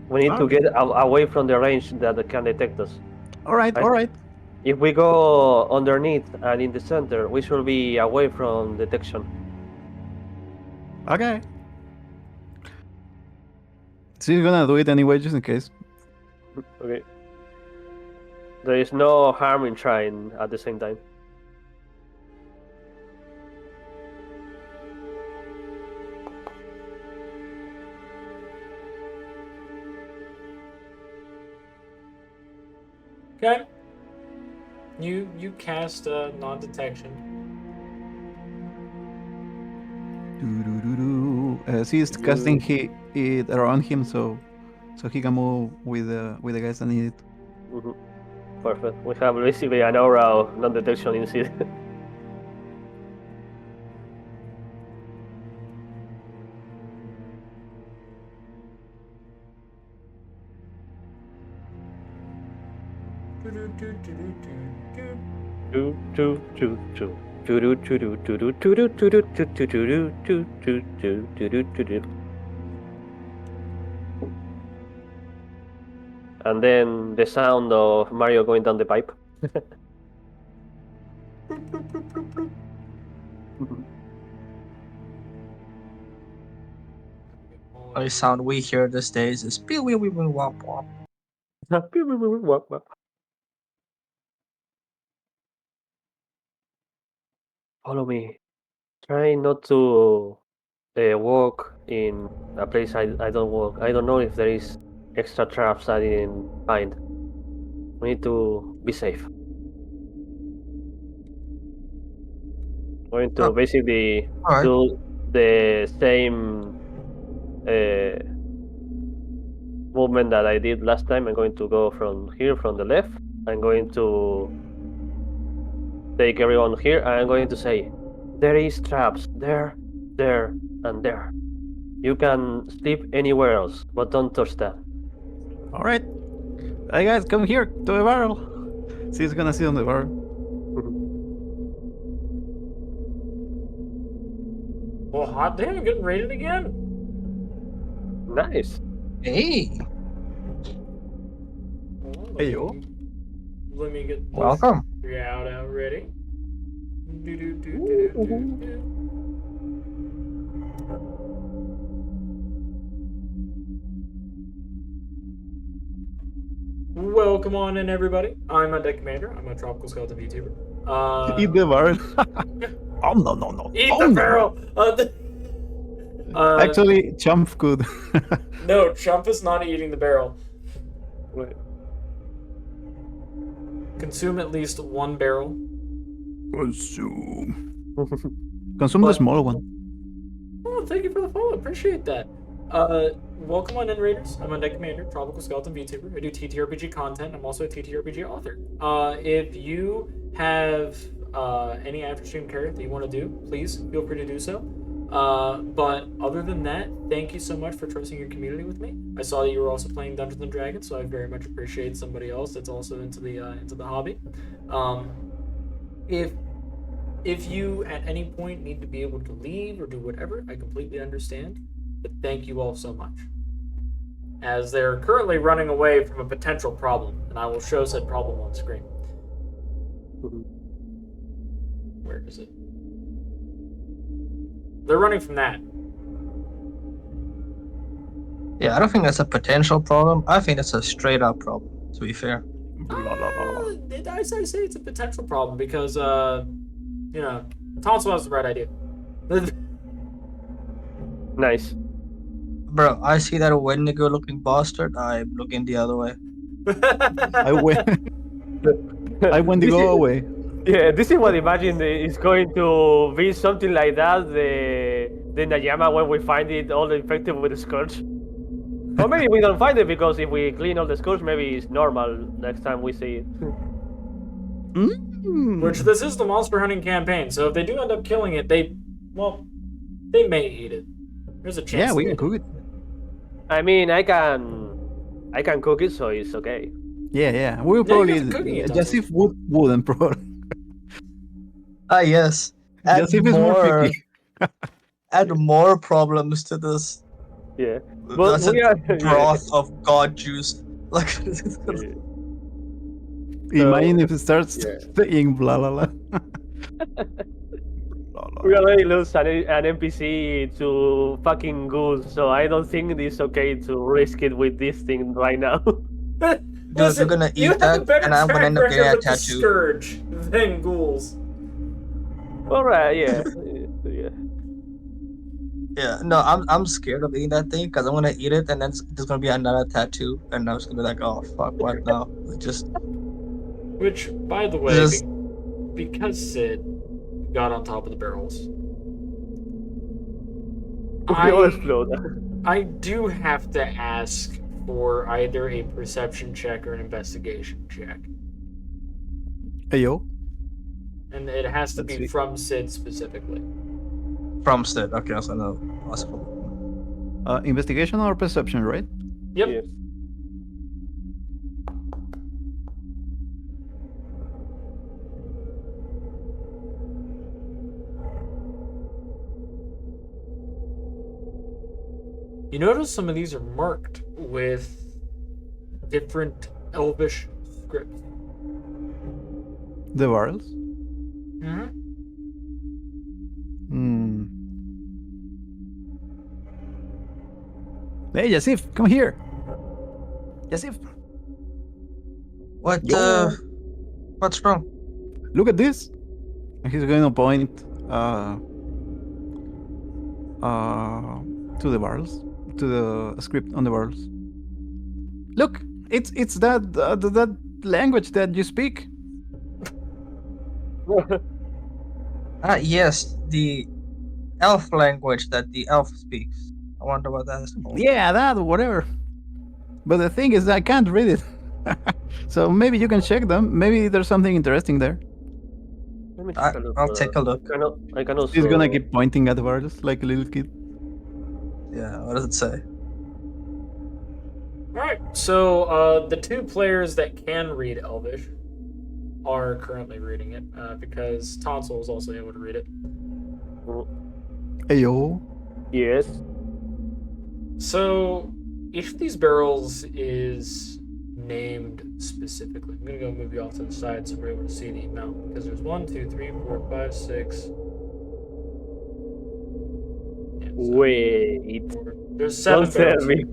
We need to Okay. get away from the range that can detect us. All right. I All think right. if we go underneath and in the center, we should be away from detection. Okay. She's gonna do it anyway, just in case. Okay. There is no harm in trying at the same time. Okay. You cast non-detection. She's casting it around him, so he can move with the guys that need it. Mm-hmm. Perfect. We have basically an aura of non-detection instead. And then the sound of Mario going down the pipe. Only sound we hear these days is pew wee wee wee wop wop. Follow me. Try not to walk in a place I don't walk. I don't know if there is extra traps I didn't find. We need to be safe. Going to basically do the same movement that I did last time. I'm going to go from here, from the left. I'm going to take everyone here. And I'm going to say, there is traps there, there, and there. You can sleep anywhere else, but don't touch that. All right. Hey guys, come here to the barrel. She's gonna sit on the barrel. Well, hot damn, getting raided again. Nice. Hey. Hey yo. Let me get this Welcome. out ready. Welcome on in, everybody. I'm a deck commander. I'm a tropical skeleton VTuber. Eat the barrel. Oh no. Eat the barrel. Actually, Chump could. No, Chump is not eating the barrel. Wait. Consume at least one barrel. Consume the small one. Oh, thank you for the follow. Appreciate that. Welcome on in, Raiders. I'm a deck commander, tropical skeleton VTuber. I do TTRPG content. I'm also a TTRPG author. If you have any after-stream character that you want to do, please feel free to do so. But other than that, thank you so much for trusting your community with me. I saw that you were also playing Dungeons and Dragons, so I very much appreciate somebody else that's also into the hobby. If you at any point need to be able to leave or do whatever, I completely understand. But thank you all so much. As they're currently running away from a potential problem, and I will show said problem on screen. Where is it? They're running from that. Yeah, I don't think that's a potential problem. I think that's a straight up problem, to be fair. I say it's a potential problem because, Tonsal has the right idea. Nice. Bro, I see that Wendigo looking bastard. I'm looking the other way. I went to go away. Yeah, this is what imagine is going to be something like that. The Najama when we find it all infected with the scourge. Or maybe we don't find it because if we clean all the scourge, maybe it's normal next time we see it. Which this is the monster hunting campaign, so if they do end up killing it, they may eat it. There's a chance. Yeah, we can cook it. I mean, I can cook it, so it's okay. Yeah. We'll probably Jasyf wouldn't probably. Yes. Jasyf is more picky. Add more problems to this. Yeah. But that's we a are broth of god juice. Like Imagine if it starts saying blah blah blah. We already lose an NPC to fucking goose, so I don't think it's okay to risk it with this thing right now. Dude, we're Listen, gonna you eat have a that, better and I'm gonna track end up getting record a with the tattoo. Scourge than ghouls. Alright, yeah. Yeah. Yeah, no, I'm scared of eating that thing because I'm gonna eat it, and then there's gonna be another tattoo, and I'm just gonna be like, oh fuck, what now? Which, by the way, Just because Sid got on top of the barrels, We all explode. I do have to ask for either a perception check or an investigation check. Hey yo. And it has to Let's be see. from Sid specifically. from Sid. Okay, so no possible. Investigation or perception, right? Yep. Yes. You notice some of these are marked with different Elvish scripts. The barrels? Mm-hmm. Hmm. Hey, Jasyf, come here. Jasyf, What? Yo. What's wrong? Look at this. And he's going to point to the barrels, to the script on the barrels. Look, it's that language that you speak. Yes, the elf language that the elf speaks. I wonder what that is called. Yeah, that whatever. But the thing is, I can't read it. So maybe you can check them. Maybe there's something interesting there. Let me take a look. I'll take a look. I can also. He's gonna keep pointing at the barrels like a little kid. Yeah, what does it say? Alright, so the two players that can read Elvish are currently reading it because Tonsal is also able to read it. Ayo. Yes. So each of these barrels is named specifically. I'm gonna go move you off to the side so we're able to see the amount because there's 1, 2, 3, 4, 5, 6. Yeah, Wait. there's 7 Don't tell barrels. me.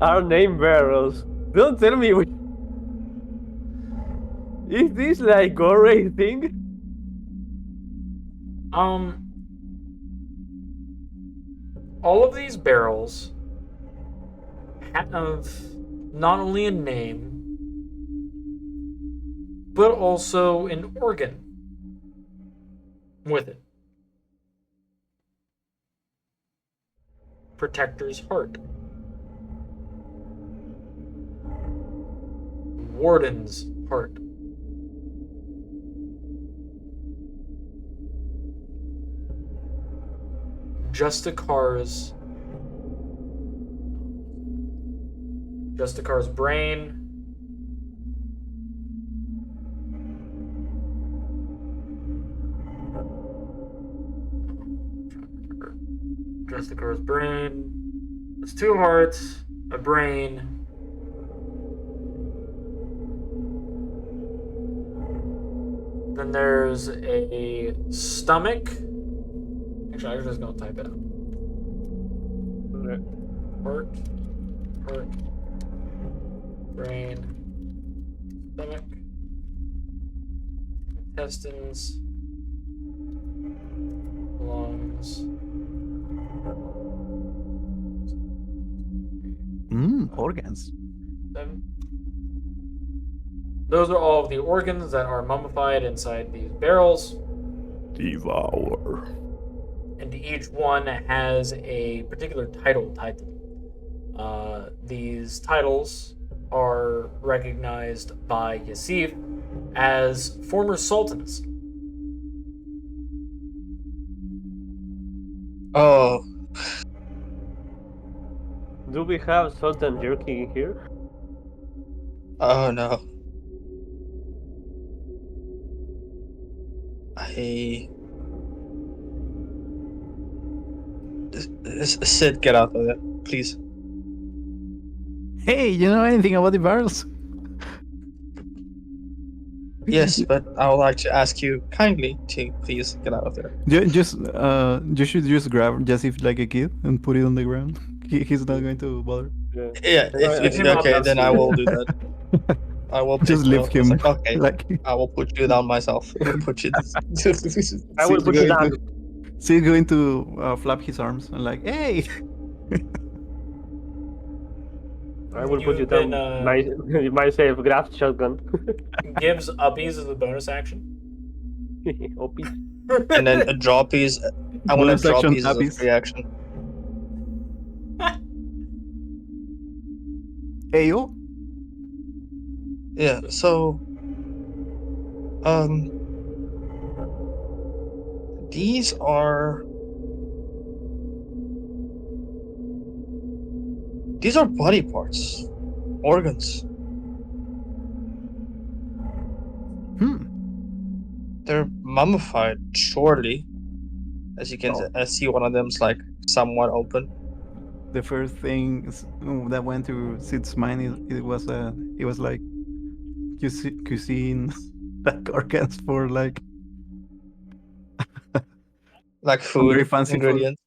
Our name barrels. Don't tell me. Is this like gore thing? All of these barrels have not only a name, but also an organ with it. Protector's heart. Warden's heart. Justicar's brain. Justicar's brain. It's 2 hearts, a brain. Then there's a stomach. Actually, I'm just gonna type it out. Okay. Heart, brain, stomach, intestines, lungs. Organs. 7. Those are all of the organs that are mummified inside these barrels. Devour. And each one has a particular title tied to them. These titles are recognized by Jasyf as former sultans. Oh, Do we have Sultan jerky in here? oh no. Sid, get out of it, please. Hey, you know anything about the barrels? Yes, but I would like to ask you kindly to please get out of there. You should just grab Jasyf like a kid and put it on the ground. He's not going to bother. Yeah. Yeah, Pick if him up okay, as then I you. will do that. I will pick Just you lift up. It's him like okay, like I will put you down myself. Put you. I will He's put you going down. to he's going to flap his arms and like, hey. I will put you You've been down. Myself grab shotgun. gives uppies as a bonus action. OP. And then a drop is. I want to Bonus drop action is a tappies. free action. Ayo. Yeah. So um, these are body parts, organs. They're mummified, surely. As you can see, one of them's like somewhat open. The first thing that went through Sid's mind it was like cuisine like organs for like Like I'm very food fancy for ingredients.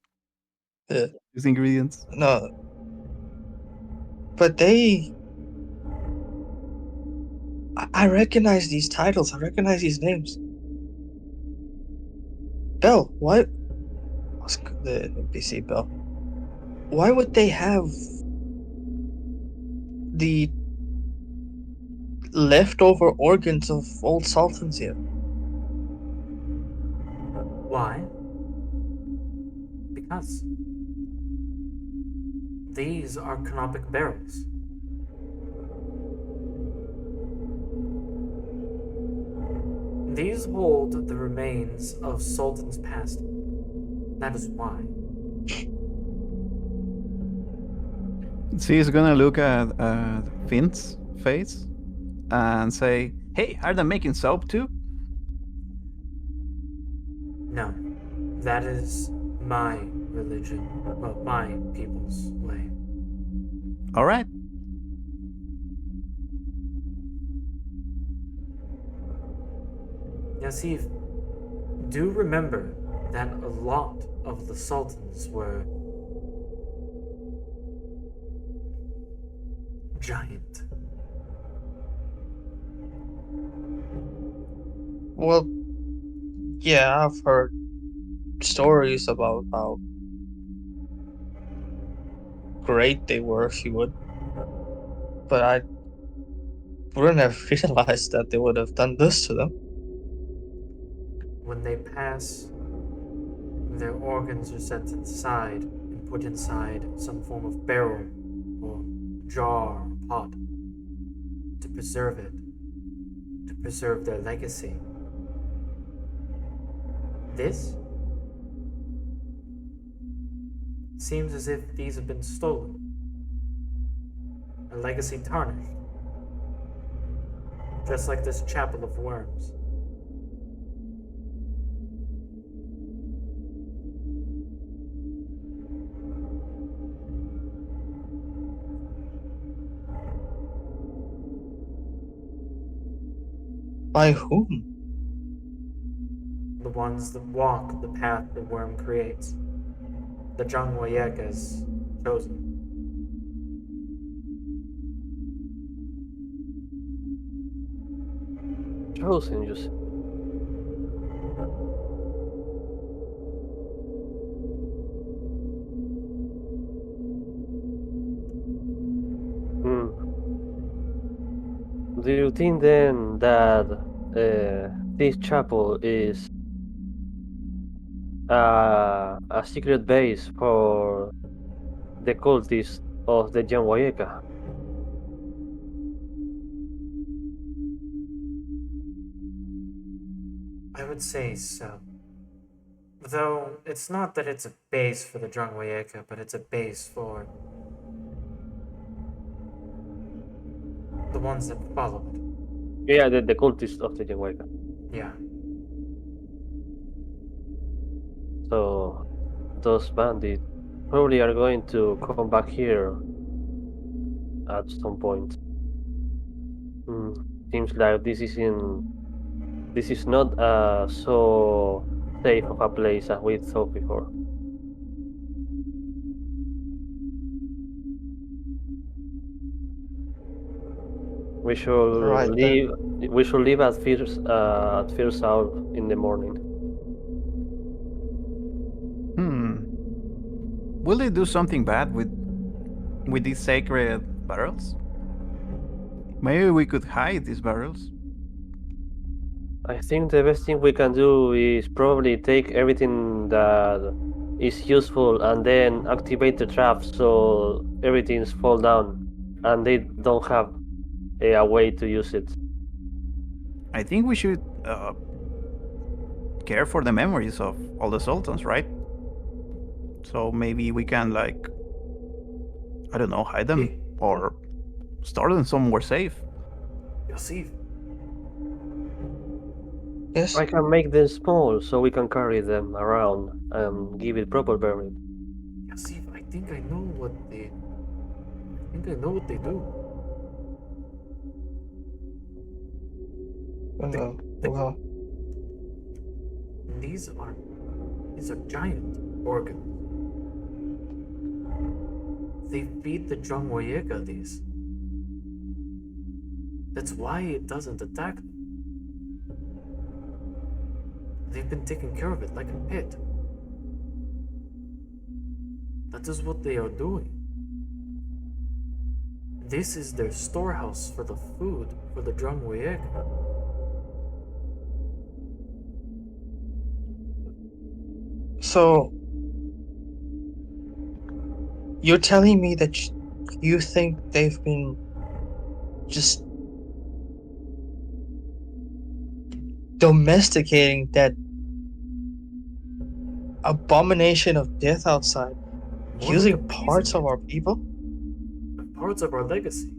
Yeah. these ingredients. No, but they. I recognize these titles. I recognize these names. Bell, why? The NPC Bell. Why would they have the leftover organs of old sultans here? Why? Because these are canopic barrels. These hold the remains of sultans past. That is why. She's gonna look at Finn's face and say, "Hey, are they making soap too?" No, that is my religion, well, my people's way. All right. Jasyf, do remember that a lot of the sultans were giant. Well, yeah, I've heard stories about how great they were, if you would. But I wouldn't have realized that they would have done this to them. When they pass, their organs are set inside and put inside some form of barrel or jar or pot to preserve it, to preserve their legacy. This seems as if these have been stolen, a legacy tarnished, just like this chapel of worms. By whom? The ones that walk the path the worm creates. The Jangwayek has chosen. Chosen, you say. Hmm. Do you think then that this chapel is a secret base for the cultists of the Janwayeka? I would say so. Though it's not that it's a base for the Jangwayeka, but it's a base for the ones that follow it. Yeah, the cultists of the Janwayeka. Yeah. So those bandits probably are going to come back here at some point. Hmm. Seems like this is in this is not so safe of a place as we thought before. We should Right then. leave. We should leave at first out in the morning. Will they do something bad with these sacred barrels? Maybe we could hide these barrels. I think the best thing we can do is probably take everything that is useful and then activate the trap so everything's fall down and they don't have a way to use it. I think we should care for the memories of all the sultans, right? So maybe we can, like, I don't know, hide them or store them somewhere safe. Jasyf, Yes. I can make them small so we can carry them around and give it proper burial. Jasyf, I think I know what they. I think I know what they do. The, the, Well, these are giant organs. They feed the Drangwayeka these. That's why it doesn't attack them. They've been taking care of it like a pet. That is what they are doing. This is their storehouse for the food for the Drangwayeka. so you're telling me that you think they've been just domesticating that abomination of death outside, More like using appeasing parts of it. our people? Parts of our legacy.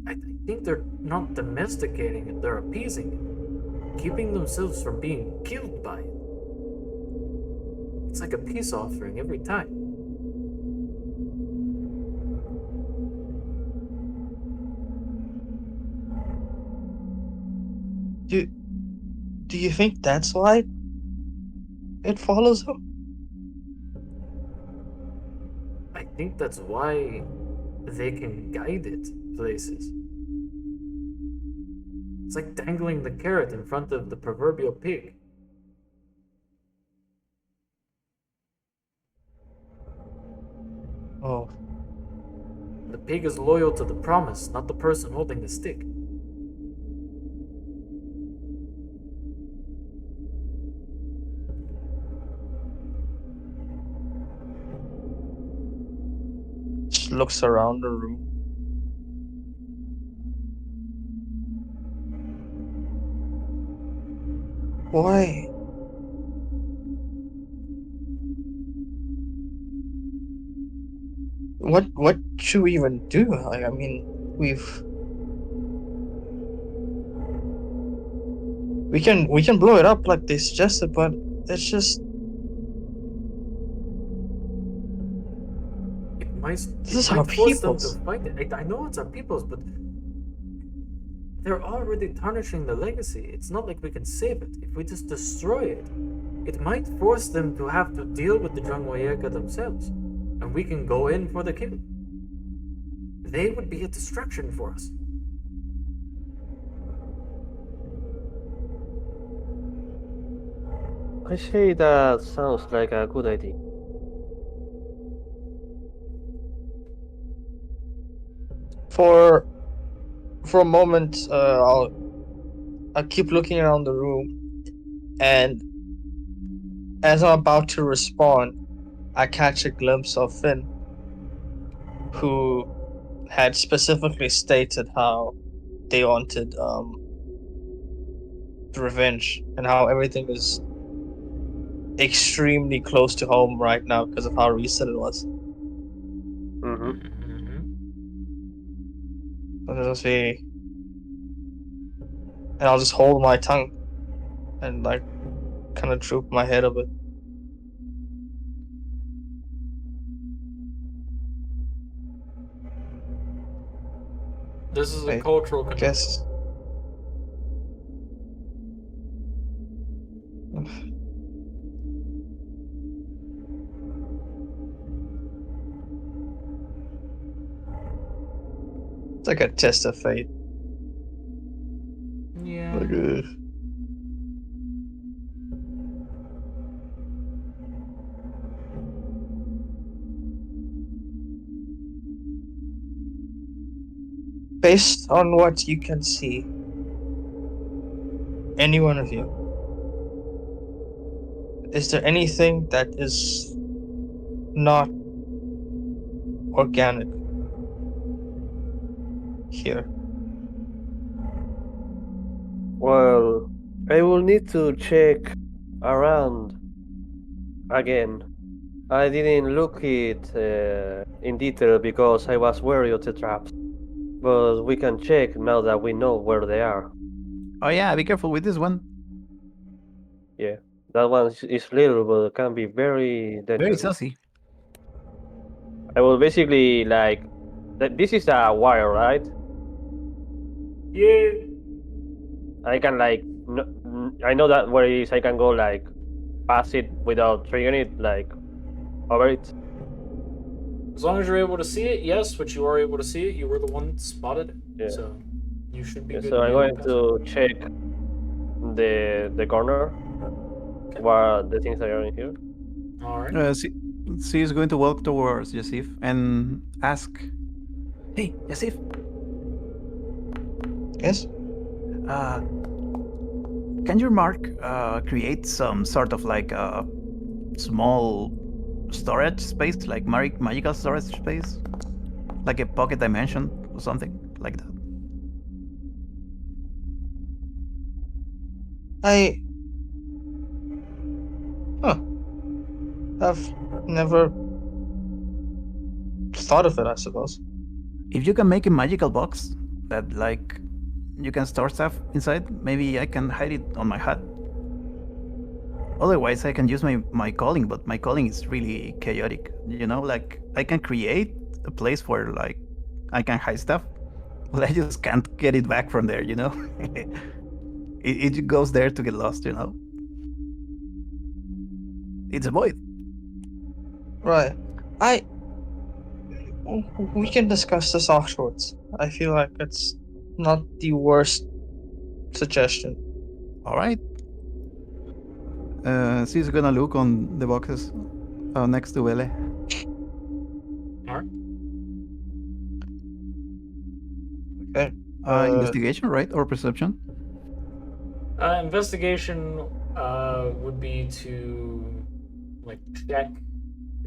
I think they're not domesticating it, they're appeasing it, keeping themselves from being killed by it. It's like a peace offering every time. Do you think that's why it follows him? I think that's why they can guide it places. It's like dangling the carrot in front of the proverbial pig. Oh, The pig is loyal to the promise, not the person holding the stick. just looks around the room. Why? What should we even do? Like, I mean, we can blow it up like they suggested, but it's just this It is our might force them to peoples. fight it. I know it's our people's, but they're already tarnishing the legacy. It's not like we can save it. If we just destroy it, it might force them to have to deal with the Drangwayeka themselves, and we can go in for the kill. They would be a distraction for us. I say that sounds like a good idea. For for a moment, I'll keep looking around the room, and as I'm about to respond, I catch a glimpse of Finn, who had specifically stated how they wanted revenge and how everything is extremely close to home right now because of how recent it was. Mm-hmm. And I'll say, and I'll just hold my tongue and like kind of droop my head a bit. This is a I cultural conundrum. guess It's like a test of fate. Yeah. Like, based on what you can see, any one of you, is there anything that is not organic here? Well, I will need to check around again. I didn't look it in detail because I was wary of the traps. But we can check now that we know where they are. Oh yeah, be careful with this one. Yeah, that one is little, but can be very Very dangerous. saucy. I will basically like this is a wire, right? Yeah. I can like I know that where it is. I can go like pass it without triggering it, like over it. As long as you're able to see it, yes, but you are able to see it. You were the one that spotted it, Yeah. so you should be Yeah, good so to be I'm able going to pass to it. check the corner Okay. where the things that are in here. All right. She is going to walk towards Jasyf and ask, "Hey, Jasyf, Yes? uh, can your mark create some sort of like a small storage space, like magical storage space, like a pocket dimension or something like that?" Huh. I've never thought of it, I suppose. If you can make a magical box that like you can store stuff inside, maybe I can hide it on my hat. Otherwise, I can use my calling, but my calling is really chaotic. You know, like I can create a place where like I can hide stuff, but I just can't get it back from there. You know, it goes there to get lost. You know, it's a void. Right. We can discuss this afterwards. I feel like it's not the worst suggestion. All right. She's gonna look on the boxes next to Vele. All right. Okay. Investigation, right, or perception? Investigation would be to like check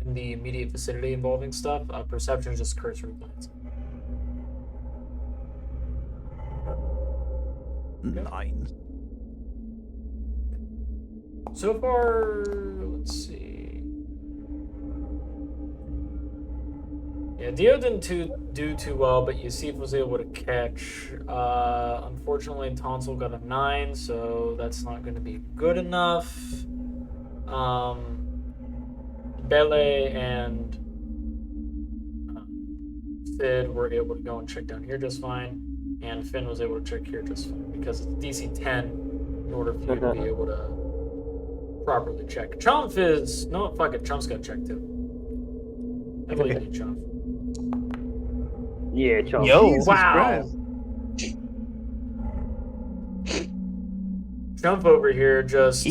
in the immediate vicinity involving stuff. Perception is just cursory glance. 9. So far, let's see. Yeah, Dio didn't do too well, but Jasyf was able to catch. Unfortunately, Tonsal got a 9, so that's not going to be good enough. Bele and Sid were able to go and check down here just fine, and Finn was able to check here just fine because it's DC 10 in order for you to be able to properly check. Chomp is no, fuck it, Chomp's got checked too. I believe in you, Chomp. Yeah, Chomp. Yo, Jesus Wow. Christ. Chomp over here just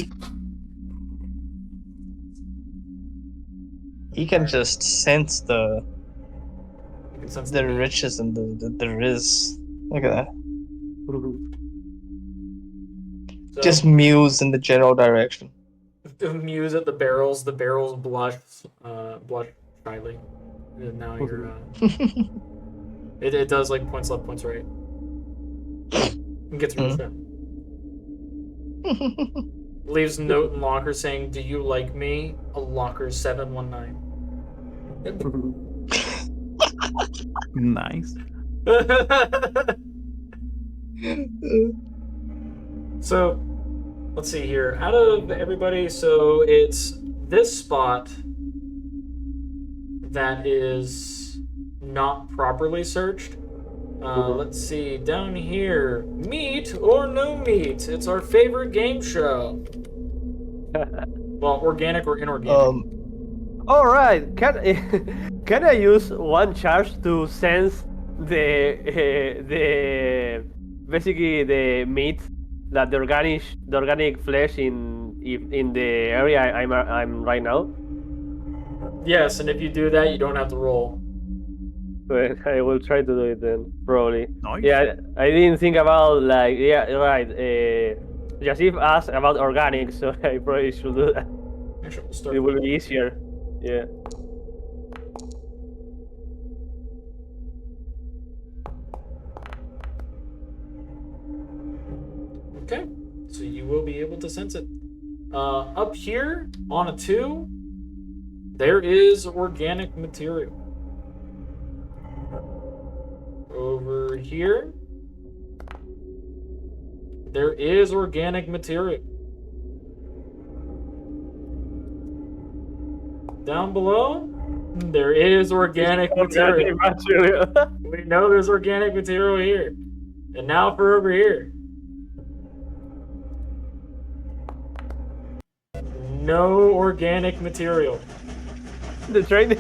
he can just sense the you can sense the the riches and the riz. Look at that. so, Just muse in the general direction. muse at the barrels blush shyly. And now you're it does like points left, points right. It gets real shit. Leaves note in locker saying, "Do you like me?" A locker 719. Nice. So, let's see here. Out of everybody, so it's this spot that is not properly searched. Let's see, down here, meat or no meat? It's our favorite game show. Well, organic or inorganic. All right, can can I use one charge to sense the basically the meat that the organic flesh in the area I'm right now. Yes, and if you do that, you don't have to roll. But I will try to do it then, probably. Nice. Yeah, I didn't think about like yeah right. Jasyf asked about organic, so I probably should do that. Actually, we'll start It will from be over easier. Yeah. Okay, so you will be able to sense it. Up here on a 2, there is organic material. Over here, there is organic material. Down below, there is organic material. We know there's organic material here. And now for over here. No organic material. The train.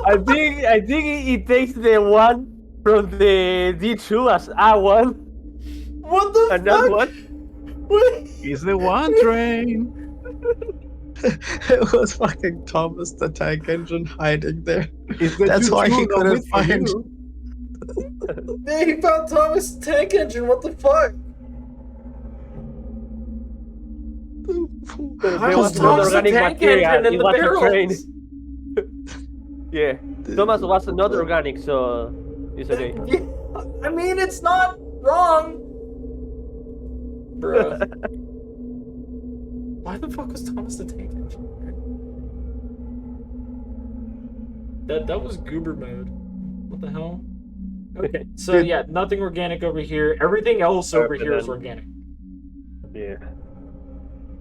I think it takes the one from the D2 as A1. What the and fuck? That one. He's the one train. It was fucking Thomas the Tank Engine hiding there. That's why he couldn't find. Yeah, he found Thomas Tank Engine. What the fuck? There was no organic material. It was a train. Yeah, Thomas was not organic, so it's okay. Yeah, I mean, it's not wrong. Bruh. Why the fuck was Thomas the Tank Engine? That was goober mode. What the hell? Okay, so yeah, nothing organic over here. Everything else over here is organic. Yeah.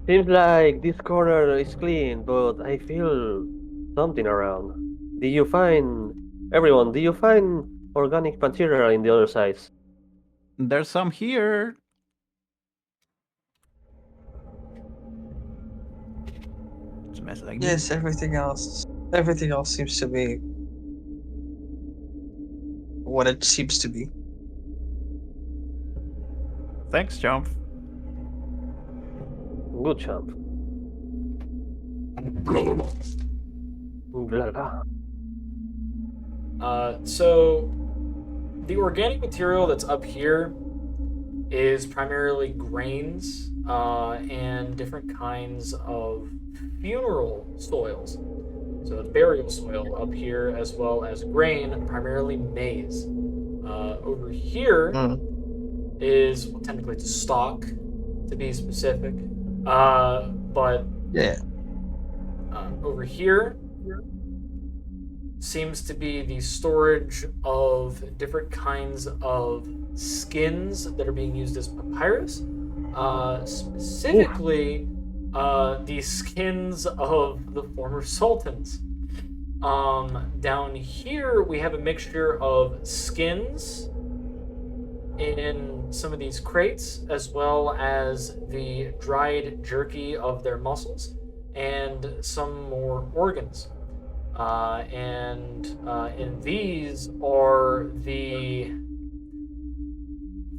Seems like this corner is clean, but I feel something around. Do you find organic material in the other sides? There's some here. Smells like yes, everything else seems to be what it seems to be. Thanks, Jump. Good job. So the organic material that's up here is primarily grains and different kinds of funeral soils. So it's burial soil up here, as well as grain, primarily maize. Over here is, well, technically it's stock, to be specific. But yeah, over here seems to be the storage of different kinds of skins that are being used as papyrus. Specifically, the skins of the former sultans. Down here, we have a mixture of skins in some of these crates, as well as the dried jerky of their muscles, and some more organs. And these are the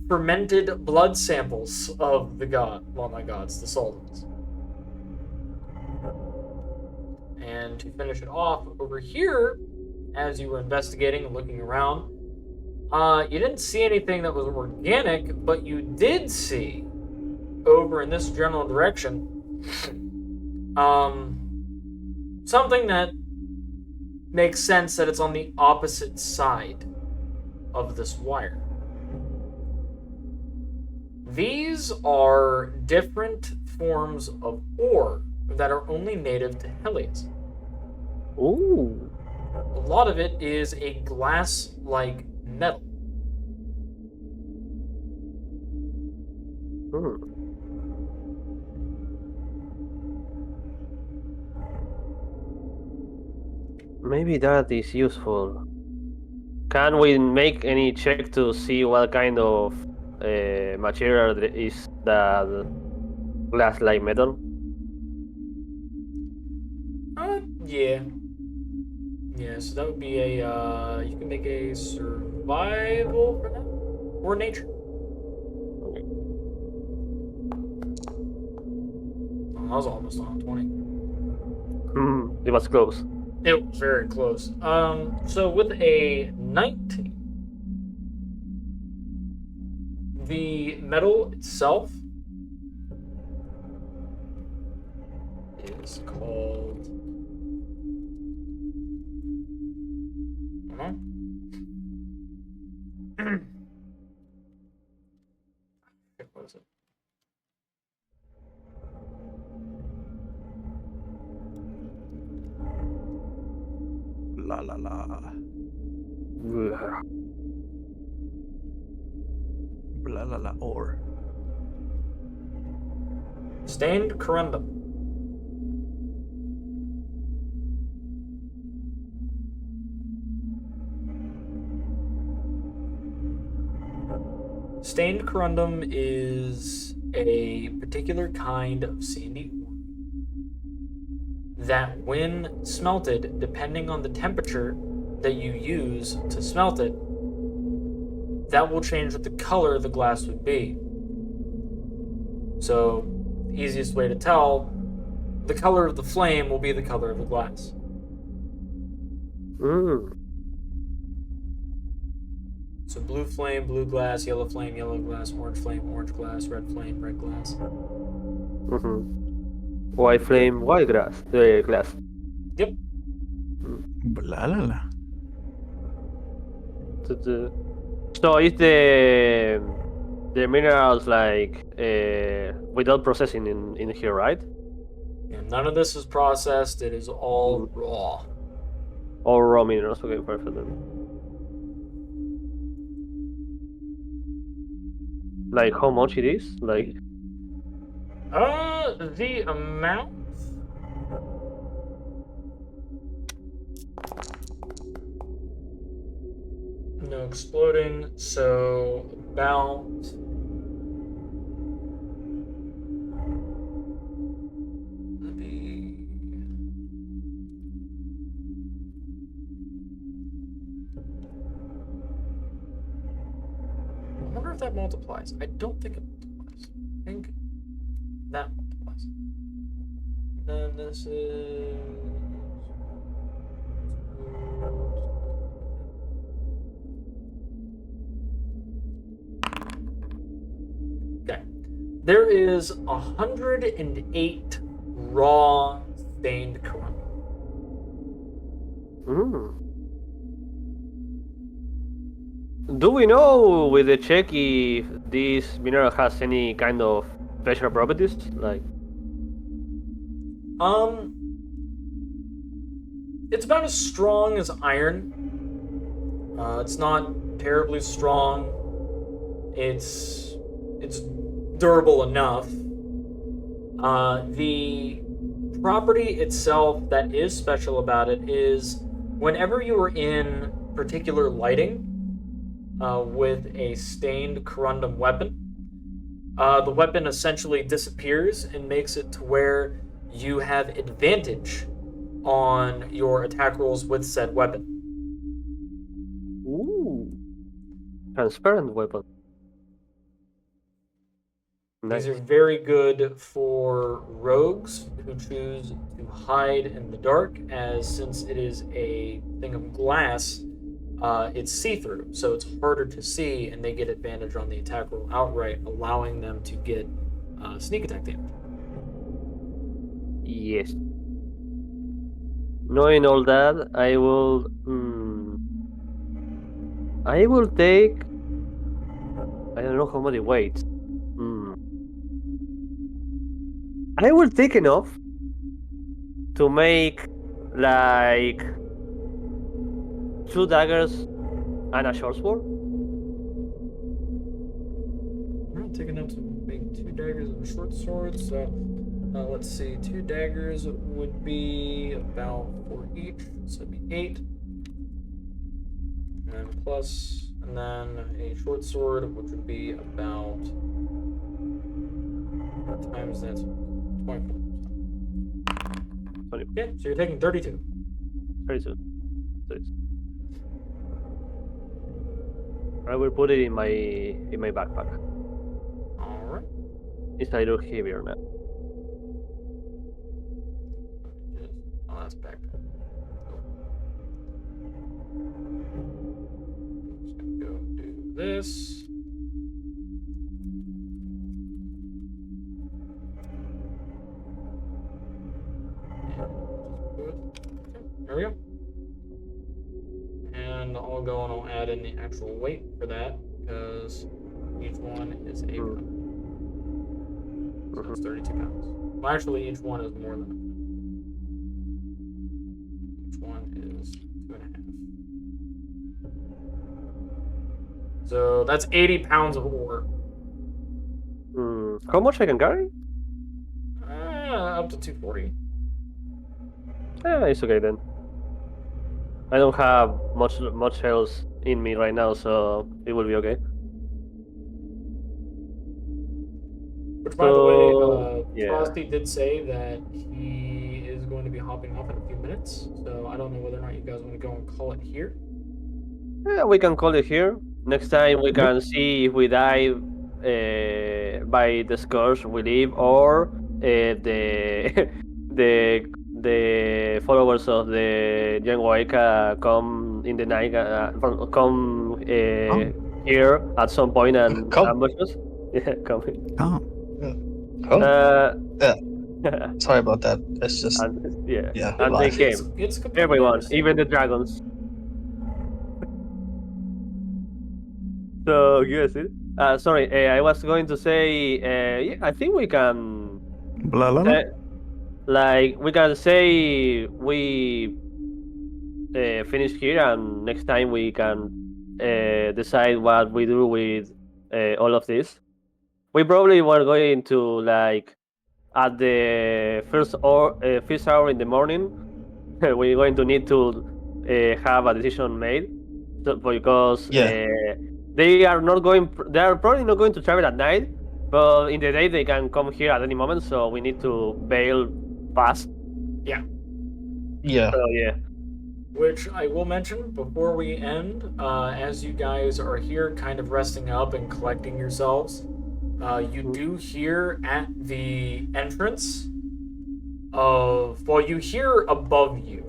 fermented blood samples of the the sultans. And to finish it off, over here, as you were investigating and looking around, you didn't see anything that was organic, but you did see, over in this general direction, something that makes sense that it's on the opposite side of this wire. These are different forms of ore that are only native to Helios. Ooh. A lot of it is a glass-like metal. Maybe that is useful. Can we make any check to see what kind of material is that glass-like metal? Yeah. Yeah, so that would be a, you can make a survival for that? Or nature. Okay. Oh, I was almost on 20. It was close. It was very close. So with a 19, the metal itself is called. What is it? La la la. Blah la la ore. Stained corundum. Stained corundum is a particular kind of sandy ore that, when smelted, depending on the temperature that you use to smelt it, that will change what the color of the glass would be. So, the easiest way to tell, the color of the flame will be the color of the glass. So blue flame, blue glass, yellow flame, yellow glass, orange flame, orange glass, red flame, red glass. White flame, white glass. Glass. Yep. Blah la la. So is the minerals like without processing in here, right? Yeah, none of this is processed. It is all raw. All raw minerals. Okay, perfect then. Like how much it is? Like the amount. No exploding. So about. I wonder if that multiplies. I don't think it multiplies. I think that multiplies. Then this is. Okay. There is 108 raw stained corundum. Do we know with the check if this mineral has any kind of special properties? Like It's about as strong as iron. It's not terribly strong. It's durable enough. The property itself that is special about it is whenever you are in particular lighting with a stained corundum weapon, the weapon essentially disappears and makes it to where you have advantage on your attack rolls with said weapon. ooh, transparent weapon. Nice. These are very good for rogues who choose to hide in the dark, as since it is a thing of glass, it's see-through, so it's harder to see, and they get advantage on the attack roll outright, allowing them to get sneak attack damage. Yes. Knowing all that, I will take. I don't know how much it weighs. I will take enough to make like 2 daggers and a short sword. I'm taking enough to make 2 daggers and a short sword, so let's see, 2 daggers would be about 4 each, so it'd be 8. And then plus, and then a short sword, which would be about times that's 24. Okay, so you're taking 32. 32. I will put it in my backpack. All right. It's a little heavier now. Oh, that's backpack. Just gonna go do this. There we go. And I'll go and I'll add in the actual weight for that because each one is a pound. So it's 32 pounds. Well, actually, each one is more than a pound. Each one is 2.5. So that's 80 pounds of ore. How much I can carry? Up to 240. Yeah, it's okay then. I don't have much else in me right now, so it will be okay. Which, by the way, yeah. Frosty did say that he is going to be hopping off in a few minutes. So I don't know whether or not you guys want to go and call it here. Yeah, we can call it here. Next time we can see if we die by the scores we leave, or the the followers of the Young Waika come in the night, come here at some point and ambush us. Yeah, come. Cool. Yeah. Sorry about that. It's just and, yeah, yeah. and they came. It's Everyone, even the dragons. So yes, sorry, I was going to say, yeah, I think we can, Blah, blah, blah. like, we can say we finish here, and next time we can decide what we do with all of this. We probably were going to, like, at the first hour in the morning, we're going to need to have a decision made, because they are not going. They are probably not going to travel at night, but in the day they can come here at any moment. So we need to bail fast. Yeah. Yeah. So yeah. Which I will mention before we end, as you guys are here, kind of resting up and collecting yourselves. You do hear at the entrance of, well, you hear above you.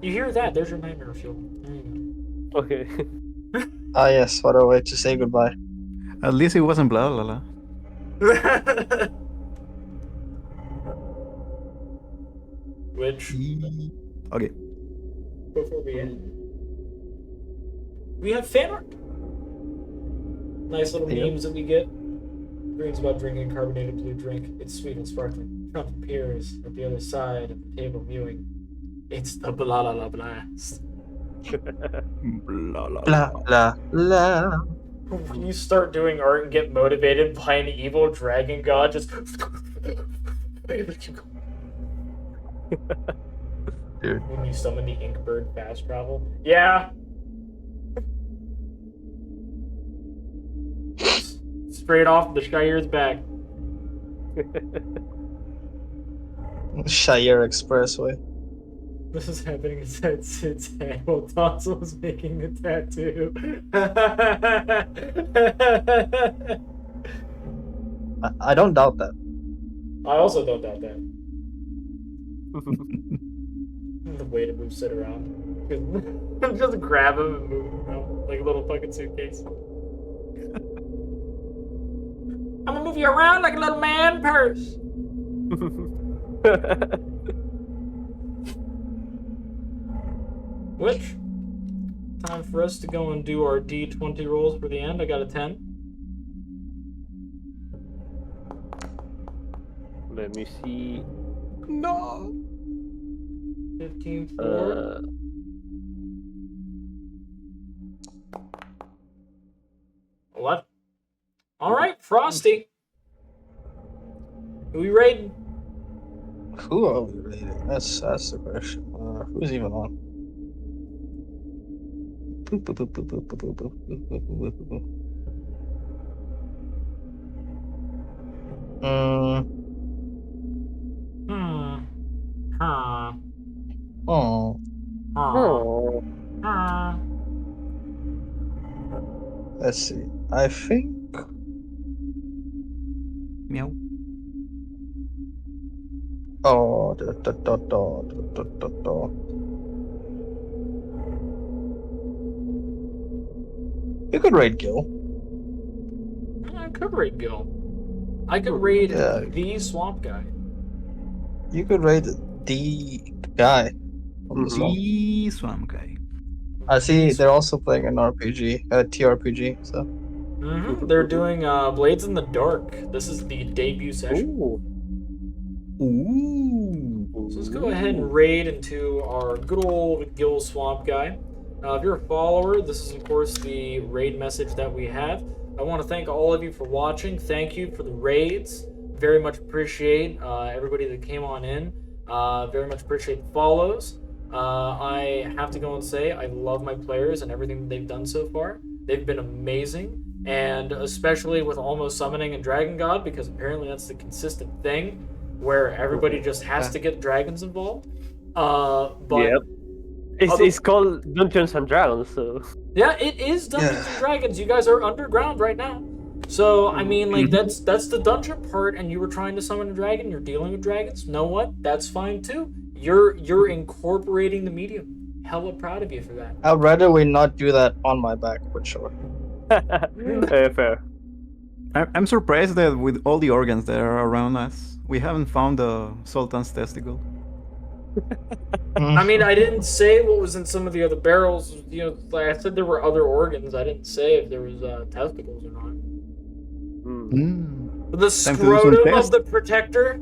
You hear that? There's your nightmare fuel. Okay. Ah, yes. What a way to say goodbye. At least it wasn't blah, blah, blah. Which, Okay. before we end, we have fan art. Nice little memes that we get. Dreams about drinking carbonated blue drink. It's sweet and sparkling. Trump appears at the other side of the table mewing. It's the blah blah blah blast. Blah, blah, Blah blah blah. When you start doing art and get motivated by an evil dragon god, just Dude. When you summon the ink bird fast travel. Yeah. Straight off the Shire's back. Shire Expressway. This is happening inside Sid's head while Tonsal is making a tattoo. I don't doubt that. I also don't doubt that. The way to move Sid around. Just grab him and move him around like a little fucking suitcase. I'm gonna move you around like a little man purse. Which, time for us to go and do our D20 rolls for the end. I got a 10. Let me see. No. 15, 4. What? All right, Frosty. Who we raiding? Who are we rating? That's the question. Who's even on? Hmm. Huh. Oh. Oh. Let's see. I think. Meow. Oh. You could raid Gil. I could raid Gil. I could raid the swamp guy. You could raid the guy from the swamp. The swamp guy. I see they're also playing an RPG, a TRPG, so. They're doing Blades in the Dark. This is the debut session. Ooh. So let's go ahead and raid into our good old Gil Swamp guy. If you're a follower, this is of course the raid message that we have. I want to thank all of you for watching. Thank you for the raids. Very much appreciate everybody that came on in. Very much appreciate the follows. I have to go and say I love my players and everything that they've done so far. They've been amazing, and especially with almost summoning and Dragon God, because apparently that's the consistent thing where everybody just has to get dragons involved. But yep. It's called Dungeons and Dragons, so yeah, it is Dungeons and Dragons. You guys are underground right now. So I mean, like that's the dungeon part, and you were trying to summon a dragon. You're dealing with dragons. Know what? That's fine too. You're incorporating the medium. Hella proud of you for that. I'd rather we not do that on my back, but sure. fair. I'm surprised that with all the organs that are around us, we haven't found the Sultan's testicle. I mean, I didn't say what was in some of the other barrels. You know, like I said, there were other organs. I didn't say if there was testicles or not. The scrotum of the protector.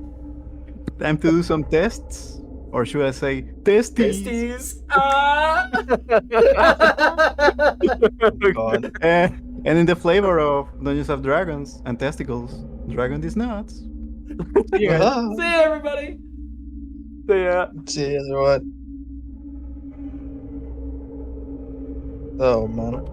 Time to do some tests, or should I say testes? Testes. God. And in the flavor of Dungeons of Dragons and testicles, dragon these nuts. Yeah. See you, everybody. See you, what? Oh man.